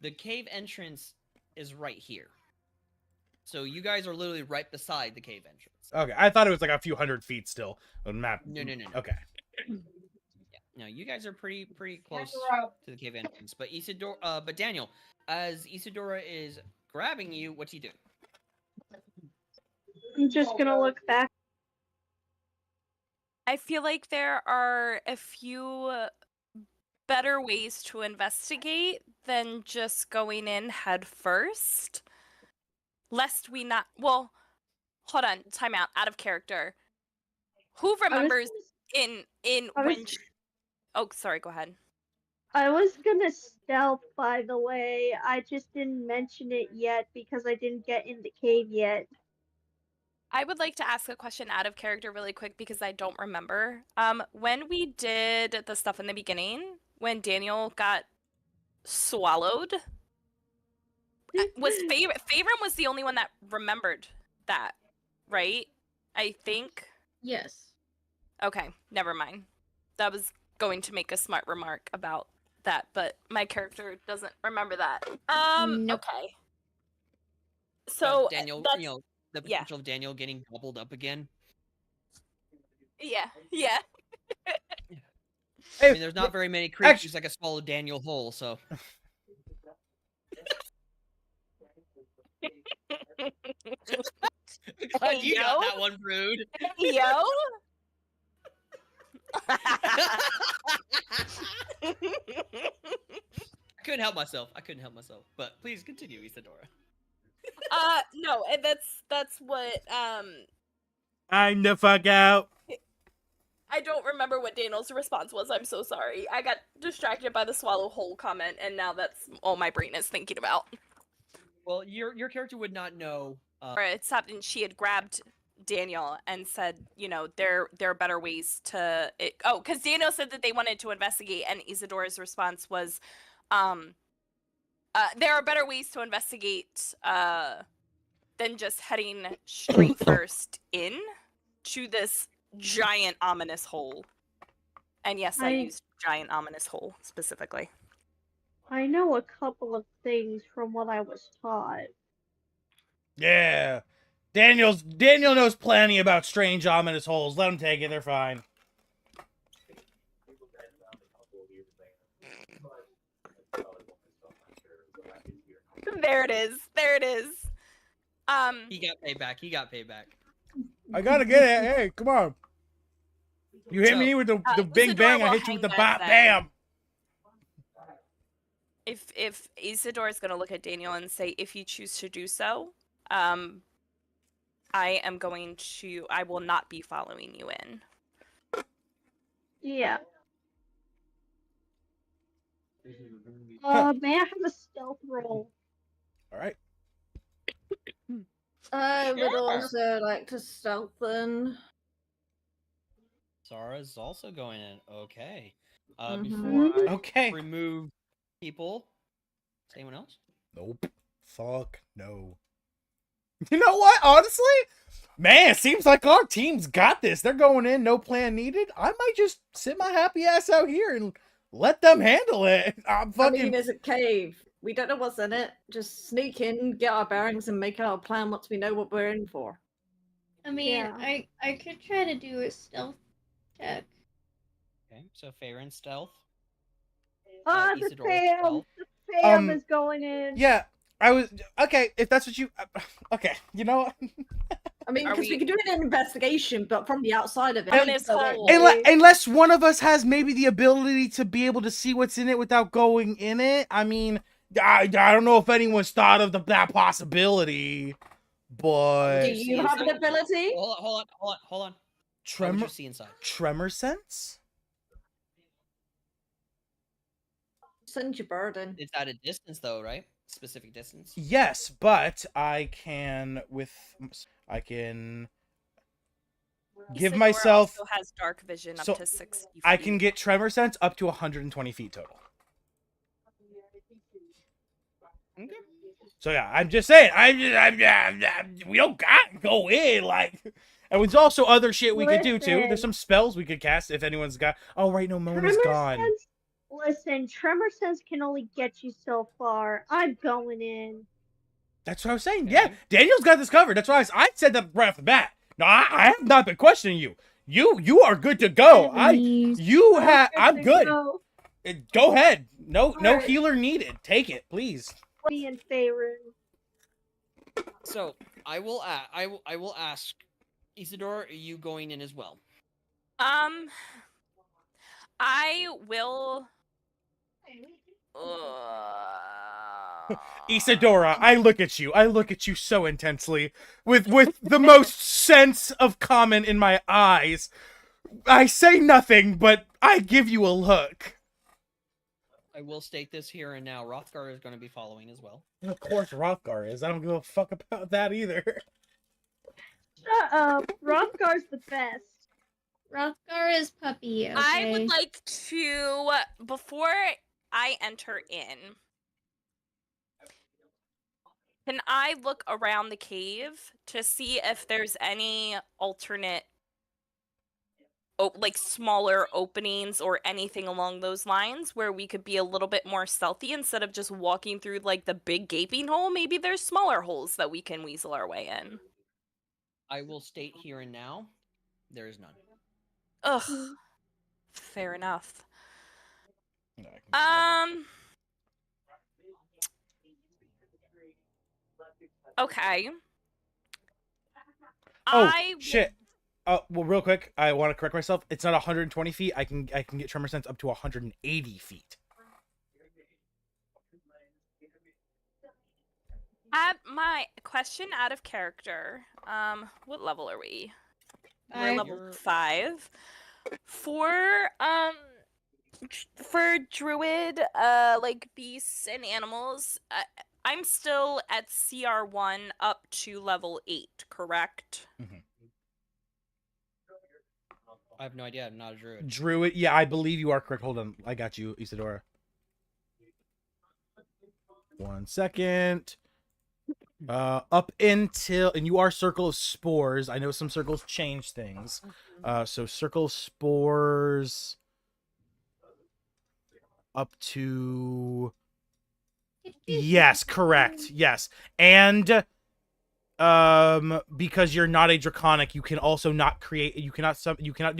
the cave entrance is right here. So you guys are literally right beside the cave entrance. Okay, I thought it was like a few hundred feet still. On map. No. Okay. Yeah. No, you guys are pretty close to the cave entrance. But but Daniel, as Isadora is grabbing you, what's he doing? I'm just gonna look back. I feel like there are a few better ways to investigate than just going in head first. Lest we not. Well, hold on. Time out of character. Who remembers Oh, sorry. Go ahead. I was gonna stealth, by the way. I just didn't mention it yet because I didn't get in the cave yet. I would like to ask a question out of character really quick because I don't remember. When we did the stuff in the beginning, when Daniel got swallowed, was Favren was the only one that remembered that, right? I think. Yes. Okay, never mind. That was going to make a smart remark about that, but my character doesn't remember that. Nope. Okay. So Daniel, that's, the potential of Daniel getting gobbled up again. Yeah. I mean, there's not very many creatures that can swallow Daniel whole, so. God, you got that one, Brood. Yo. I couldn't help myself. But please continue, Isadora. No, and that's what I'm the fuck out. I don't remember what Daniel's response was. I'm so sorry. I got distracted by the swallow whole comment, and now that's all my brain is thinking about. Well, your character would not know. Except she had grabbed Daniel and said, you know, there are better ways to. Because Daniel said that they wanted to investigate, and Isadora's response was, there are better ways to investigate than just heading straight first in to this giant ominous hole. And yes, I used giant ominous hole specifically. I know a couple of things from what I was taught. Yeah. Daniel knows plenty about strange ominous holes. Let him take it, they're fine. There it is. He got payback. I gotta get it. Hey, come on. You hit me with the big bang, I hit you with the bam. If Isadora is going to look at Daniel and say, if you choose to do so, I will not be following you in. Yeah. May I have a stealth roll? All right. I would also like to stealth then. Zara's also going in. Okay. Mhm. Before I remove people. Is anyone else? Nope. Fuck no. You know what? Honestly, man, seems like our team's got this. They're going in, no plan needed. I might just sit my happy ass out here and let them handle it. I mean, there's a cave. We don't know what's in it. Just sneak in, get our bearings, and make our plan once we know what we're in for. I mean, I could try to do a stealth check. Okay, so Farron stealth. The fam is going in. Yeah, I was okay. If that's what you, okay, you know what? I mean, because we could do an investigation, but from the outside of it. Unless one of us has maybe the ability to be able to see what's in it without going in it. I mean, I don't know if anyone's thought of that possibility, but do you have an ability? Hold on. What would you see inside? Tremor sense? Send your burden. It's at a distance, though, right? Specific distance. Yes, but I can give myself. Also has dark vision up to 60 feet. I can get tremor sense up to 120 feet total. Okay. So yeah, I'm just saying. We don't got to go in like. And there's also other shit we could do too. There's some spells we could cast if anyone's got. Oh right, no, Mona's gone. Listen, tremor sense can only get you so far. I'm going in. That's what I was saying. Okay. Yeah, Daniel's got this covered. That's why I said that right off the bat. No, I have not been questioning you. You are good to go. Enemies. I'm good. Go. Go ahead. No Alright. healer needed. Take it, please. Me and Faerun. So I will ask Isidore, are you going in as well? I will. Isadora, I look at you. I look at you so intensely, with the most sense of common in my eyes. I say nothing, but I give you a look. I will state this here and now. Rothgar is going to be following as well. Of course, Rothgar is. I don't give a fuck about that either. Shut up. Rothgar's the best. Rothgar is puppy. Okay? I would like to, before I enter in, can I look around the cave to see if there's any alternate, like smaller openings or anything along those lines where we could be a little bit more stealthy instead of just walking through like the big gaping hole? Maybe there's smaller holes that we can weasel our way in. I will state here and now, there is none. Ugh. Fair enough. Okay. Oh, shit. Well, real quick, I want to correct myself. It's not 120 feet. I can get tremor sense up to 180 feet. My question out of character. What level are we? We're 5. level 5. For druid, like beasts and animals, I'm still at CR1 up to level 8, correct? Mm-hmm. I have no idea. I'm not a druid. Druid, yeah, I believe you are correct. Hold on, I got you, Isadora. 1 second. Up until, and you are Circle of Spores. I know some circles change things. So Circle of Spores up to, yes, correct, yes. And because you're not a draconic, you can also not create, you cannot do, you can't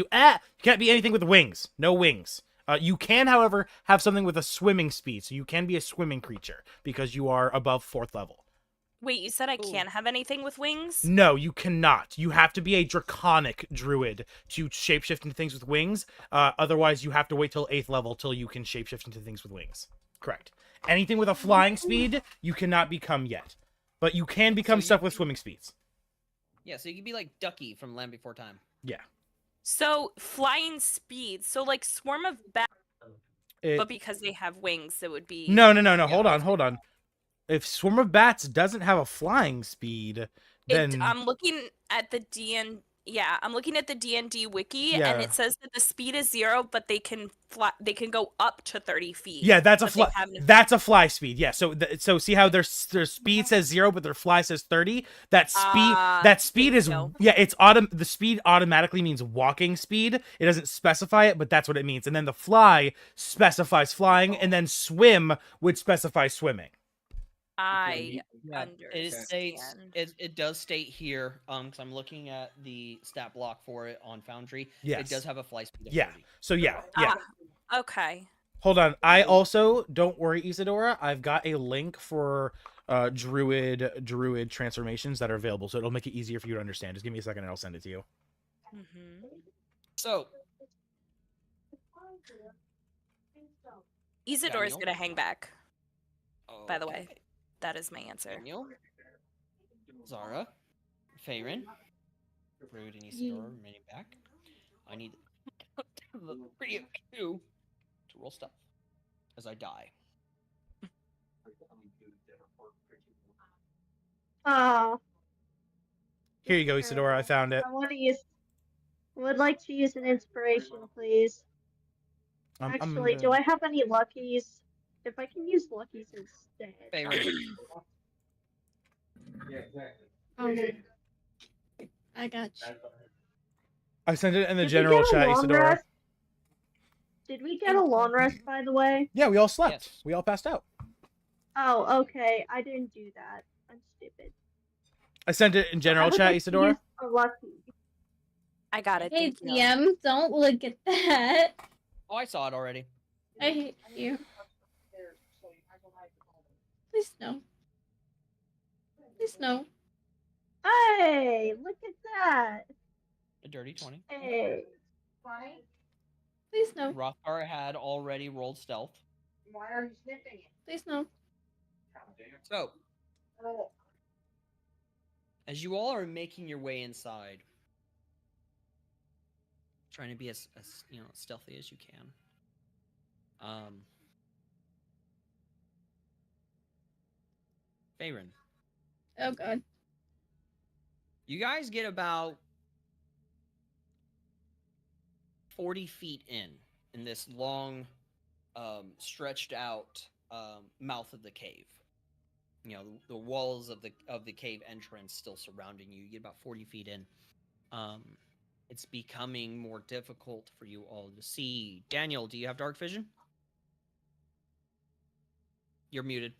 be anything with wings. No wings. You can, however, have something with a swimming speed, so you can be a swimming creature because you are above 4th level. Wait, you said I can't have anything with wings? No, you cannot. You have to be a draconic druid to shapeshift into things with wings. Otherwise, you have to wait till 8th level till you can shapeshift into things with wings. Correct. Anything with a flying speed, you cannot become yet. But you can become stuff with swimming speeds. Yeah, so you can be like Ducky from Land Before Time. Yeah. So, flying speed. So, like, Swarm of Bats, but because they have wings, it would be... No. Hold on. If Swarm of Bats doesn't have a flying speed, then... I'm looking at the I'm looking at the D&D wiki, and it says that the speed is 0, but they can fly. They can go up to 30 feet. Yeah, that's a fly. That's a fly speed. Yeah. So see how their speed says 0, but their fly says 30. That speed is it's the speed automatically means walking speed. It doesn't specify it, but that's what it means. And then the fly specifies flying, and then swim would specify swimming. I understand. It does state here, because I'm looking at the stat block for it on Foundry. Yes. It does have a fly speed of 30. So yeah. Okay. Hold on. I also, don't worry, Isadora, I've got a link for druid transformations that are available, so it'll make it easier for you to understand. Just give me a second and I'll send it to you. Mm-hmm. So Isadora's gonna hang back. By the way. That is my answer. Daniel, Zara, Faerun, Brood, and Isidore remaining back. I need the 3 of you to roll stuff as I die. Here you go, Isadora. I found it. Would like to use an inspiration, please. Actually, do I have any luckies? If I can use luckies instead. I got you. I sent it in the general chat, Isadora. Did we get a long rest, by the way? Yeah, we all slept. Yes. We all passed out. Oh, okay. I didn't do that. I'm stupid. I sent it in general chat, Isadora. He's lucky. I got it. Hey, Thank you. TM, don't look at that. Oh, I saw it already. I hate you. Please no. Please no. Hey, look at that. A dirty 20. Hey. Please no. Rothgar had already rolled stealth. Why are you sniffing it? Please no. So, as you all are making your way inside, trying to be as stealthy as you can. Faerun, Oh god. you guys get about 40 feet in this long, stretched out mouth of the cave. You know, the walls of the cave entrance still surrounding you. You get about 40 feet in. It's becoming more difficult for you all to see. Daniel, do you have dark vision? You're muted.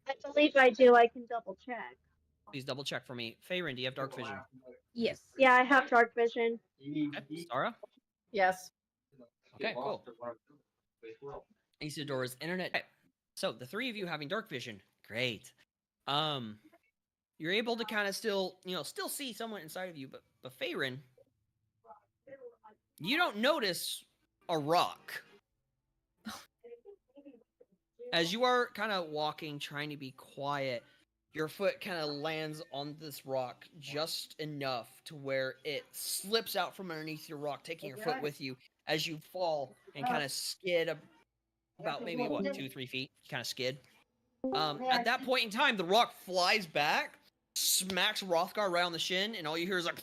I believe I do. I can double check. Please double check for me. Faerun, do you have dark vision? Yes. Yeah, I have dark vision. Okay. Zara? Yes. Okay, cool. Isadora's internet. Okay. So the three of you having dark vision, great. You're able to kind of still see someone inside of you, but Faerun, you don't notice a rock. As you are kind of walking, trying to be quiet, your foot kind of lands on this rock just enough to where it slips out from underneath your rock, taking your foot with you as you fall and kind of skid about maybe, 2-3 feet? You kind of skid. At that point in time, the rock flies back, smacks Rothgar right on the shin, and all you hear is like...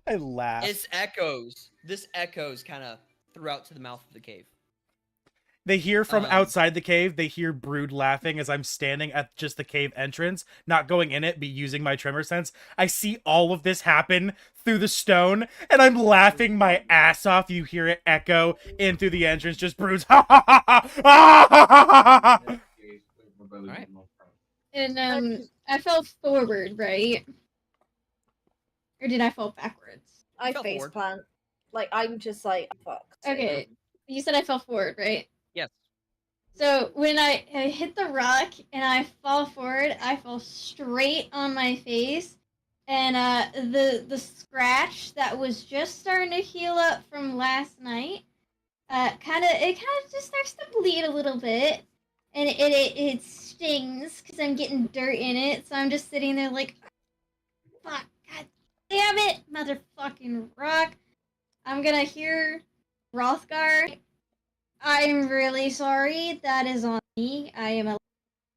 I laugh. This echoes kind of throughout to the mouth of the cave. They hear from outside the cave, they hear Brood laughing as I'm standing at just the cave entrance, not going in it, but using my tremor sense. I see all of this happen through the stone, and I'm laughing my ass off. You hear it echo in through the entrance, just Brood's ha ha ha ha ha ha ha. Alright. And I fell forward, right? Or did I fall backwards? I fell face forward. plant. Like, I'm just like, fuck. Okay. You said I fell forward, right? Yes. So when I hit the rock and I fall forward, I fall straight on my face, and the scratch that was just starting to heal up from last night, kind of just starts to bleed a little bit, and it stings because I'm getting dirt in it. So I'm just sitting there like, fuck, god damn it, motherfucking rock. I'm gonna hear Rothgar. I'm really sorry. That is on me. I am a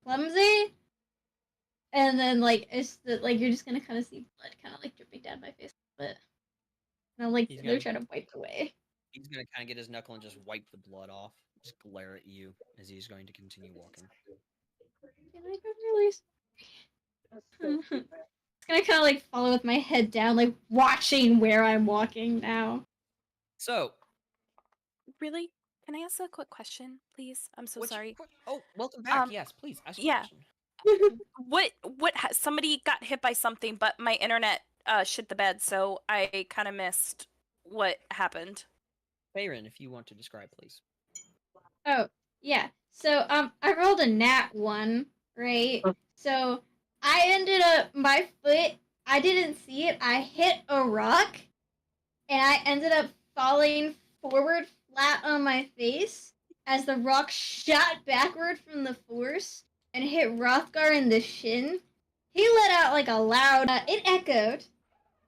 clumsy. And then you're just gonna kind of see blood kind of like dripping down my face a bit. And I'm like they're trying to wipe it away. He's gonna kind of get his knuckle and just wipe the blood off. Just glare at you as he's going to continue walking. And I'm really sorry. It's gonna kind of like follow with my head down, like watching where I'm walking now. So, Really? Can I ask a quick question, please? I'm so sorry. Oh, welcome back. Yes, please ask a Yeah. question. Somebody got hit by something, but my internet shit the bed, so I kind of missed what happened. Faerun, if you want to describe, please. Oh, yeah. So, I rolled a nat 1, right? So, I ended up, my foot, I didn't see it. I hit a rock, and I ended up falling forward flat on my face as the rock shot backward from the force and hit Rothgar in the shin. He let out like a loud, it echoed.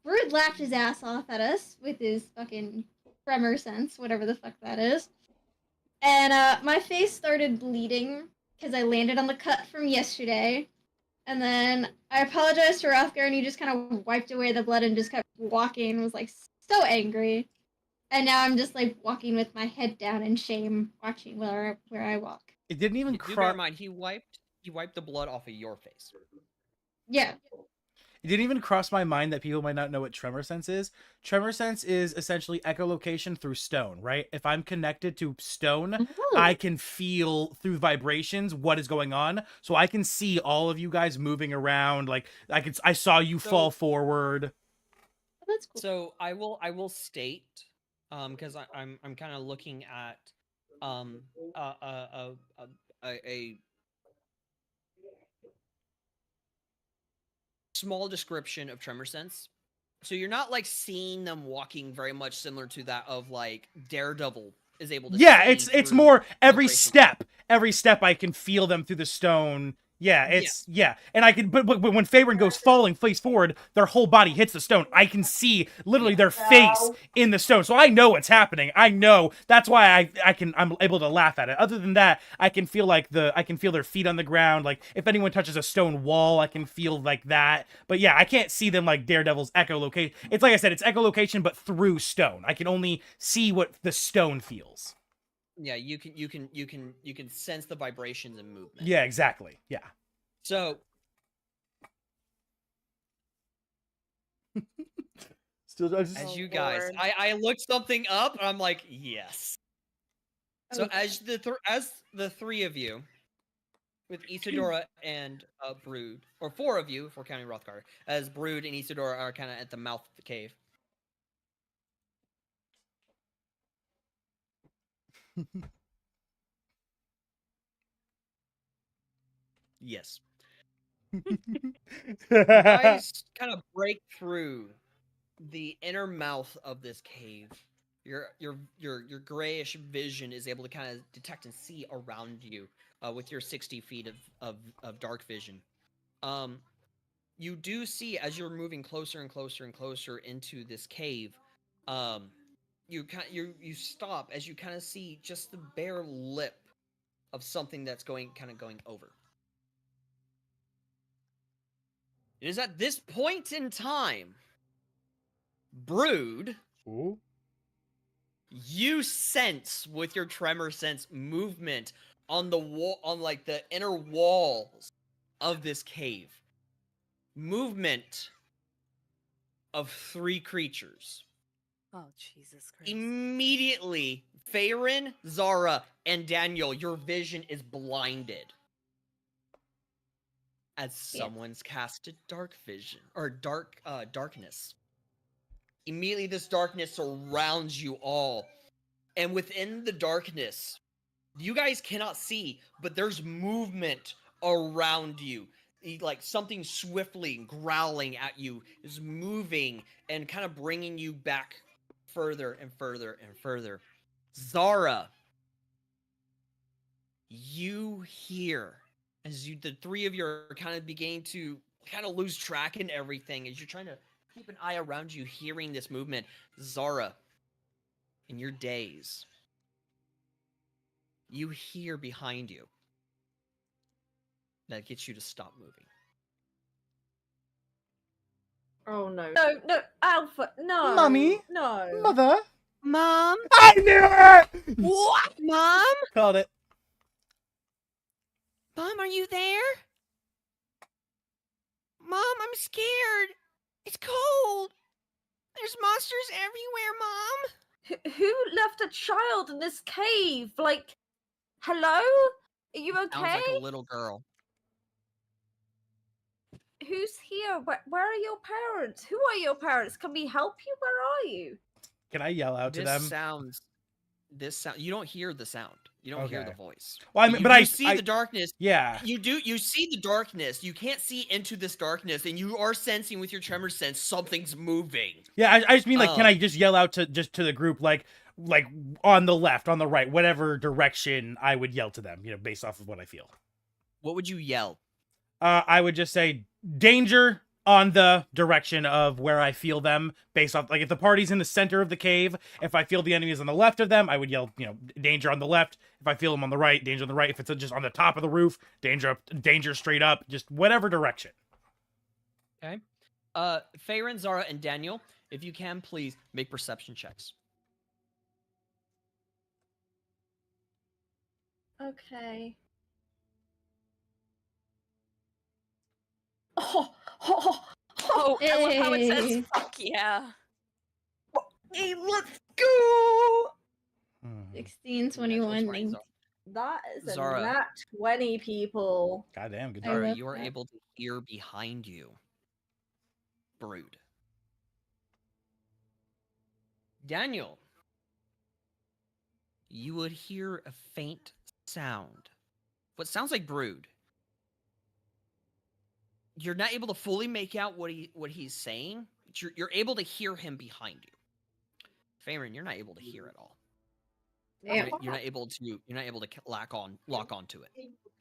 Brood laughed his ass off at us with his fucking tremor sense, whatever the fuck that is. And my face started bleeding because I landed on the cut from yesterday. And then I apologized to Rothgar, and he just kind of wiped away the blood and just kept walking and was like so angry. And now I'm just like walking with my head down in shame, watching where I walk. It didn't even Do bear in mind, he wiped the blood off of your face. Yeah. It didn't even cross my mind that people might not know what tremor sense is. Tremor sense is essentially echolocation through stone, right? If I'm connected to stone, I can feel through vibrations what is going on. So I can see all of you guys moving around. Like I saw you fall forward. That's cool. So I will state, because I'm kind of looking at a small description of tremor sense. So you're not like seeing them walking very much similar to that of like Daredevil is able to. Yeah, see it's through more every vibration. step I can feel them through the stone. Yeah, and I can, but when Faerun goes falling face forward, their whole body hits the stone. I can see literally their face in the stone, so I know what's happening. I know that's why I'm able to laugh at it. Other than that, I can feel their feet on the ground. Like if anyone touches a stone wall, I can feel like that. But yeah, I can't see them like Daredevil's echolocation. It's like I said, it's echolocation, but through stone. I can only see what the stone feels. Yeah, you can sense the vibrations and movement. Yeah, exactly. Yeah. So as you guys, I looked something up and I'm like, yes. So as the three of you, with Isadora and Brood, or four of you, if we're counting Rothgar, as Brood and Isadora are kind of at the mouth of the cave. Yes. You guys kind of break through the inner mouth of this cave. Your grayish vision is able to kind of detect and see around you with your 60 feet of dark vision. You do see as you're moving closer and closer and closer into this cave. You stop as you kind of see just the bare lip of something that's going over. It is at this point in time, Brood, Ooh. You sense with your tremor sense movement on the wall, on like the inner walls of this cave. Movement of three creatures. Oh, Jesus Christ. Immediately, Faerun, ZARA, and Daniel, your vision is blinded. As someone's casted dark vision, or darkness. Immediately, this darkness surrounds you all. And within the darkness, you guys cannot see, but there's movement around you. Like something swiftly growling at you is moving and kind of bringing you back further and further and further. ZARA, you hear as the three of you are kind of beginning to kind of lose track in everything as you're trying to keep an eye around you, hearing this movement. ZARA, in your daze, you hear behind you that gets you to stop moving. Oh no. No, Alpha, no. Mummy? No. Mother? Mom? I knew it! What? Mom? Called it. Mom, are you there? Mom, I'm scared. It's cold. There's monsters everywhere, Mom. Who left a child in this cave? Like, hello? Are you okay? Sounds like a little girl. Who's here? Where are your parents? Who are your parents? Can we help you? Where are you? Can I yell out to them? This sound. You don't hear the sound. You don't hear the voice. Well, I mean, but you see the darkness. Yeah. You do. You see the darkness. You can't see into this darkness, and you are sensing with your tremor sense something's moving. Yeah, I just mean like, can I just yell out to the group like on the left, on the right, whatever direction I would yell to them, based off of what I feel. What would you yell? I would just say danger on the direction of where I feel them, based off, like, if the party's in the center of the cave, if I feel the enemies on the left of them, I would yell, danger on the left. If I feel them on the right, danger on the right. If it's just on the top of the roof, danger straight up, just whatever direction. Okay. Faerun, ZARA, and Daniel, if you can, please make perception checks. Okay. Oh, I love how it says Hey. fuck yeah. Hey, let's go! 16, 21, Natural 20, That is a Zara. nat 20, people. Goddamn, good I job. Zara, love you are that. able to hear behind you. Brood. Daniel, you would hear a faint sound. What sounds like Brood. You're not able to fully make out what he's saying, but you're able to hear him behind you. Faerun, you're not able to hear at all. Yeah. You're not able to lock onto it.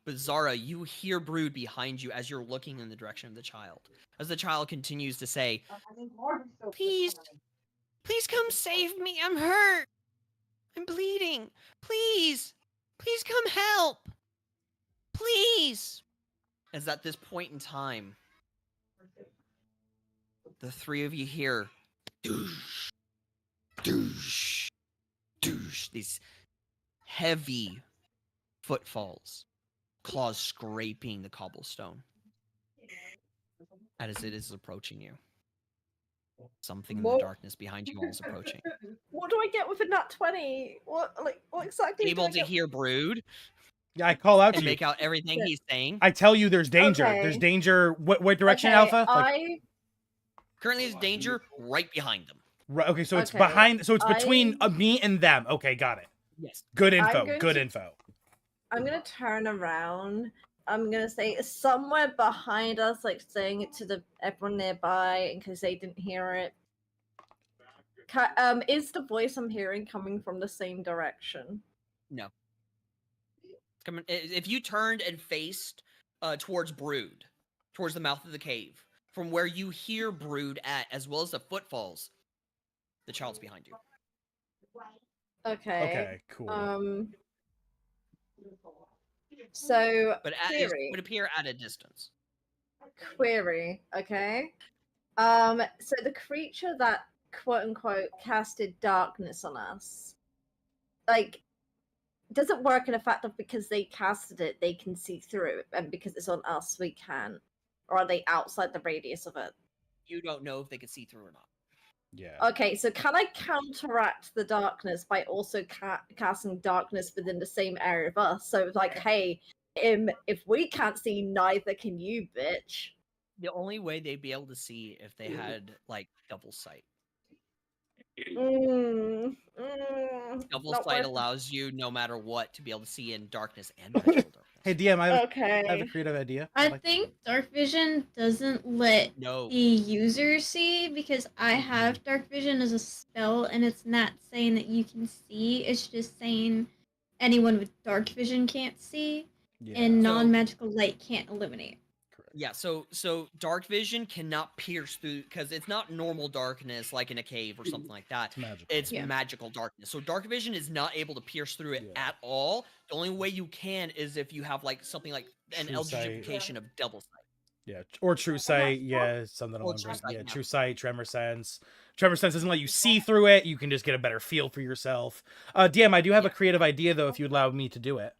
But Zara, you hear Brood behind you as you're looking in the direction of the child. As the child continues to say, "Please, please come save me. I'm hurt. I'm bleeding. Please, please come help. Please." As at this point in time, the three of you hear doosh, doosh, doosh, these heavy footfalls, claws scraping the cobblestone as it is approaching you. Something in the darkness behind you all is approaching. What do I get with a nat 20? What exactly Able do to I get? hear Brood Yeah, I call out to and you. make out everything he's saying. I tell you there's danger. Okay. There's danger. What direction, Okay, Alpha? Like, Currently, there's danger right behind them. right, okay, so it's Okay, behind. So it's between I- me and them. Okay, got it. Yes. Good I'm info. going Good to- info. I'm gonna turn around. I'm gonna say somewhere behind us, like saying it to everyone nearby in case they didn't hear it. Is the voice I'm hearing coming from the same direction? No. It's coming. If you turned and faced towards Brood, towards the mouth of the cave, from where you hear Brood at, as well as the footfalls, the child's behind you. Okay. Okay, cool. So But it would appear at a distance. query, okay. So the creature that quote unquote casted darkness on us, like, does it work in the fact of because they casted it, they can see through it, and because it's on us, we can't? Or are they outside the radius of it? You don't know if they can see through or not. Yeah. Okay, so can I counteract the darkness by also casting darkness within the same area of us? So it's like, hey, if we can't see, neither can you, bitch. The only way they'd be able to see if they had like double sight. Double Not sight worth- allows you, no matter what, to be able to see in darkness and magical darkness. Hey, DM, I have Okay. a creative idea. I think dark vision doesn't let No. the user see because I have dark vision as a spell and it's not saying that you can see. It's just saying anyone with dark vision can't see and non-magical light can't illuminate. Yeah, so dark vision cannot pierce through because it's not normal darkness like in a cave or something like that. It's magical. It's magical darkness. So dark vision is not able to pierce through it at all. The only way you can is if you have like something like an True sight. algification of double sight. Yeah, or true sight. Yeah, something along true those. sight, Yeah, yeah. true sight, tremor sense. Tremor sense doesn't let you see through it. You can just get a better feel for yourself. DM, I do have a creative idea though. If you'd allow me to do it.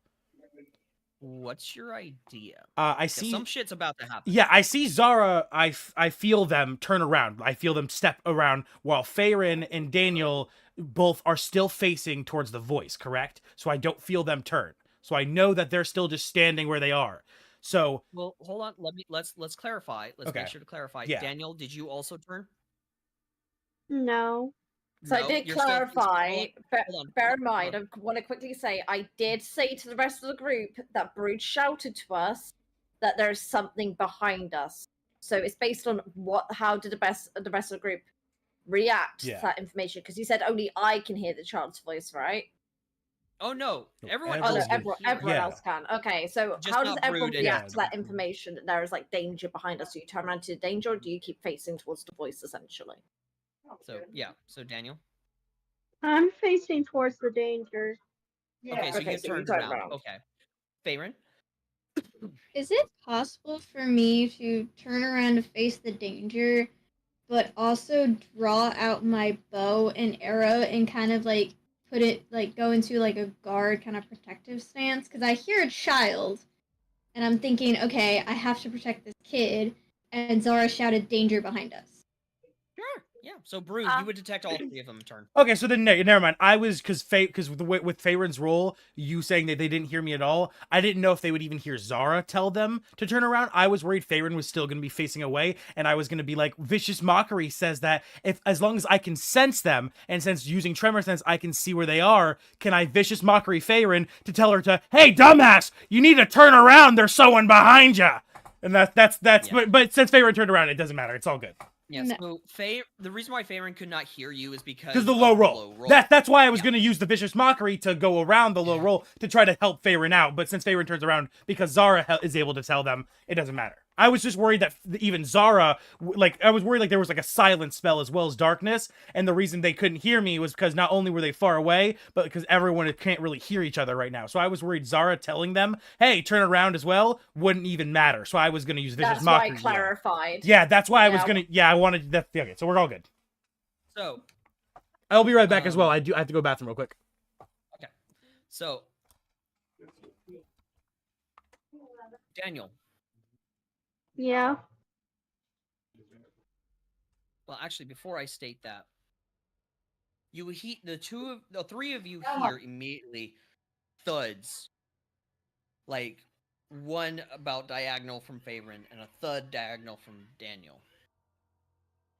What's your idea? I 'Cause see some shit's about to happen. Yeah, I see Zara. I feel them turn around. I feel them step around while Faerun and Daniel both are still facing towards the voice, correct? So I don't feel them turn. So I know that they're still just standing where they are. So Well, hold on. Let's clarify. Let's make Okay. sure to clarify. Yeah. Daniel, did you also turn? No. So I No, did you're still- clarify. hold on, Bear in hold mind, on. I want to quickly say I did say to the rest of the group that Brood shouted to us that there's something behind us. So it's based on how did the rest of the group react Yeah. to that information? Because you said only I can hear the child's voice, right? Oh no, everyone Oh no, else can everyone, hear it. everyone else can. Okay, so Just how does not everyone Brood and react to that Daniel. information that there is like danger behind us? Do you turn around to the danger, or do you keep facing towards the voice essentially? So yeah, so Daniel. I'm facing towards the danger. Okay, so okay, you so turned turn around. Okay, Faerun. Is it possible for me to turn around to face the danger, but also draw out my bow and arrow and kind of like put it like go into like a guard kind of protective stance? Because I hear a child, and I'm thinking, okay, I have to protect this kid, and Zara shouted danger behind us. Sure. Yeah. So Brood, you would detect all 3 of them in turn. Okay, so then never mind. I was because with Faerun's role, you saying that they didn't hear me at all. I didn't know if they would even hear Zara tell them to turn around. I was worried Faerun was still going to be facing away, and I was going to be like, vicious mockery says that as long as I can sense them, and since using tremor sense I can see where they are, can I vicious mockery Faerun to tell her to, hey dumbass, you need to turn around. There's someone behind you. And that's Yeah. but since Faerun turned around, it doesn't matter. It's all good. Yeah, No. so the reason why Faerun could not hear you is because Because the of low roll. That's why I was Yeah. going to use the vicious mockery to go around the low roll to try to help Faerun out. But since Faerun turns around, because Zara is able to tell them, it doesn't matter. I was just worried that even Zara, I was worried there was a silent spell as well as darkness. And the reason they couldn't hear me was because not only were they far away, but because everyone can't really hear each other right now. So I was worried Zara telling them, hey, turn around as well, wouldn't even matter. So I was going to use vicious That's why mockery. I clarified. Yeah, that's why I was Yeah. going to. Yeah, I wanted that. Okay, so we're all good. So I'll be right back as well. I have to go to the bathroom real quick. Okay. So Daniel. Yeah. Well, actually, before I state that, the 3 of you hear immediately thuds, like one about diagonal from Faerun and a thud diagonal from Daniel.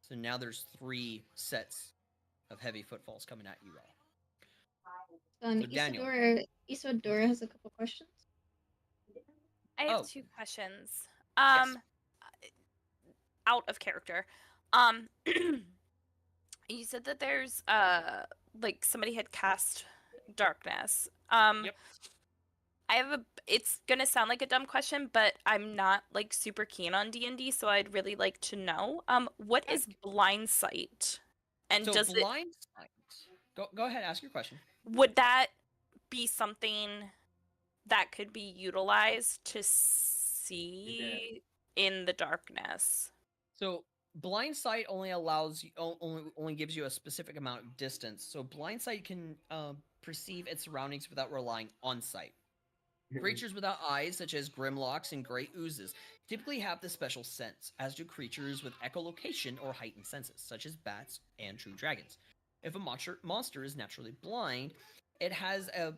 So now there's 3 sets of heavy footfalls coming at you all. So Daniel. Isadora has a couple questions. I have 2 questions. Yes. Out of character. You said that there's somebody had cast darkness. Yep. It's gonna sound like a dumb question, but I'm not super keen on D&D, so I'd really like to know what is blind sight, and So does blind sight. Go ahead, ask your question. would that be something that could be utilized to see in the darkness? So blind sight only only gives you a specific amount of distance. So blind sight can perceive its surroundings without relying on sight. Creatures without eyes, such as grimlocks and great oozes, typically have this special sense, as do creatures with echolocation or heightened senses, such as bats and true dragons. If a monster is naturally blind, it has a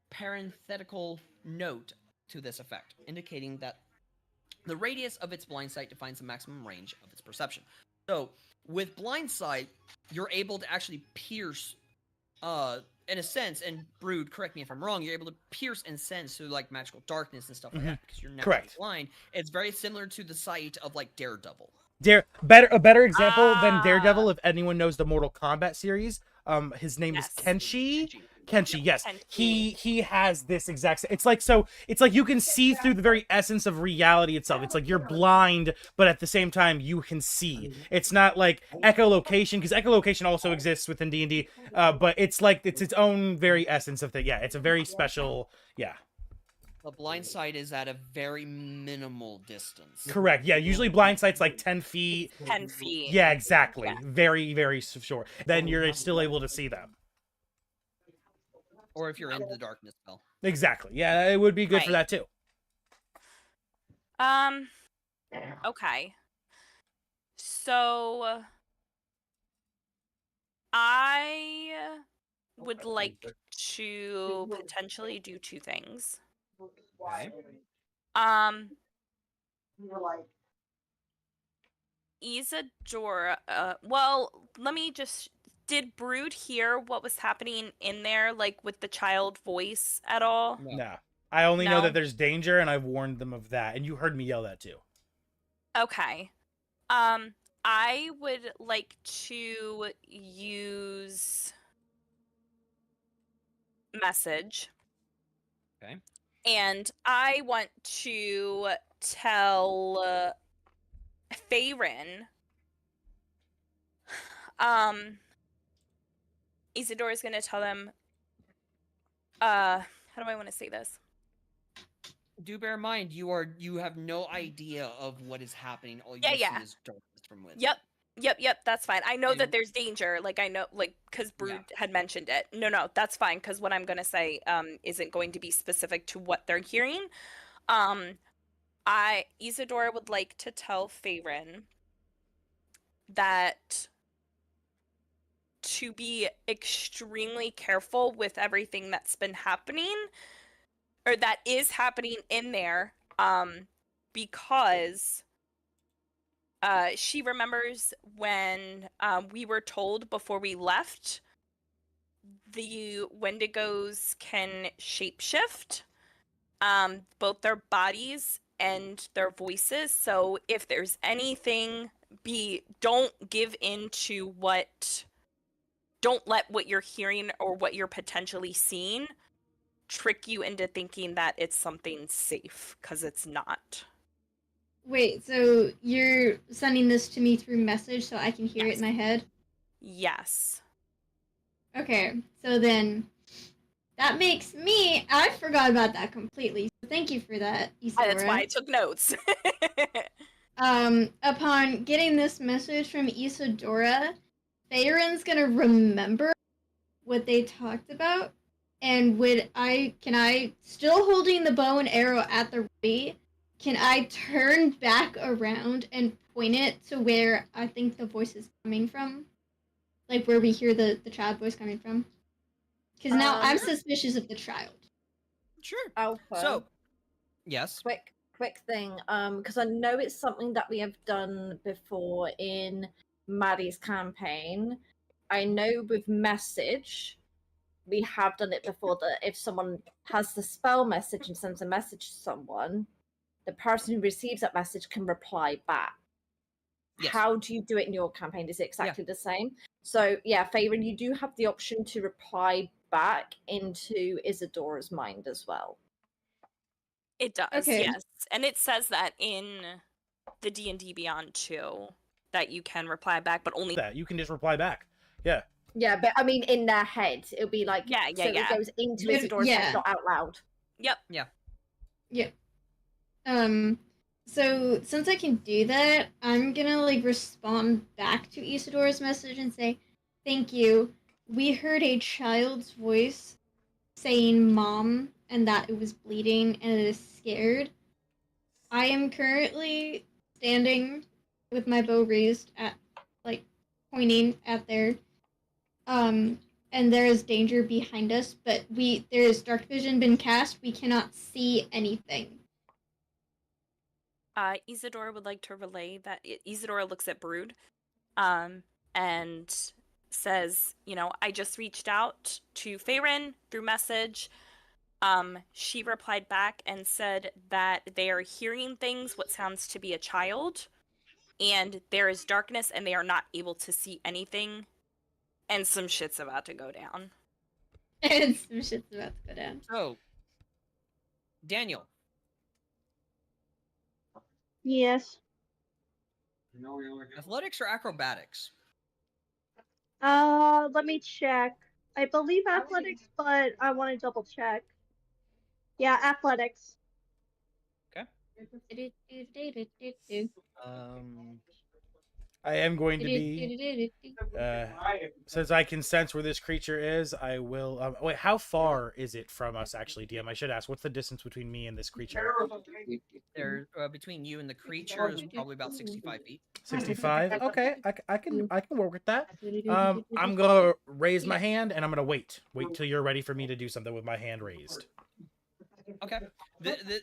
parenthetical note to this effect, indicating that the radius of its blind sight defines the maximum range of its perception. So, with blind sight, you're able to actually pierce, in a sense, and Brood, correct me if I'm wrong, you're able to pierce and sense through magical darkness and stuff like that because you're naturally blind. It's very similar to the sight of Daredevil. A better example than Daredevil, if anyone knows the Mortal Kombat series. His name is Kenshi. Kenshi, yes. Kenshi. He has this exact. It's like you can see through the very essence of reality itself. It's like you're blind, but at the same time you can see. It's not like echolocation, because echolocation also exists within D&D. But it's its own very essence of the. Yeah, it's a very special. Yeah. The blind sight is at a very minimal distance. Correct. Yeah, usually blind sight's 10 feet. 10 feet. Yeah, exactly. Yeah. Very, very short. Then you're still able to see them. Or if you're into the darkness spell. Exactly. Yeah, it would be good for that too. Okay. So I would like to potentially do 2 things. Okay. Isadora, let me just, did Brood hear what was happening in there, with the child voice at all? No. I only know that there's danger, and I've warned them of that, and you heard me yell that too. Okay. I would like to use message. Okay. And I want to tell Faerun. Isadora's gonna tell them. How do I want to say this? Do bear in mind, you have no idea of what is happening. All you see is darkness from within. Yep. That's fine. I know that there's danger. I know, because Brood had mentioned it. No, that's fine. Because what I'm gonna say isn't going to be specific to what they're hearing. Isadora would like to tell Faerun that to be extremely careful with everything that's been happening, or that is happening in there, because she remembers when we were told before we left the Wendigos can shapeshift, both their bodies and their voices. So if there's anything, don't give in to don't let what you're hearing or what you're potentially seeing trick you into thinking that it's something safe, because it's not. Wait, so you're sending this to me through message so I can hear it in my head? Yes. Okay, so then that makes me. I forgot about that completely. So thank you for that, Isadora. That's why I took notes. Upon getting this message from Isadora, Faerun's gonna remember what they talked about, and can I, still holding the bow and arrow at the ready, can I turn back around and point it to where I think the voice is coming from? Like where we hear the child voice coming from? Because now I'm suspicious of the child. Sure. Alpha. So, yes. Quick thing. Because I know it's something that we have done before in Maddie's campaign. I know with message, we have done it before that if someone has the spell message and sends a message to someone, the person who receives that message can reply back. Yes. How do you do it in your campaign? Is it exactly the same? So yeah, Faerun, you do have the option to reply back into Isadora's mind as well. It does, yes. And it says that in the D&D Beyond 2 that you can reply back, but only that you can just reply back. Yeah. Yeah, but I mean, in their head, it'll be like, it goes into Isadora's head, not out loud. Yep. Yeah. Yeah. So since I can do that, I'm gonna like respond back to Isadora's message and say, "Thank you. We heard a child's voice saying mom and that it was bleeding and it is scared. I am currently standing with my bow raised at like pointing at there. And there is danger behind us, but there is dark vision been cast. We cannot see anything." Isadora would like to relay that Isadora looks at Brood and says, I just reached out to Faerun through message. She replied back and said that they are hearing things, what sounds to be a child, and there is darkness and they are not able to see anything, and some shit's about to go down. And some shit's about to go down. So, Daniel. Yes. Athletics or acrobatics? Let me check. I believe athletics, but I want to double check. Yeah, athletics. Okay. I am going to be, since I can sense where this creature is, I will, wait, how far is it from us, actually, DM? I should ask, what's the distance between me and this creature? There, between you and the creature is probably about 65 feet. 65? Okay, I can work with that. I'm gonna raise my hand, and I'm gonna wait till you're ready for me to do something with my hand raised. Okay.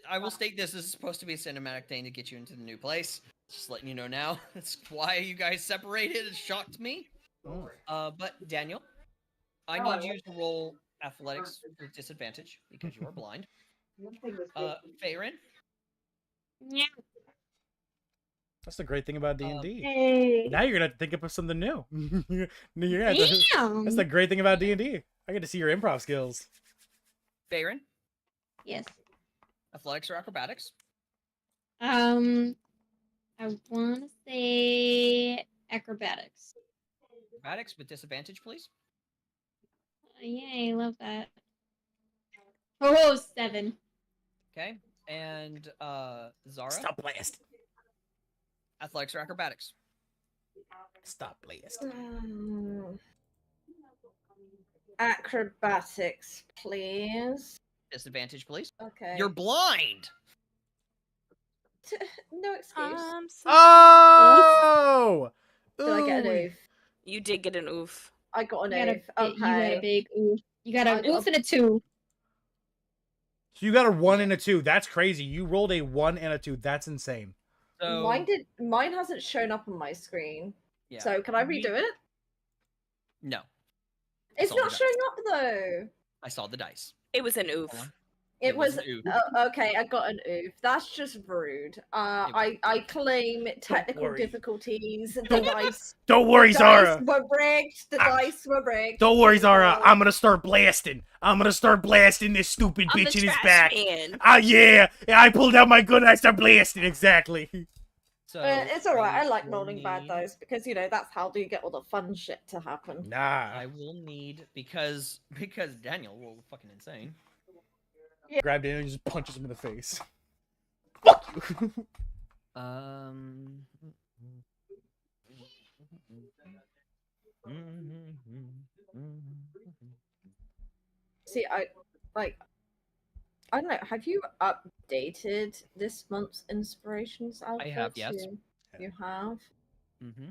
I will state this is supposed to be a cinematic thing to get you into the new place. Just letting you know now. That's why you guys separated. It shocked me. But Daniel, I need you to roll athletics with disadvantage because you are blind. Faerun? Yeah. That's the great thing about D&D. Hey. Now you're gonna have to think of something new. That's the great thing about D&D. I get to see your improv skills. Faerun? Yes. Athletics or acrobatics? I want to say acrobatics. Acrobatics with disadvantage, please. Yay, love that. Oh, 7. Okay, and Zara? Stop blast. Athletics or acrobatics? Stop blast. Acrobatics, please. Disadvantage, please. Okay. You're blind! No excuse. Oh! Did I get an Ooh. oof? You did get an oof. I got an You got a, oof. you got a Okay. big oof. You got I an got oof and a 2. So you got a 1 and a 2. That's crazy. You rolled a 1 and a 2. That's insane. So Mine hasn't shown up on my screen. yeah. So can I redo it? No. It's saw the not dice. showing up though. I saw the dice. It was an Hold oof. on. It was an oof. okay. I got an oof. That's just rude. I claim technical worry. difficulties. The Don't- dice. Don't worry, Dice Zara. were rigged. The dice were rigged. Don't worry, Zara. people. I'm gonna start blasting. I'm gonna start blasting this stupid I'm bitch the in his trash back. man. Ah, yeah. I pulled out my gun and I start blasting. Exactly. So It's alright. I like will rolling bad need- dice because that's how you get all the fun shit to happen. Nah. I will need because Daniel will fucking insane. Grab Daniel and just punches him in the face. Fuck you. See, I don't know. Have you updated this month's inspirations alpha? I have, yes. You have. Mm-hmm.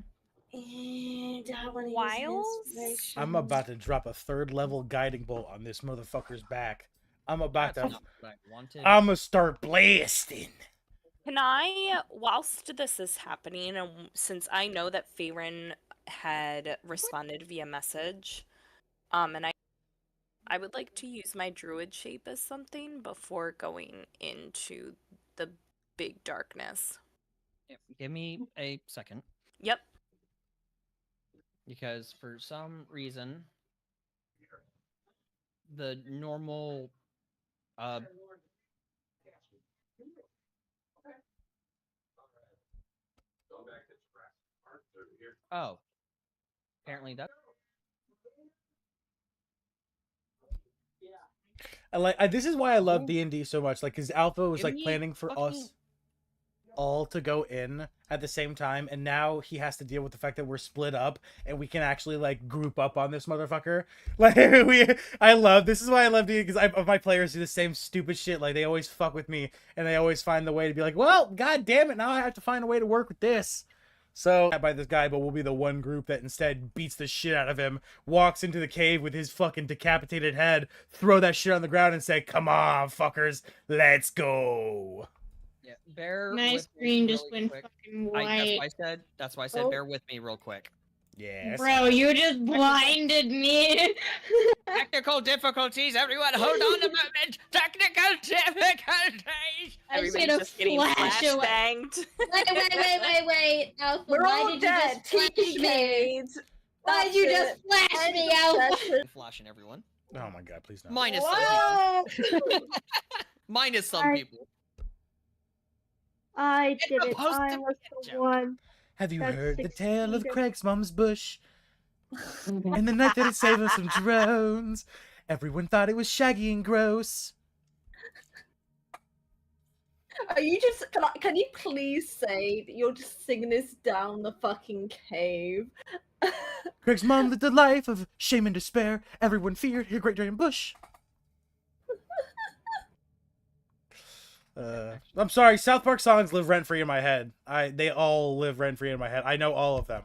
And I wanna use Wiles? inspiration. I'm about to drop a 3rd level guiding bolt on this motherfucker's back. I'm about That's to. not what I wanted. I'm gonna start blasting. Can I, whilst this is happening, and since I know that Farron had responded via message, and I would like to use my druid shape as something before going into the big darkness. Give me a second. Yep. Because for some reason, the normal oh, apparently that. This is why I love D&D so much. Like, because Alpha was Give like me planning for fucking- us all to go in at the same time, and now he has to deal with the fact that we're split up and we can actually like group up on this motherfucker. Like this is why I love D&D, because my players do the same stupid shit. Like, they always fuck with me and they always find the way to be like, well, god damn it, now I have to find a way to work with this. So by this guy, but we'll be the one group that instead beats the shit out of him, walks into the cave with his fucking decapitated head, throw that shit on the ground and say, come on, fuckers, let's go. Yeah, bear My with screen me just really went quick. fucking white. That's why I said Oh. bear with me real quick. Yeah. Bro, you just blinded me. Technical difficulties, everyone, hold on a moment. Technical difficulties. I should Everybody's have just getting flashed away. flashbanged. Wait. Alpha, We're why all did dead. you just flash me? TPK'd. Why did you just flash me, Alpha? Flashing everyone. Oh my god, please no. Minus some Whoa! people. Minus some people. I It's did it. supposed I to was be a the joke. one. Have you That heard the tale of succeeded. Craig's mom's bush? In the night that it saved us from drones, everyone thought it was shaggy and gross. Are you just? Can you please say that you're just singing this down the fucking cave? Craig's mom lived a life of shame and despair. Everyone feared her great giant bush. I'm sorry, South Park songs live rent-free in my head. They all live rent-free in my head. I know all of them.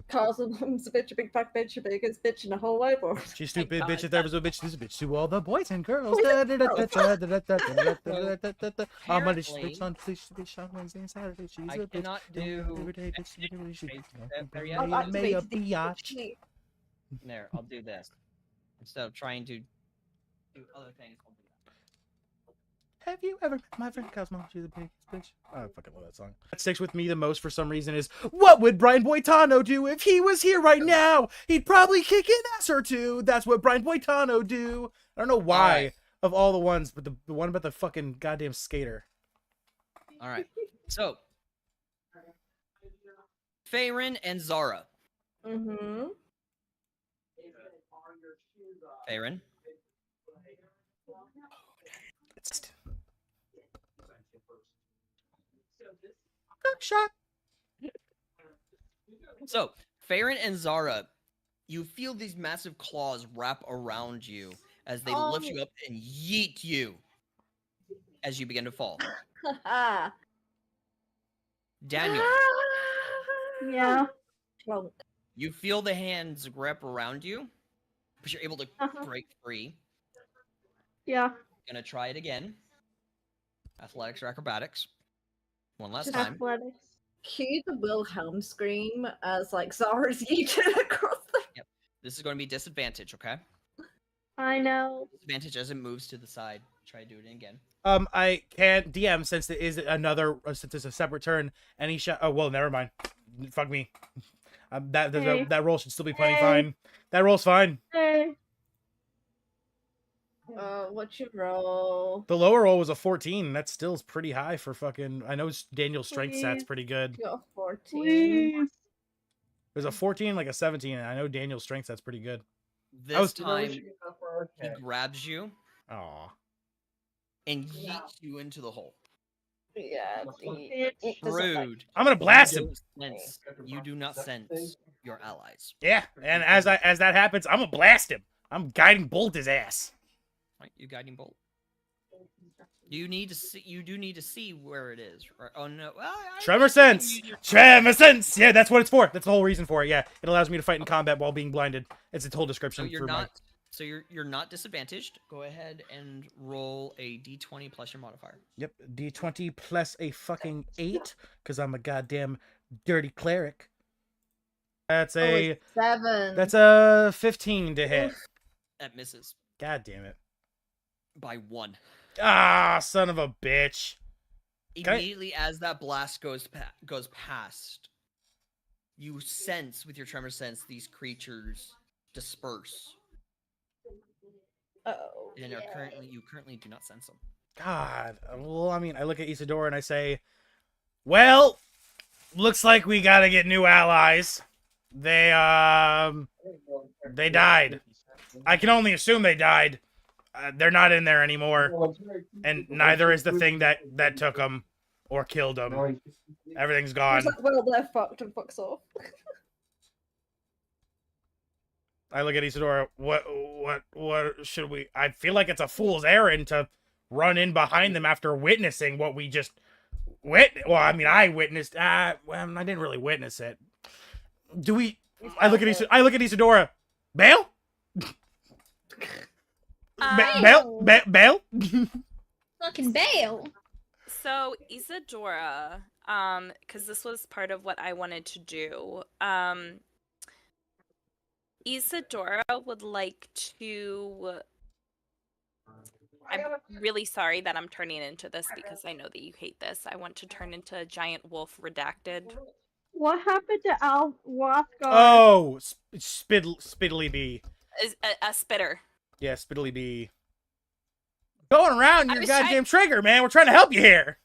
Carl's mom's a bitch, a big fat bitch, a biggest bitch in the whole wide world. She's stupid, God, bitch. If there was a bitch, there's a bitch to all the boys and girls. On Monday, she's bitch. On Tuesday, she's on Wednesday and Saturday, she's I a bitch. cannot do Every day, bitch. I've May a activated the biatch. There, I'll do this. Instead of trying to do other things, I'll do that. Have you ever met my friend Cosmo? She's a biggest bitch. I fucking love that song. What sticks with me the most for some reason is, what would Brian Boitano do if he was here right now? He'd probably kick an ass or two. That's what Brian Boitano do. I don't know why of all the ones, but the one about the fucking goddamn skater. All right. So, Farron and Zara. Mm-hmm. Farron. Shot. So, Farron and Zara, you feel these massive claws wrap around you as they lift you up and yeet you as you begin to fall. Daniel, Yeah. Plonk. you feel the hands grip around you, but you're able to break free. Yeah. Gonna try it again. Athletics or acrobatics. One last Just time. Athletics. Cue the Wilhelm scream as like Zara's yeeted across the. Yep. This is going to be disadvantage, okay? I know. Disadvantage as it moves to the side. Try to do it again. I can't DM since it is another since it's a separate turn. Any shot. Oh well, never mind. Fuck me. That roll should still be plenty fine. That roll's fine. Hey. What's your roll? The lower roll was a 14. That still is pretty high for fucking. I know Daniel's strength stat's Please. pretty good. You got a 14. Please. There's a 14, like a 17, and I know Daniel's strength stat's pretty good. This time, he grabs you Aw. and yeets you into the hole. Yeah. Rude. I'm gonna blast him. You do not sense your allies. Yeah, and as that happens, I'm gonna blast him. I'm guiding bolt his ass. Right, you guiding bolt. You need to see. You do need to see where it is. Right? Oh no! Tremor sense. Tremor sense. Yeah, that's what it's for. That's the whole reason for it. Yeah, it allows me to fight in combat while being blinded. It's its whole description. So you're for not. My... So you're not disadvantaged. Go ahead and roll a d20 plus your modifier. Yep, d20 plus a fucking 8, because I'm a goddamn dirty cleric. That's a 7. That's a 15 to hit. That misses God damn it. by 1. Ah, son of a bitch. Immediately as that blast goes past, you sense with your tremor sense these creatures disperse. Oh. And you currently do not sense them. God. Well, I mean, I look at Isadora and I say, well, looks like we gotta get new allies. They died. I can only assume they died. They're not in there anymore. And neither is the thing that took them or killed them. Everything's gone. Well, they're fucked and fucks off. I look at Isadora. What should we? I feel like it's a fool's errand to run in behind them after witnessing what we just Well, I mean, I witnessed. Well, I didn't really witness it. Do we? I look at Isadora. Bail? Bail? Fucking bail. So Isadora, because this was part of what I wanted to do. Isadora would like to. I'm really sorry that I'm turning into this because I know that you hate this. I want to turn into a giant wolf redacted. What happened to Al Rothgar? Oh, Spiddly Bee. A spitter. Yeah, Spiddly Bee. Going around your goddamn trying... trigger, man. We're trying to help you here.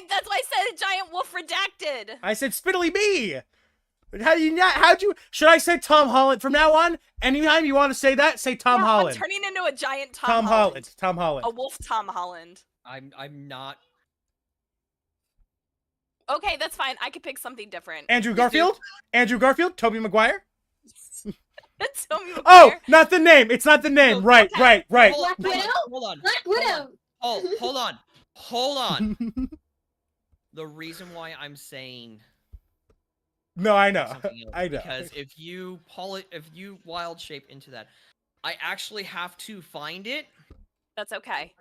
That's why I said a giant wolf redacted. I said Spiddly Bee. How'd you? Should I say Tom Holland from now on? Anytime you want to say that, say Tom Holland. I'm turning into a giant Tom Holland. Tom Holland. A wolf Tom Holland. I'm not. Okay, that's fine. I could pick something different. Andrew Garfield? Andrew Garfield? Tobey Maguire? Tobey Maguire. Oh, not the name. It's not the name. No, right. Black Widow? Hold on. Black Widow. Oh, hold on. The reason why I'm saying. No, I know. I know. Because if you wild shape into that, I actually have to find it. That's okay.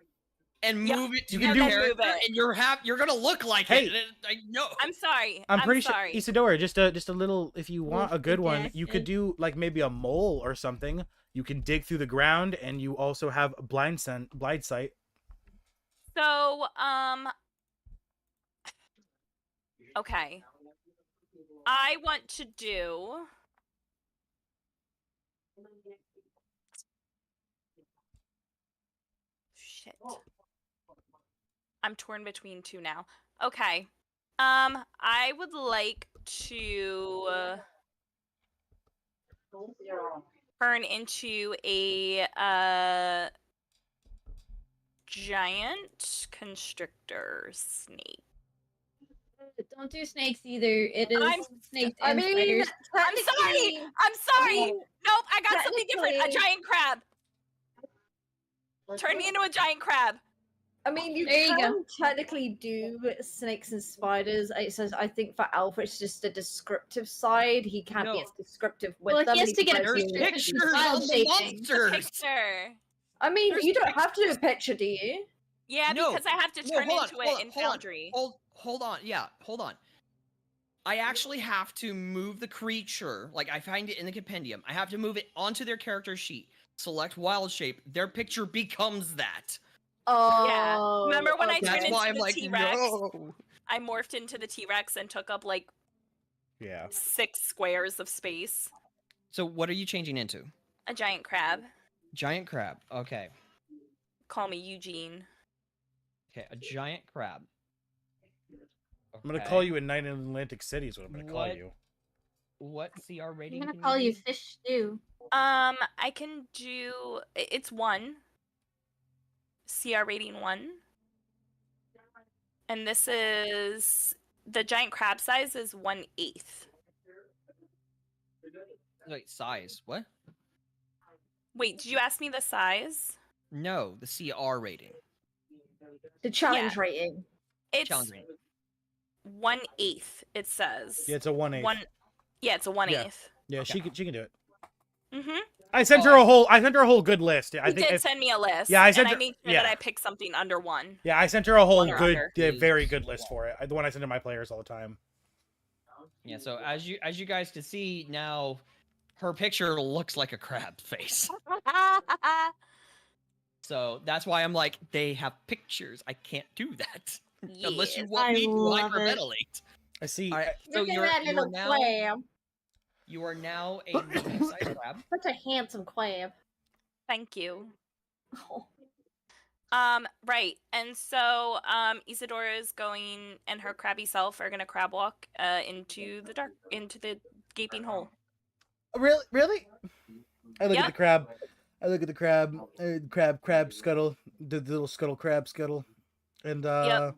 And move it to you your can character, and you're gonna look like it. I know. I'm sorry. I'm pretty sorry. sure Isadora, just a little. If you want a good one, you could do like maybe a mole or something. You can dig through the ground, and you also have blind sight. So, okay. I want to do. Shit. I'm torn between two now. Okay. I would like to turn into a giant constrictor snake. Don't do snakes either. It is snakes and spiders. I'm sorry. Nope, I got something different. A giant crab. Turn me into a giant crab. I mean, you There you go. can technically do snakes and spiders. It says, I think for Alpha, it's just a descriptive side. He can't be No. as descriptive with Well, them. he has and to get a prefers There's to picture because use pictures he's of wild the shaping. monsters. Picture. I mean, There's you don't have to do a picture, do you? Yeah, No, because I have to no, turn hold on, into hold it on, in hold on, Foundry. hold on, yeah, hold on. I actually have to move the creature, like I find it in the compendium. I have to move it onto their character sheet. Select wild shape. Their picture becomes that. Oh, Remember when I okay. turned That's why into I'm the like, T-Rex? no. I morphed into the T-Rex and took up like Yeah. 6 squares of space. So what are you changing into? A giant crab. Giant crab. Okay. Call me Eugene. Okay, a giant crab. I'm gonna call you a Knight in Atlantic City is what I'm gonna call What? you. What CR I'm rating? gonna can call you do? Fish Stew. I can do. It's 1. CR rating 1. And this is the giant crab size is 1/8. Wait, size. What? Wait, did you ask me the size? No, the CR rating. The challenge rating. It's Challenge rating. 1/8. It says. Yeah, it's a 1/8. Yeah, it's a 1/8. Yeah, Okay. she can do it. Mm-hmm. I sent her a whole good list. I He think did send me a list. Yeah, I sent and her- I made sure yeah. that I picked something under 1. Yeah, I sent her a whole One or good, under. very good list for it. The one I send to my players all the time. Yeah, so as you guys can see now, her picture looks like a crab face. So that's why I'm like, they have pictures. I can't do that unless you Yes, want I me to love it. hyperventilate. I see. All right, so Look at you're that you are little now crab. you are now a medium-sized crab. Such a handsome crab. Thank you. Oh. Right. And so, Isadora is going, and her crabby self are gonna crab walk, into the gaping hole. Really? I look Yep. at the crab. I look at the crab scuttle, the little scuttle crab scuttle, and Yep.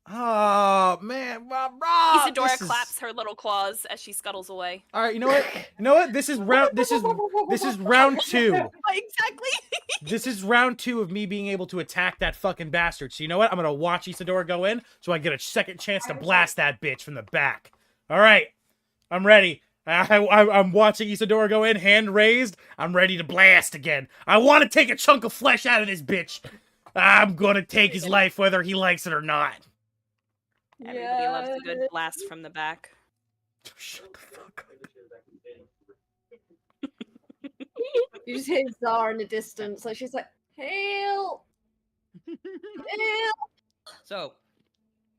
Oh man, Rob, Isadora this is- claps her little claws as she scuttles away. All right, you know what? You know what? This is round 2. Exactly. This is round 2 of me being able to attack that fucking bastard. So you know what? I'm gonna watch Isadora go in, so I get a second chance to blast that bitch from the back. All right, I'm ready. I'm watching Isadora go in, hand raised. I'm ready to blast again. I want to take a chunk of flesh out of this bitch. I'm gonna take his life whether he likes it or not. Everybody loves a good blast from the back. Shut the fuck You just hear Zara in the distance, like she's like, "Help! Help!" So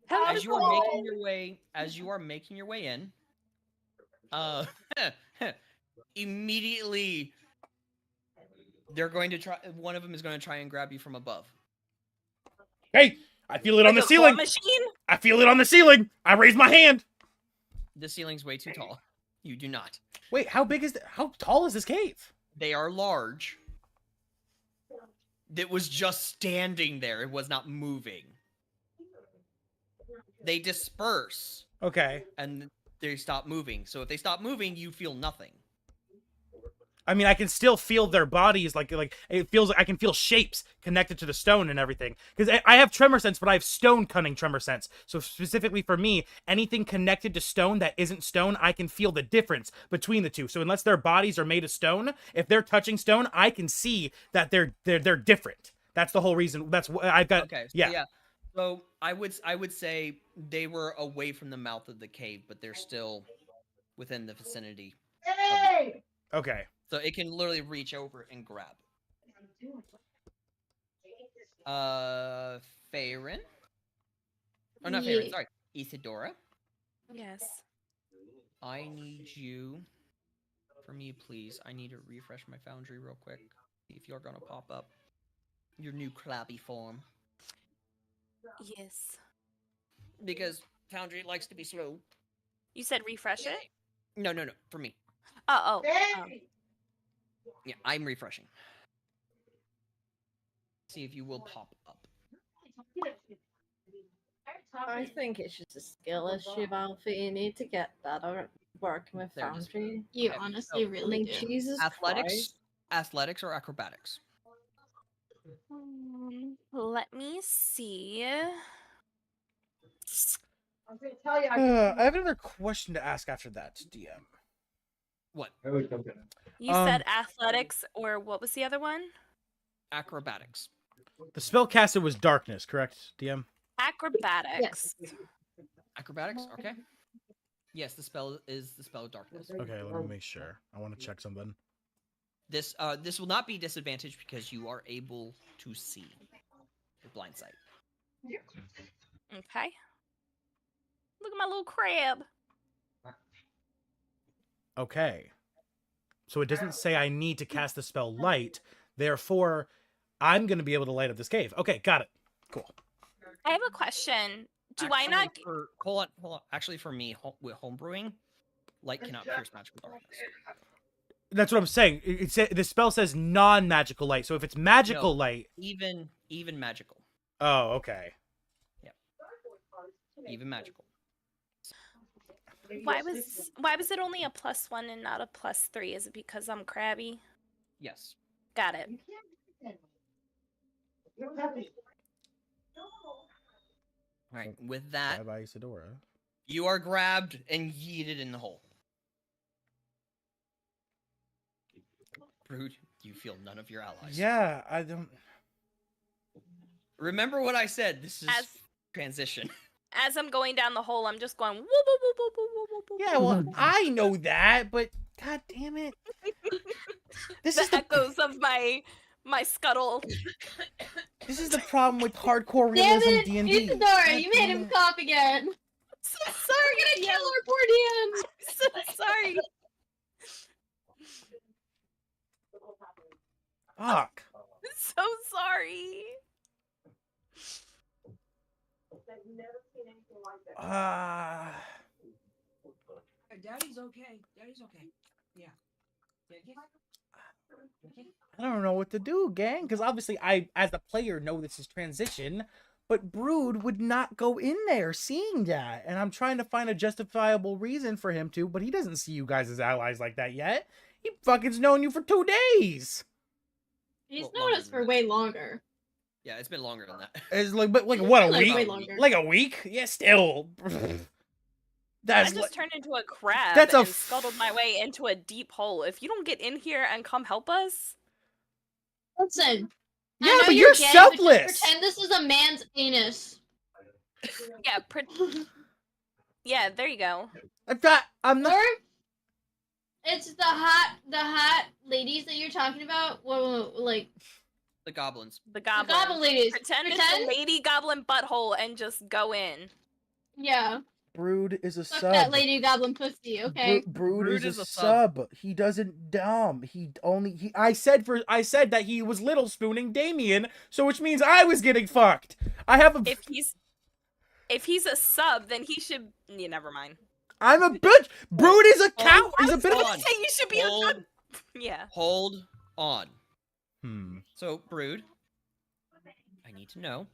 Help as you are making your way in, immediately they're going to try. One of them is going to try and grab you from above. Hey, I feel it on Like the a claw ceiling. machine? I feel it on the ceiling. I raise my hand. The ceiling's way too tall. You do not. Wait, how tall is this cave? They are large. It was just standing there. It was not moving. They disperse Okay. and they stop moving. So if they stop moving, you feel nothing. I mean, I can still feel their bodies, like it feels like I can feel shapes connected to the stone and everything. Because I have tremor sense, but I have stone cunning tremor sense. So specifically for me, anything connected to stone that isn't stone, I can feel the difference between the two. So unless their bodies are made of stone, if they're touching stone, I can see that they're different. That's the whole reason. That's what I've got. Okay. So yeah. So I would say they were away from the mouth of the cave, but they're still within the vicinity. Okay. So it can literally reach over and grab. Farron? Oh, not Farron, Yeah. sorry. Isadora? Yes. I need you, for me, please. I need to refresh my foundry real quick. See if you're gonna pop up. Your new crabby form. Yes. Because foundry likes to be slow. You said refresh it? No, for me. Oh. Yeah, I'm refreshing. See if you will pop up. I think it's just a skill issue, Alfie. You need to get better at working with There it is. Foundry. You Okay, honestly so- really do. Jesus Athletics, Christ. athletics or acrobatics? Let me see. I have another question to ask after that, DM. What? You said athletics, or what was the other one? Acrobatics. The spell casted was darkness, correct, DM? Acrobatics. Acrobatics? Okay. Yes, the spell is the spell of darkness. Okay, let me make sure. I want to check something. This will not be disadvantaged because you are able to see with blind sight. Okay. Look at my little crab. Okay. So it doesn't say I need to cast the spell light. Therefore, I'm going to be able to light up this cave. Okay, got it. Cool. I have a question. Do Actually, I not? Hold on. Actually, for me, with homebrewing, light cannot pierce magical darkness. That's what I'm saying. The spell says non-magical light. So if it's magical light, even magical. Oh, okay. Yeah. Even magical. Why was it only a +1 and not a +3? Is it because I'm crabby? Yes. Got it. All right. With that, bye, Isadora. You are grabbed and yeeted in the hole. Brood, you feel none of your allies. Yeah, I don't. Remember what I said. This is transition. As I'm going down the hole, I'm just going whoop whoop whoop whoop whoop whoop whoop. Yeah, well, I know that, but god damn it. This the is the echoes of my scuttle. This is the problem with hardcore Damn realism it, D&D. Isadora, you made him cough again. So sorry, We're gonna kill our poor DM. So sorry. Fuck. So sorry. Daddy's okay. Daddy's okay. Yeah. I don't know what to do, gang, because obviously I, as the player, know this is transition, but Brood would not go in there seeing that, and I'm trying to find a justifiable reason for him to, but he doesn't see you guys as allies like that yet. He fucking's known you for 2 days. He's known us for way longer. Yeah, it's been longer than that. It's like, but like what, a Like, way week? longer. Like a week? Yeah, still. I just turned into a crab That's a and scuttled my way into a deep hole. If you don't get in here and come help us, Listen. Yeah, I know but you're you're gay, selfless. But just pretend this is a man's anus. yeah, yeah, there you go. I'm not. Or it's the hot ladies that you're talking about. Whoa, like the goblins. The goblin. goblin ladies. Pretend it's a lady goblin butthole and just go in. Yeah. Brood is a Fuck sub. that lady goblin pussy. Okay. Brood is a sub. He doesn't dumb. I said that he was little spooning Damien, so which means I was getting fucked. I have a. If he's a sub, then he should. Yeah, never mind. I'm a bitch. Brood is a cow. He's a bit of a. Say you should be a sub. Yeah. Hold on. So, Brood, I need to know.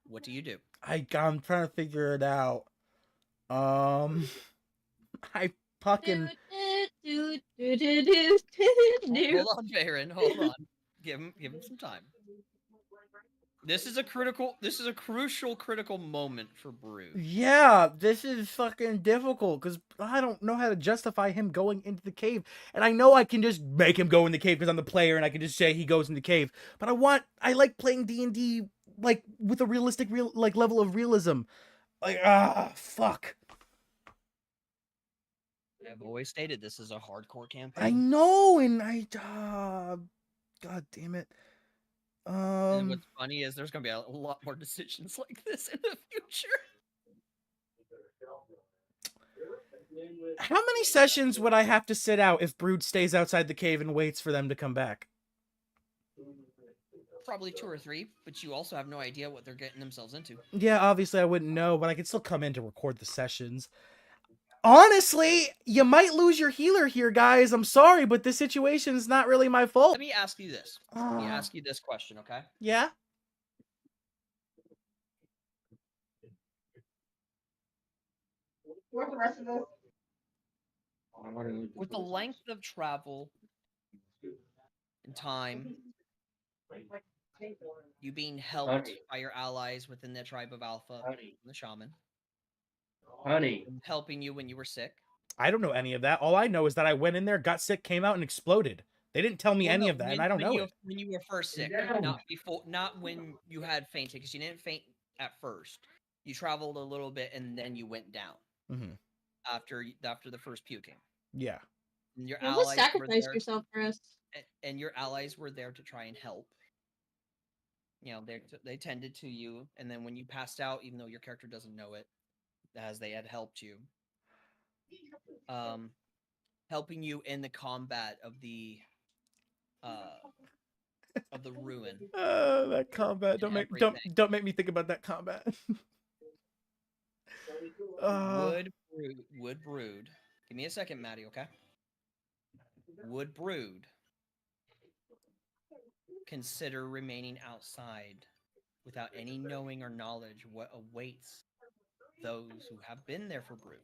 What do you do? I'm trying to figure it out. I fucking. Hold on, Baron. Hold on. Give him some time. This is a crucial critical moment for Brood. Yeah, this is fucking difficult because I don't know how to justify him going into the cave, and I know I can just make him go in the cave because I'm the player, and I can just say he goes in the cave. But I like playing D&D like with a realistic level of realism. Like fuck. I've always stated this is a hardcore campaign. I know, and god damn it. And what's funny is there's gonna be a lot more decisions like this in the future. How many sessions would I have to sit out if Brood stays outside the cave and waits for them to come back? Probably 2 or 3, but you also have no idea what they're getting themselves into. Yeah, obviously I wouldn't know, but I could still come in to record the sessions. Honestly, you might lose your healer here, guys. I'm sorry, but this situation is not really my fault. Let me ask you this. Let me ask you this question, okay? Yeah? Where's the rest of this? With the length of travel and time You being helped by your allies within the tribe of Alpha, the shaman. Honey. Helping you when you were sick. I don't know any of that. All I know is that I went in there, got sick, came out, and exploded. They didn't tell me any of that, and I don't know it. When you were first sick, not when you had fainted, because you didn't faint at first. You traveled a little bit, and then you went down. Mm-hmm. After the first puking. Yeah. And your You allies sacrifice yourself for us. And your allies were there to try and help. You know, they tended to you, and then when you passed out, even though your character doesn't know it, as they had helped you, helping you in the combat of the ruin. That combat. Don't make me think about that combat. Wood brood. Give me a second, Maddie, okay? Would brood consider remaining outside without any knowing or knowledge what awaits those who have been there for brood?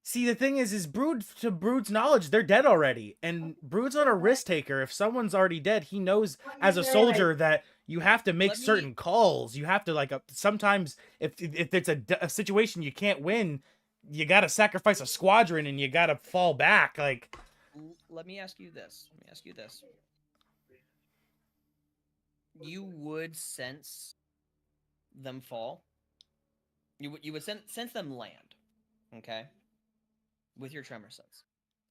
See, the thing is Brood, to Brood's knowledge, they're dead already. And Brood's not a risk taker. If someone's already dead, he knows as a soldier that you have to make certain calls. You have to, like, sometimes if it's a situation you can't win, you got to sacrifice a squadron and you got to fall back. Like, let me ask you this. You would sense them fall. You would sense them land. Okay? With your tremor sense,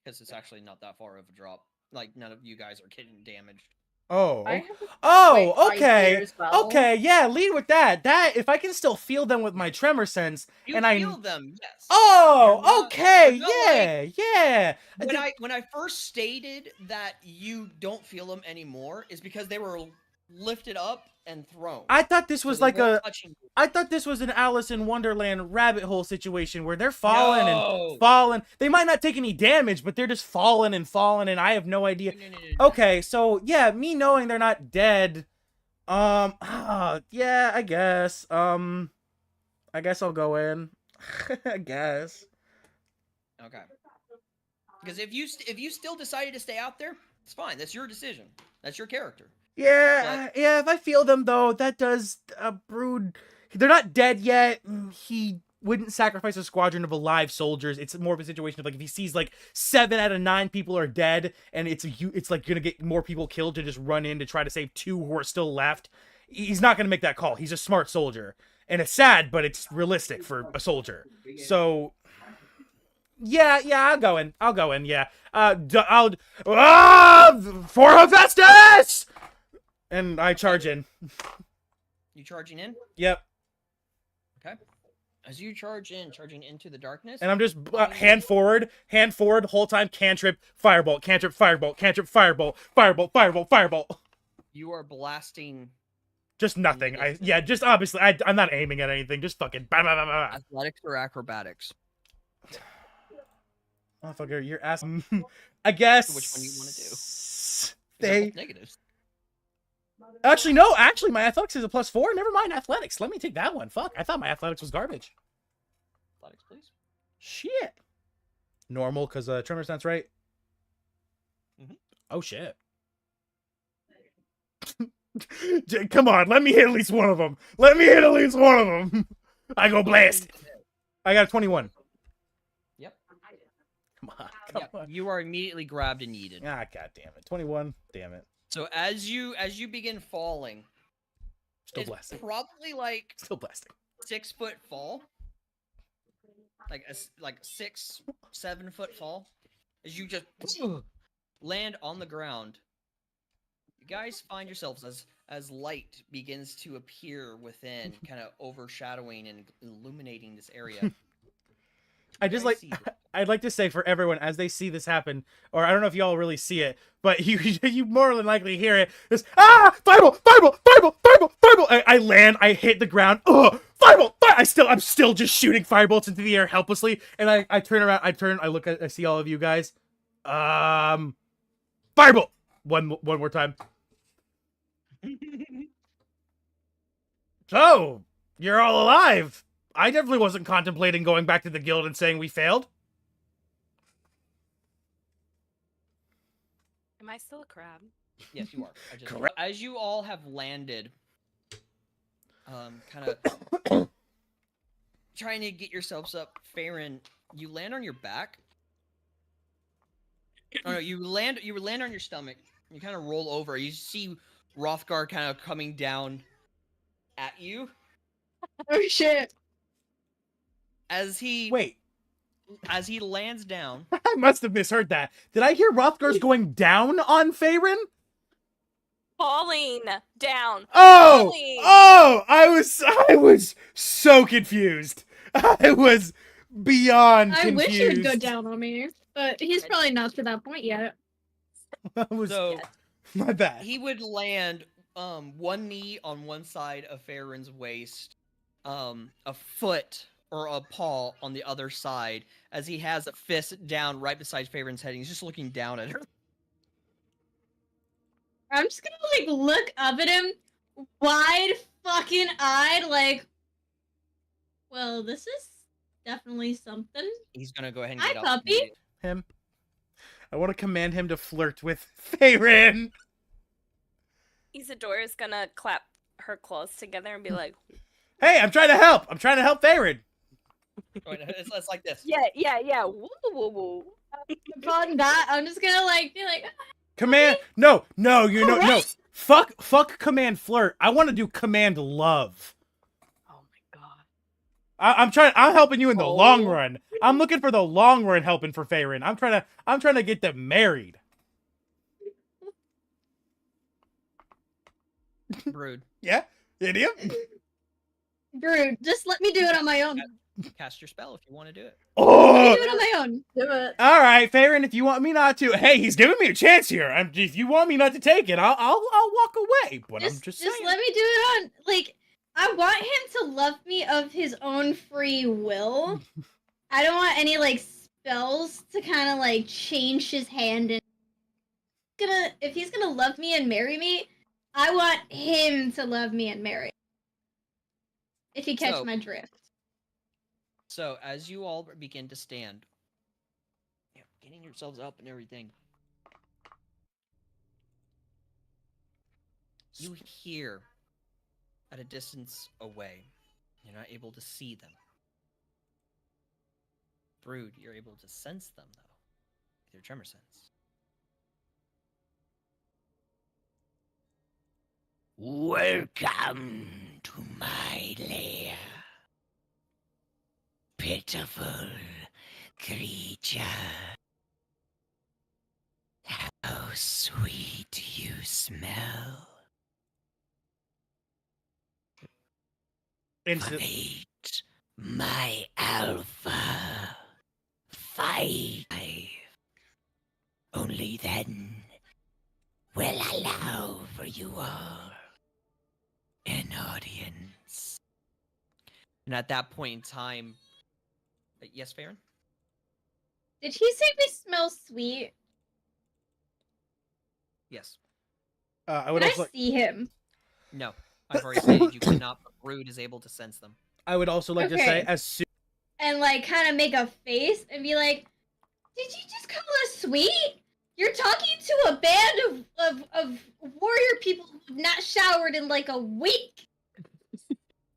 because it's actually not that far of a drop. Like, none of you guys are getting damaged. Okay. Okay, yeah, lead with that. That, if I can still feel them with my tremor sense, you feel them, yes. Okay, yeah. When I first stated that you don't feel them anymore, is because they were lifted up and thrown. I thought this was I thought this was an Alice in Wonderland rabbit hole situation where they're falling and falling. They might not take any damage, but they're just falling and falling, and I have no idea. No. Okay, so yeah, me knowing they're not dead. Yeah, I guess. I guess I'll go in. I guess. Okay. Because if you still decided to stay out there, it's fine. That's your decision. That's your character. Yeah, yeah, if I feel them, though, that does, Brood, they're not dead yet. He wouldn't sacrifice a squadron of alive soldiers. It's more of a situation of, like, if he sees, like, 7 out of 9 people are dead, and it's like, gonna get more people killed to just run in to try to save 2 who are still left. He's not gonna make that call. He's a smart soldier. And it's sad, but it's realistic for a soldier. So, yeah, I'll go in, yeah. For Hephaestus! And I charge in. You charging in? Yep. Okay. As you charging into the darkness. And I'm just hand forward, whole time, cantrip, firebolt, cantrip, firebolt, cantrip, firebolt, firebolt, firebolt, firebolt. You are blasting. Just nothing. Just obviously, I'm not aiming at anything. Just fucking. Bah, bah, bah, bah. Athletics or acrobatics? Motherfucker, you're asking. I guess. Which one do you want to do? Negatives. Actually, no. Actually, my athletics is a +4. Never mind athletics. Let me take that one. Fuck. I thought my athletics was garbage. Athletics, please. Shit. Normal, because tremor sense, right? Mm-hmm. Oh, shit. Come on. Let me hit at least one of them. I go blast. I got a 21. Yep. Come on. You are immediately grabbed and yeeted. Ah, god damn it. 21. Damn it. So as you begin falling, still blasting. Probably like still blasting. 6-foot fall, like 6-7 foot fall. As you just land on the ground, you guys find yourselves as light begins to appear within, kind of overshadowing and illuminating this area. I'd like to say for everyone as they see this happen, or I don't know if y'all really see it, but you more than likely hear it. This fireball. I land, I hit the ground. Fireball. I'm still just shooting firebolts into the air helplessly, and I turn around. I look at, I see all of you guys. Fireball. One more time. So you're all alive. I definitely wasn't contemplating going back to the guild and saying we failed. Am I still a crab? Yes, you are. I just Correct. as you all have landed, kind of trying to get yourselves up. Farron, you land on your back. Oh no, you land on your stomach. You kind of roll over. You see Rothgar kind of coming down at you Oh shit. as he Wait, lands down. I must have misheard that. Did I hear Rothgar's going down on Farron? Falling down. Oh, Falling. oh! I was so confused. I was beyond I confused. wish he would go down on me, but he's probably not to that point yet. I was So my bad. he would land one knee on one side of Farron's waist, a foot or a paw on the other side, as he has a fist down right beside Farron's head. And he's just looking down at her. I'm just gonna like look up at him, wide fucking eyed, like, well, this is definitely something. He's gonna go ahead and Hi, get up. puppy. Him. I want to command him to flirt with Farron. Isadora is gonna clap her claws together and be like, Hey, I'm trying to help. I'm trying to help Farron. It's like this. yeah. Woo, woo, woo. Upon that, I'm just gonna like be like, Command. No. No. Fuck command flirt. I want to do command love. Oh my god. I'm helping you in the long Oh. run. I'm looking for the long run helping for Farron. I'm trying to get them married. Brood. Yeah? Idiot? Brood, just let me do it on my own. Cast your spell if you want to do it. Let Oh! me do it on my own. Do it. All right, Farron, if you want me not to. Hey, he's giving me a chance here. If you want me not to take it, I'll walk away. But I'm just saying. let me do it on, like, I want him to love me of his own free will. I don't want any, like, spells to kind of, like, change his hand. And if he's gonna love me and marry me, I want him to love me and marry. If you catch my drift. So as you all begin to stand, getting yourselves up and everything, you hear at a distance away. You're not able to see them. Brood, you're able to sense them though, with your tremor sense. Welcome to my lair, pitiful creature. How sweet you smell. Fight my alpha. Fight. Only then will allow for you all an audience. And at that point in time, yes, Farron? Did he say we smell sweet? Yes. I would Can also I see him? No. I've already stated you cannot, but Brood is able to sense them. I would also like to say, as soon And like kind of make a face and be like, "Did you just call us sweet? You're talking to a band of warrior people who've not showered in like a week.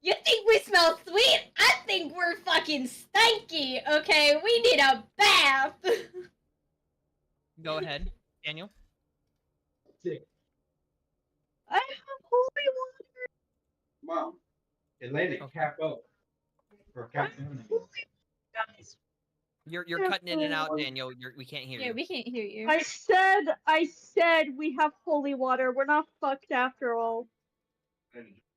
You think we smell sweet? I think we're fucking stanky. Okay, we need a bath." Go ahead, Daniel. I have holy water. Mom, Atlantic cap up. Or cap down. Guys, You're cutting in and out, Daniel. We can't hear you. Yeah, we can't hear you. I said we have holy water. We're not fucked after all.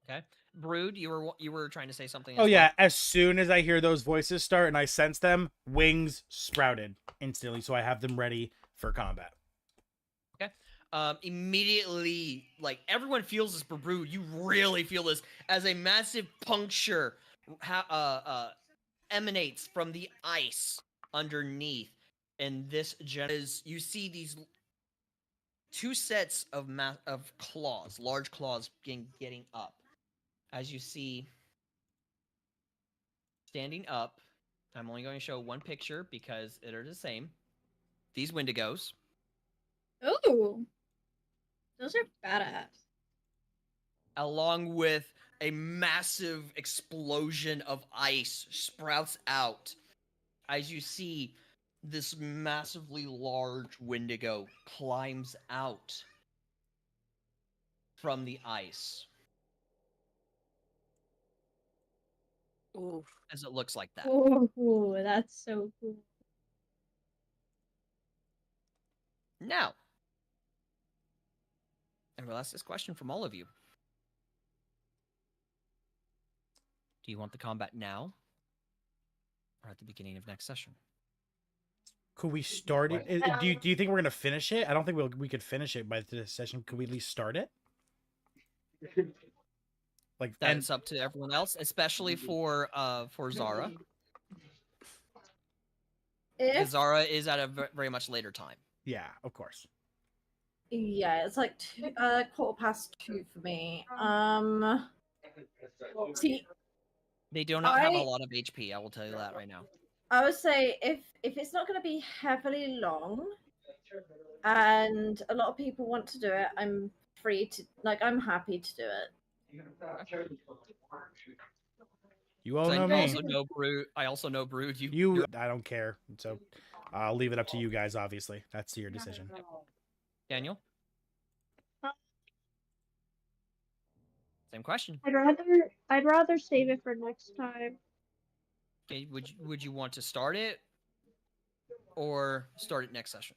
Okay. Brood, you were trying to say something. Oh yeah, as soon as I hear those voices start and I sense them, wings sprouted instantly, so I have them ready for combat. Okay. Immediately, like everyone feels this, but Brood, you really feel this as a massive puncture emanates from the ice underneath, and this is you see these two sets of claws, large claws, getting up. As you see, standing up, I'm only going to show one picture because it are the same. These Wendigos. Ooh. Those are badass. Along with a massive explosion of ice sprouts out as you see this massively large Wendigo climbs out from the ice. Ooh. As it looks like that. Oh, that's so cool. Now, and we'll ask this question from all of you. Do you want the combat now? Or at the beginning of next session? Could we start it? Do you think we're gonna finish it? I don't think we could finish it by this session. Could we at least start it? Like That's up to everyone else, especially for Zara. Because Zara is at a very much later time. Yeah, of course. Yeah, it's like 2:15 for me. See, They do not have a lot of HP. I will tell you that right now. I would say if it's not going to be heavily long, and a lot of people want to do it, I'm free to I'm happy to do it. You all know me. I also know Brood. I don't care. So I'll leave it up to you guys. Obviously, that's your decision. Daniel. Same question. I'd rather save it for next time. Okay, would you want to start it or start it next session?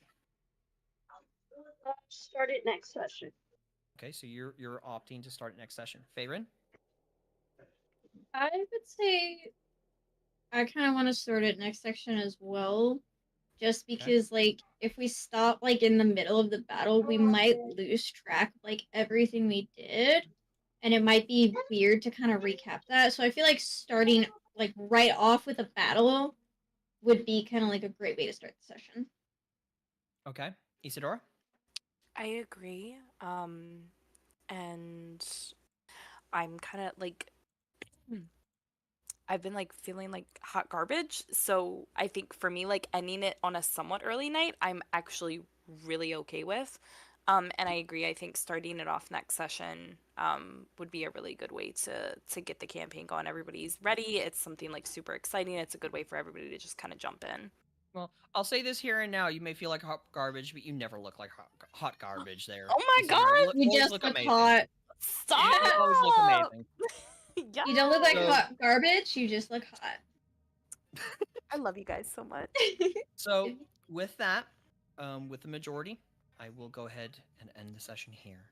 Start it next session. Okay, so you're opting to start it next session. Faerun? I would say I kind of want to start it next section as well. Just because, if we stop, in the middle of the battle, we might lose track of, everything we did. And it might be weird to kind of recap that. So I feel like starting, right off with a battle would be kind of, a great way to start the session. Okay. Isadora? I agree. And I'm kind of, I've been feeling like hot garbage, so I think for me ending it on a somewhat early night I'm actually really okay with. And I agree, I think starting it off next session would be a really good way to get the campaign going. Everybody's ready, it's something super exciting, it's a good way for everybody to just kind of jump in. Well, I'll say this here and now, you may feel like hot garbage, but you never look like hot garbage there. Oh my god! You just look hot. Stop! You always look amazing. Yes. You don't look like hot garbage, you just look hot. I love you guys so much. So, with that, with the majority, I will go ahead and end the session here.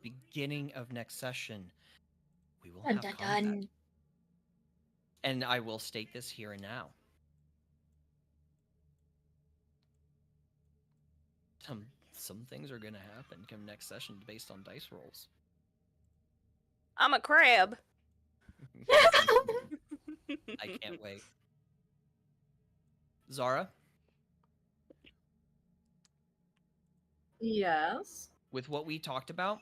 Beginning of next session, we will have combat. And I will state this here and now. Some things are going to happen come next session based on dice rolls. I'm a crab. I can't wait. Zara? Yes? With what we talked about,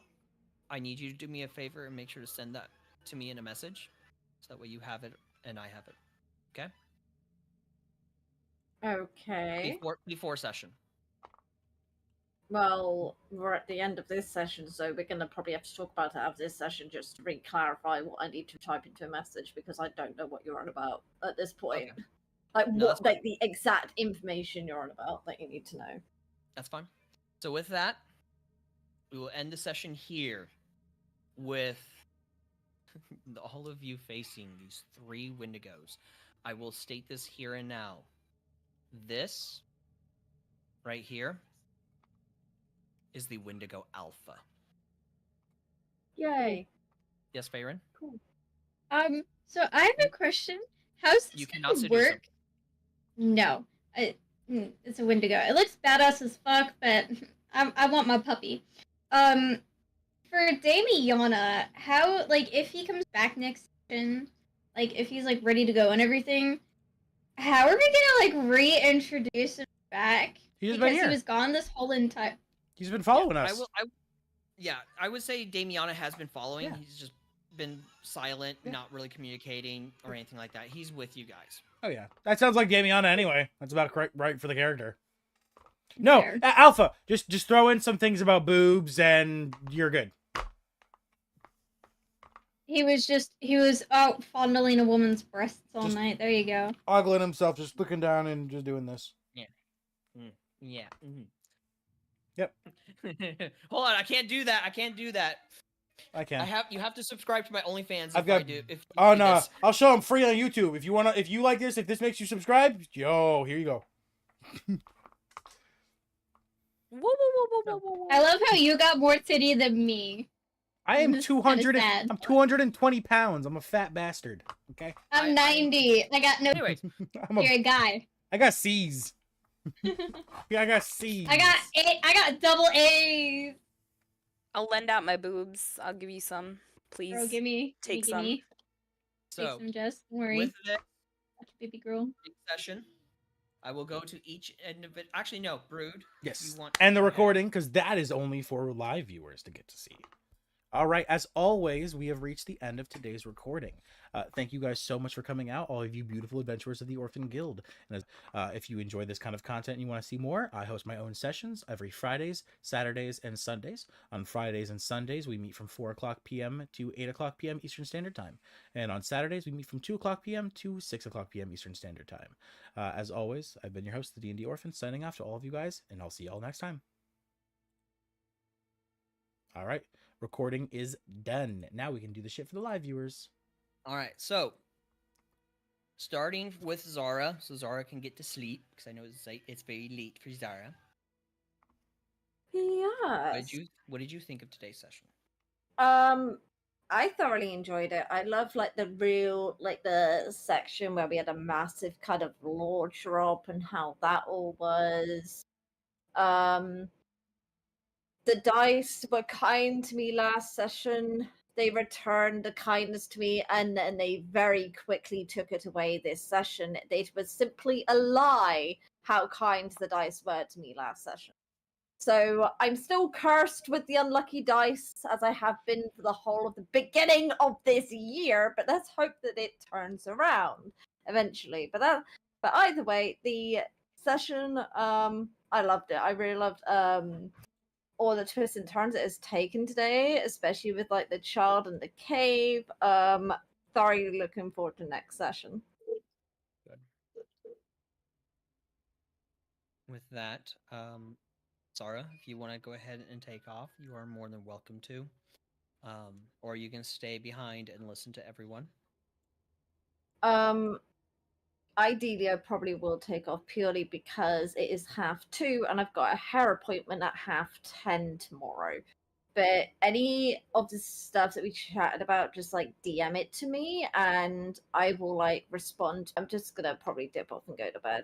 I need you to do me a favor and make sure to send that to me in a message. So that way you have it and I have it. Okay? Okay. Before session. Well, we're at the end of this session, so we're going to probably have to talk about it after this session just to re-clarify what I need to type into a message, because I don't know what you're on about at this point. Okay. The exact information you're on about that you need to know. That's fine. So with that, we will end the session here with all of you facing these 3 Wendigos. I will state this here and now. This, right here, is the Wendigo Alpha. Yay. Yes, Faerun? Cool. So I have a question. How's this gonna work? No. It's a Wendigo. It looks badass as fuck, but I want my puppy. For Damiana, how, if he comes back next session, if he's, ready to go and everything, how are we gonna, reintroduce him back? He's been here. He was gone this whole entire... He's been following us. I would say Damiana has been following. Yeah. He's just been silent, not really communicating or anything like that. He's with you guys. Oh yeah, that sounds like Damiana anyway. That's about right for the character. No, Fair. Alpha. Just throw in some things about boobs and you're good. He was out fondling a woman's breasts all Just- night. There you go. Ogling himself, just looking down and just doing this. Yeah. Yeah. Yep. Hold on, I can't do that. I can't do that. I can. You have to subscribe to my OnlyFans. I've got. If you Oh do no! this. I'll show them free on YouTube. If you like this, if this makes you subscribe, yo, here you go. I love how you got more titty than me. I am This is kinda 200. sad. I'm 220 pounds. I'm a fat bastard. Okay. I'm 90. I got no. Anyways, You're a guy. I got C's. Yeah, I got C's. I got double A's. I'll lend out my boobs. I'll give you some. Please. Girl, give me. Take give some. me. Take so some, Jess. Don't worry. with this Baby girl. session, I will go to each individual. Actually, no, Brood. Yes. You want And the to- recording, because that is only for live viewers to get to see. All right, as always, we have reached the end of today's recording. Thank you guys so much for coming out, all of you beautiful adventurers of the Orphan Guild. And if you enjoy this kind of content and you want to see more, I host my own sessions every Fridays, Saturdays, and Sundays. On Fridays and Sundays, we meet from 4 o'clock p.m. to 8 o'clock p.m. Eastern Standard Time. And on Saturdays, we meet from 2 o'clock p.m. to 6 o'clock p.m. Eastern Standard Time. As always, I've been your host, the D&D Orphan, signing off to all of you guys, and I'll see you all next time. All right. Recording is done. Now we can do the shit for the live viewers. All right, so starting with Zara, so Zara can get to sleep because I know it's very late for Zara. Yes. What did you think of today's session? I thoroughly enjoyed it. I love the section where we had a massive kind of lore drop and how that all was. The dice were kind to me last session. They returned the kindness to me, and they very quickly took it away this session. It was simply a lie how kind the dice were to me last session. So I'm still cursed with the unlucky dice, as I have been for the whole of the beginning of this year, but let's hope that it turns around eventually. But either way, the session, I loved it. I really loved all the twists and turns it has taken today, especially with like the child and the cave. Thoroughly looking forward to next session. Good. With that, Zara, if you want to go ahead and take off, you are more than welcome to. Or you can stay behind and listen to everyone. Ideally, I probably will take off purely because it is 2:30 and I've got a hair appointment at 10:30 tomorrow. But any of the stuff that we chatted about, just like DM it to me and I will like respond. I'm just gonna probably dip off and go to bed.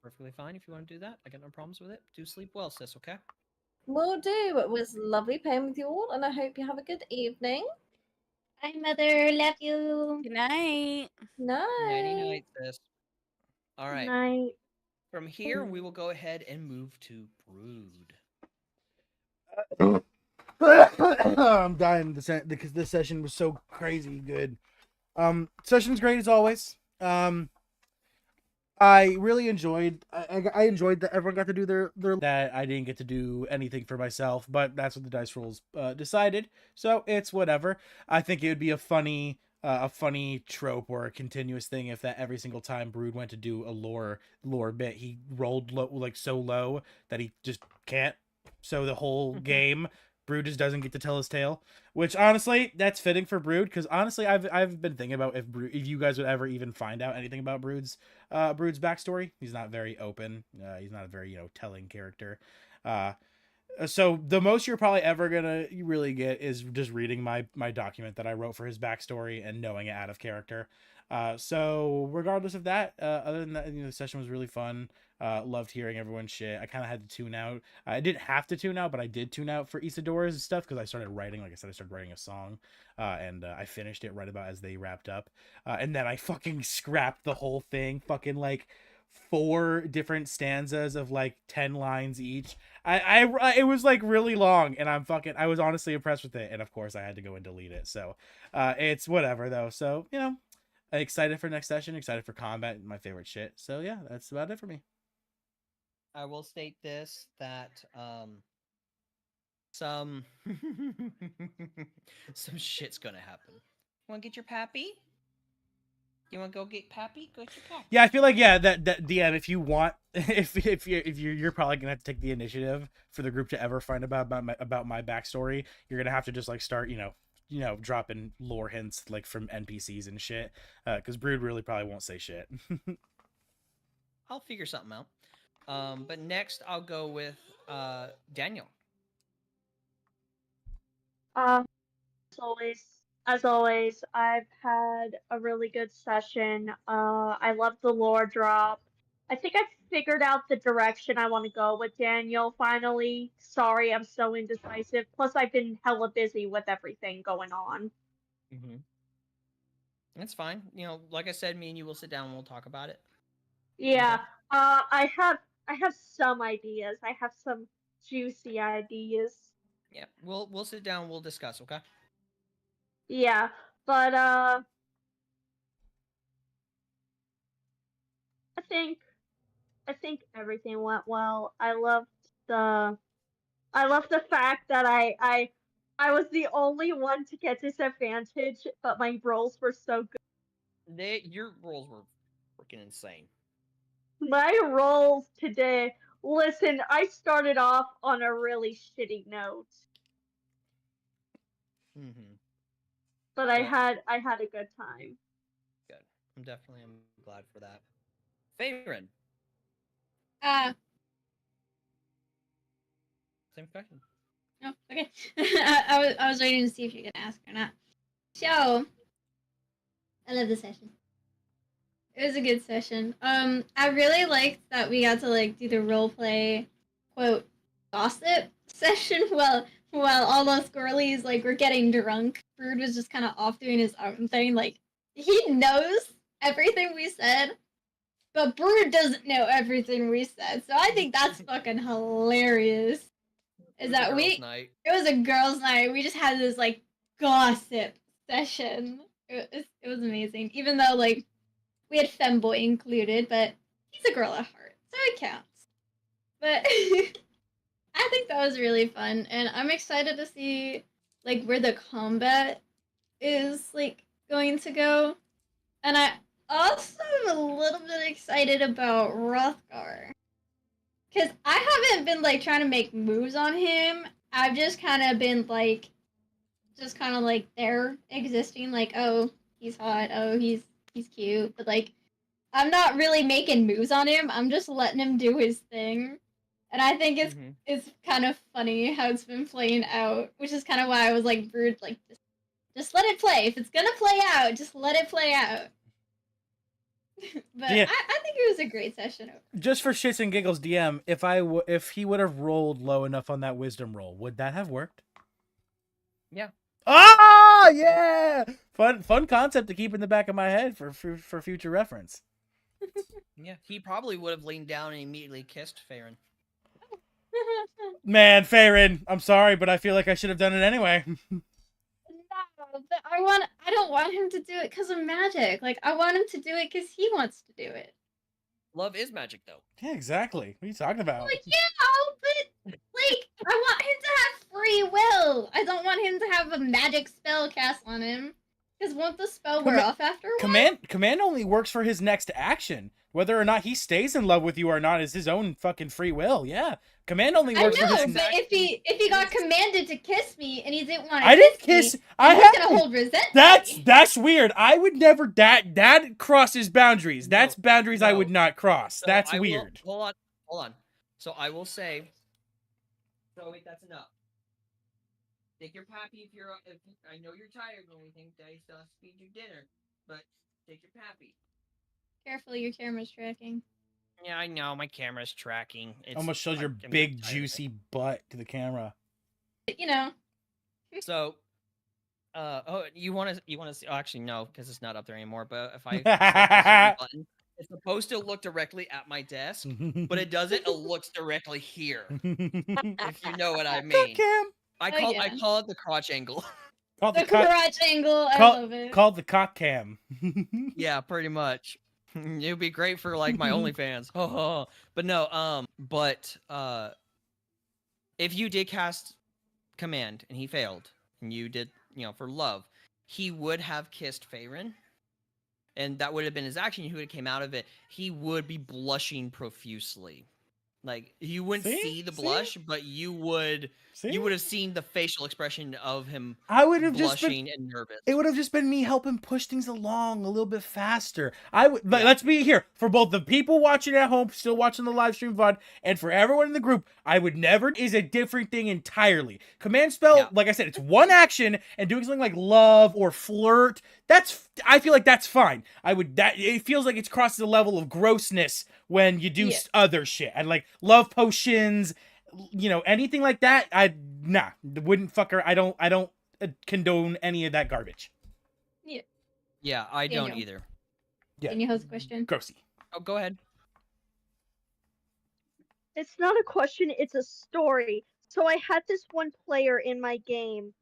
Perfectly fine if you want to do that. I got no problems with it. Do sleep well, sis, okay? Will do. It was lovely playing with you all and I hope you have a good evening. Bye, mother. Love you. Good night. Nighty Night. night, sis. All right. Night. From here, we will go ahead and move to Brood. I'm dying because this session was so crazy good. Session's great as always. I really enjoyed. I enjoyed that everyone got to do their. That I didn't get to do anything for myself, but that's what the dice rolls decided. So it's whatever. I think it would be a funny trope or a continuous thing if that every single time Brood went to do a lore bit, he rolled so low that he just can't. So the whole game, Brood just doesn't get to tell his tale, which honestly, that's fitting for Brood, because honestly, I've been thinking about if you guys would ever even find out anything about Brood's backstory. He's not very open. He's not a very telling character. So the most you're probably ever gonna really get is just reading my document that I wrote for his backstory and knowing it out of character. So regardless of that, other than that, the session was really fun. Loved hearing everyone's shit. I kind of had to tune out. I didn't have to tune out, but I did tune out for Isadora's stuff because I started writing. Like I said, I started writing a song, and I finished it right about as they wrapped up. And then I fucking scrapped the whole thing. Fucking like 4 different stanzas of like 10 lines each. It was like really long, and I was honestly impressed with it. And of course, I had to go and delete it. So it's whatever though. So excited for next session. Excited for combat. My favorite shit. So yeah, that's about it for me. I will state this that some some shit's gonna happen. Want to get your pappy? You want to go get pappy? Go get your pappy. Yeah, I feel like that DM, if you want, if you're probably gonna have to take the initiative for the group to ever find about my backstory. You're gonna have to just like start, dropping lore hints like from NPCs and shit, because Brood really probably won't say shit. I'll figure something out. But next I'll go with Daniel. As always, I've had a really good session. I love the lore drop. I think I've figured out the direction I want to go with Daniel finally. Sorry, I'm so indecisive. Plus, I've been hella busy with everything going on. Mm-hmm. That's fine. Like I said, me and you will sit down and we'll talk about it. Yeah. Okay. I have some ideas. I have some juicy ideas. Yeah, we'll sit down and we'll discuss, okay? Yeah, but I think everything went well. I loved the fact that I was the only one to get disadvantage, but my rolls were so good. Your rolls were freaking insane. My rolls today. Listen, I started off on a really shitty note. Mm-hmm. But I had a good time. Good. I'm definitely glad for that. Favorite. Same question. Oh, okay. I was waiting to see if you could ask or not. So, I love the session. It was a good session. I really liked that we got to like do the role play, quote, gossip session while all those girlies like were getting drunk. Brood was just kind of off doing his own thing. Like he knows everything we said, but Brood doesn't know everything we said. So I think that's fucking hilarious. Is that it was a girls' night. We just had this like gossip session. It was amazing. Even though like we had femboy included, but he's a girl at heart, so it counts. But I think that was really fun, and I'm excited to see like where the combat is like going to go. And I also am a little bit excited about Rothgar. Because I haven't been, like, trying to make moves on him. I've just kind of been, like, there, existing, like, oh, he's hot, oh, he's cute. But, like, I'm not really making moves on him. I'm just letting him do his thing. And I think it's kind of funny how it's been playing out, which is kind of why I was, like, Brood, like, just let it play. If it's gonna play out, just let it play out. But yeah. I think it was a great session. Just for shits and giggles, DM, if he would have rolled low enough on that wisdom roll, would that have worked? Yeah. Ah, yeah. Fun concept to keep in the back of my head for future reference. Yeah, he probably would have leaned down and immediately kissed Farron. Man, Farron, I'm sorry, but I feel like I should have done it anyway. But I don't want him to do it because of magic. Like, I want him to do it because he wants to do it. Love is magic, though. Yeah, exactly. What are you talking about? Like, yeah, but, like, I want him to have free will. I don't want him to have a magic spell cast on him. Because won't the spell wear off after a while? Command only works for his next action. Whether or not he stays in love with you or not is his own fucking free will. Yeah. Command only works for his but if he got commanded to kiss me and he didn't want to I didn't kiss me, he's gonna hold resentment. That's weird. I would never that crosses boundaries. That's boundaries I would not cross. So that's weird. Hold on. So I will say, so wait, that's enough. Take your pappy if I know you're tired when we think Daddy still has to feed you dinner, but take your pappy. Careful, your camera's tracking. Yeah, I know my camera's tracking. It's almost shows your big juicy butt to the camera. You know. So, you want to see? Oh, actually, no, because it's not up there anymore. But if I button, it's supposed to look directly at my desk, but it doesn't. It looks directly here. If you know what I mean. I call it the crotch angle. The crotch angle. I love it. Called the cock cam. Yeah, pretty much. It'd be great for like my OnlyFans. But no, if you did cast command and he failed, and you did, for love, he would have kissed Faerun, and that would have been his action. He would have came out of it. He would be blushing profusely. Like, you wouldn't see the blush, but you would have seen the facial expression of him. I would have blushing and nervous. It would have just been me helping push things along a little bit faster. Let's be here for both the people watching at home, still watching the live stream VOD, and for everyone in the group. I would never is a different thing entirely. Command spell, like I said, it's one action, and doing something like love or flirt. I feel like that's fine. It feels like it's crosses the level of grossness when you do other shit. And like love potions, anything like that. Wouldn't fuck her. I don't condone any of that garbage. Yeah, I don't either. Yeah. Can you host a question? Grossy. Oh, go ahead. It's not a question, it's a story. So I had this one player in my game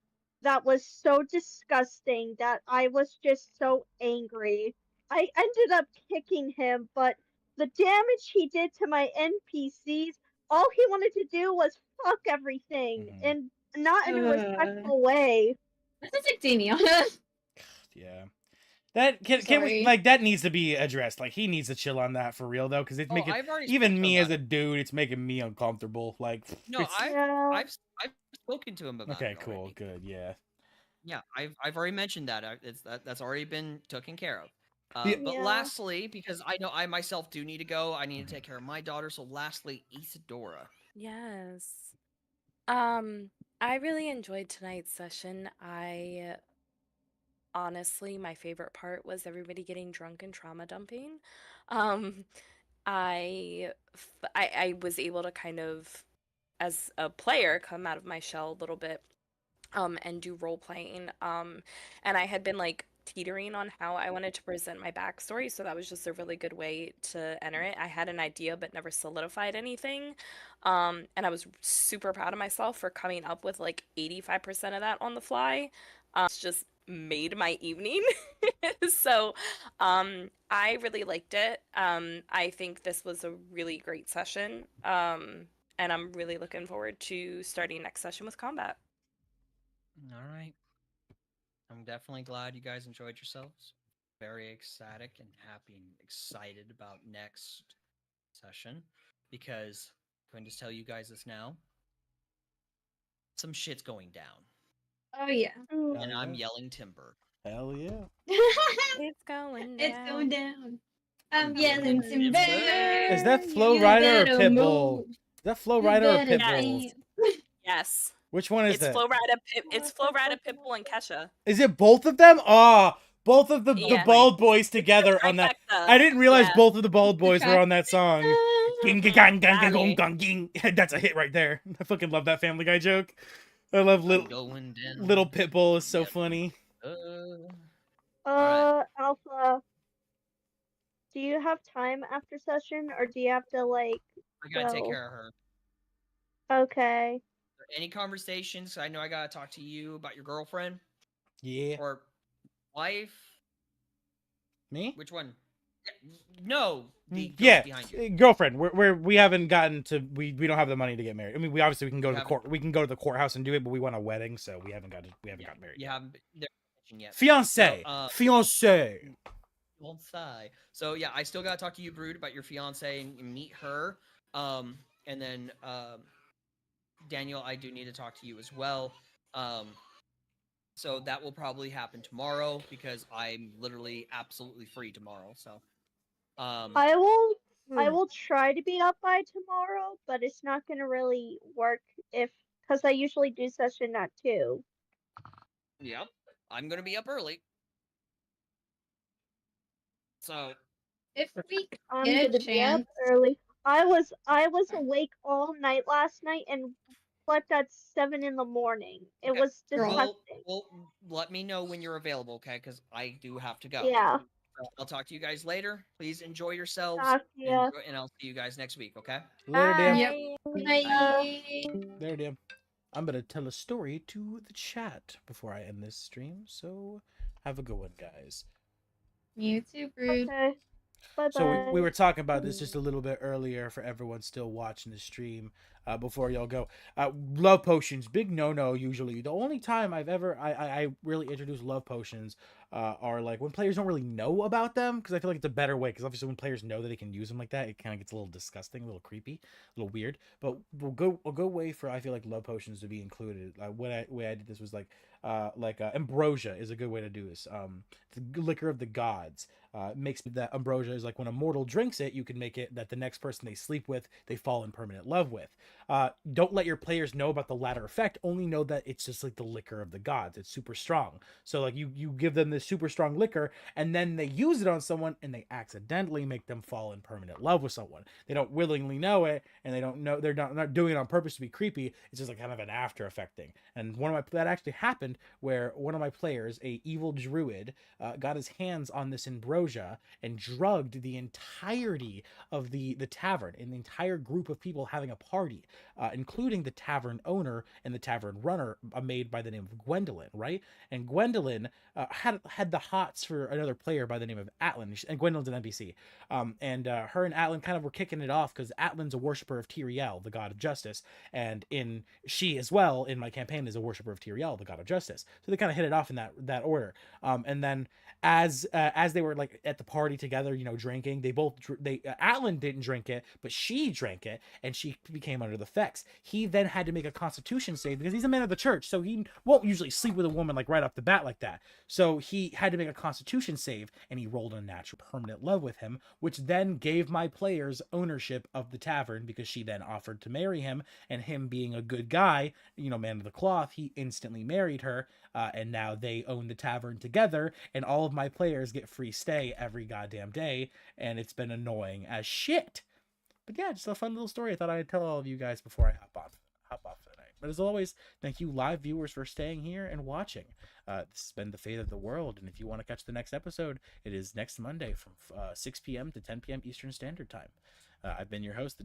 that was so disgusting that I was just so angry. I ended up kicking him, but the damage he did to my NPCs, all he wanted to do was fuck everything, and not in a respectful way. That's like Damiana. Yeah. That can we like that needs to be addressed. Like he needs to chill on that for real though, because it's making even me as a dude, it's making me uncomfortable. Like no, I've spoken to him about it. Okay, cool, good, yeah. Yeah, I've already mentioned that. That's already been taken care of. But lastly, because I know I myself do need to go, I need to take care of my daughter. So lastly, Isadora. Yes. I really enjoyed tonight's session. Honestly, my favorite part was everybody getting drunk and trauma dumping. I was able to kind of, as a player, come out of my shell a little bit, and do role playing. And I had been like teetering on how I wanted to present my backstory, so that was just a really good way to enter it. I had an idea but never solidified anything. And I was super proud of myself for coming up with like 85% of that on the fly. It's just made my evening. So I really liked it. I think this was a really great session. And I'm really looking forward to starting next session with combat. All right. I'm definitely glad you guys enjoyed yourselves. Very ecstatic and happy and excited about next session, because I'm going to tell you guys this now. Some shit's going down. Oh yeah. And I'm yelling timber. Hell yeah. It's going down. It's going down. I'm yelling timber. Is that Flow Rider or Pitbull? Is that Flow Rider or Pitbull? Yes. Which one is it's that? It's Flow Rider, Pitbull, and Kesha. Is it both of them? Both of the bald boys together on that. I didn't realize both of the bald boys were on that song. That's a hit right there. I fucking love that Family Guy joke. I love little Pitbull is so funny. Alpha, do you have time after session, or do you have to like? I gotta take care of her. Okay. Any conversations? I know I gotta talk to you about your girlfriend. Yeah. Or wife. Me? Which one? No. Behind you. Girlfriend. We haven't gotten to. We don't have the money to get married. I mean, we obviously can go to the court. We can go to the courthouse and do it, but we want a wedding, so we haven't gotten married. You haven't yet. Fiance. Fiance. So yeah, I still gotta talk to you, Brood, about your fiance and meet her. And then Daniel, I do need to talk to you as well. So that will probably happen tomorrow, because I'm literally absolutely free tomorrow. So I will try to be up by tomorrow, but it's not gonna really work because I usually do session at 2. Yep, I'm gonna be up early. So if we I'm get gonna a chance. be up early. I was awake all night last night and slept at 7 in the morning. It was disgusting. Well, let me know when you're available, okay? Because I do have to go. Yeah. So I'll talk to you guys later. Please enjoy yourselves. And I'll see you guys next week, okay? Later, Dan. Yep. Bye. There, Dan. I'm gonna tell a story to the chat before I end this stream. So have a good one, guys. You too, Brood. Okay. Bye So bye. we were talking about this just a little bit earlier for everyone still watching the stream. Before y'all go, love potions, big no usually. The only time I really introduce love potions are like when players don't really know about them, because I feel like it's a better way, because obviously when players know that they can use them like that, it kind of gets a little disgusting, a little creepy, a little weird. But we'll go way for, I feel like, love potions to be included. Way I did this was like ambrosia is a good way to do this. The liquor of the gods. Makes that ambrosia is like when a mortal drinks it, you can make it that the next person they sleep with, they fall in permanent love with. Don't let your players know about the latter effect. Only know that it's just like the liquor of the gods. It's super strong. So like you give them this super strong liquor, and then they use it on someone, and they accidentally make them fall in permanent love with someone. They don't willingly know it, and they don't know, they're not doing it on purpose to be creepy. It's just like kind of an after effect thing. And that actually happened where one of my players, a evil druid, got his hands on this ambrosia and drugged the entirety of the tavern, and the entire group of people having a party, including the tavern owner and the tavern runner, a maid by the name of Gwendolyn, right? And Gwendolyn had the hots for another player by the name of Atlan, and Gwendolyn's an NPC. And her and Atlan kind of were kicking it off because Atlan's a worshiper of Tyrael, the god of justice, and she as well in my campaign is a worshiper of Tyrael, the god of justice. So they kind of hit it off in that order. And then as they were like at the party together, drinking, Atlan didn't drink it, but she drank it, and she became under the effects. He then had to make a constitution save because he's a man of the church, so he won't usually sleep with a woman like right off the bat like that. So he had to make a constitution save, and he rolled a natural permanent love with him, which then gave my players ownership of the tavern, because she then offered to marry him, and him being a good guy, man of the cloth, he instantly married her, and now they own the tavern together, and all of my players get free stay every goddamn day, and it's been annoying as shit. But yeah, just a fun little story I thought I'd tell all of you guys before I hop off for the night. But as always, thank you live viewers for staying here and watching. This has been The Fate of the World, and if you want to catch the next episode, it is next Monday from 6 p.m. to 10 p.m. Eastern Standard Time. I've been your host,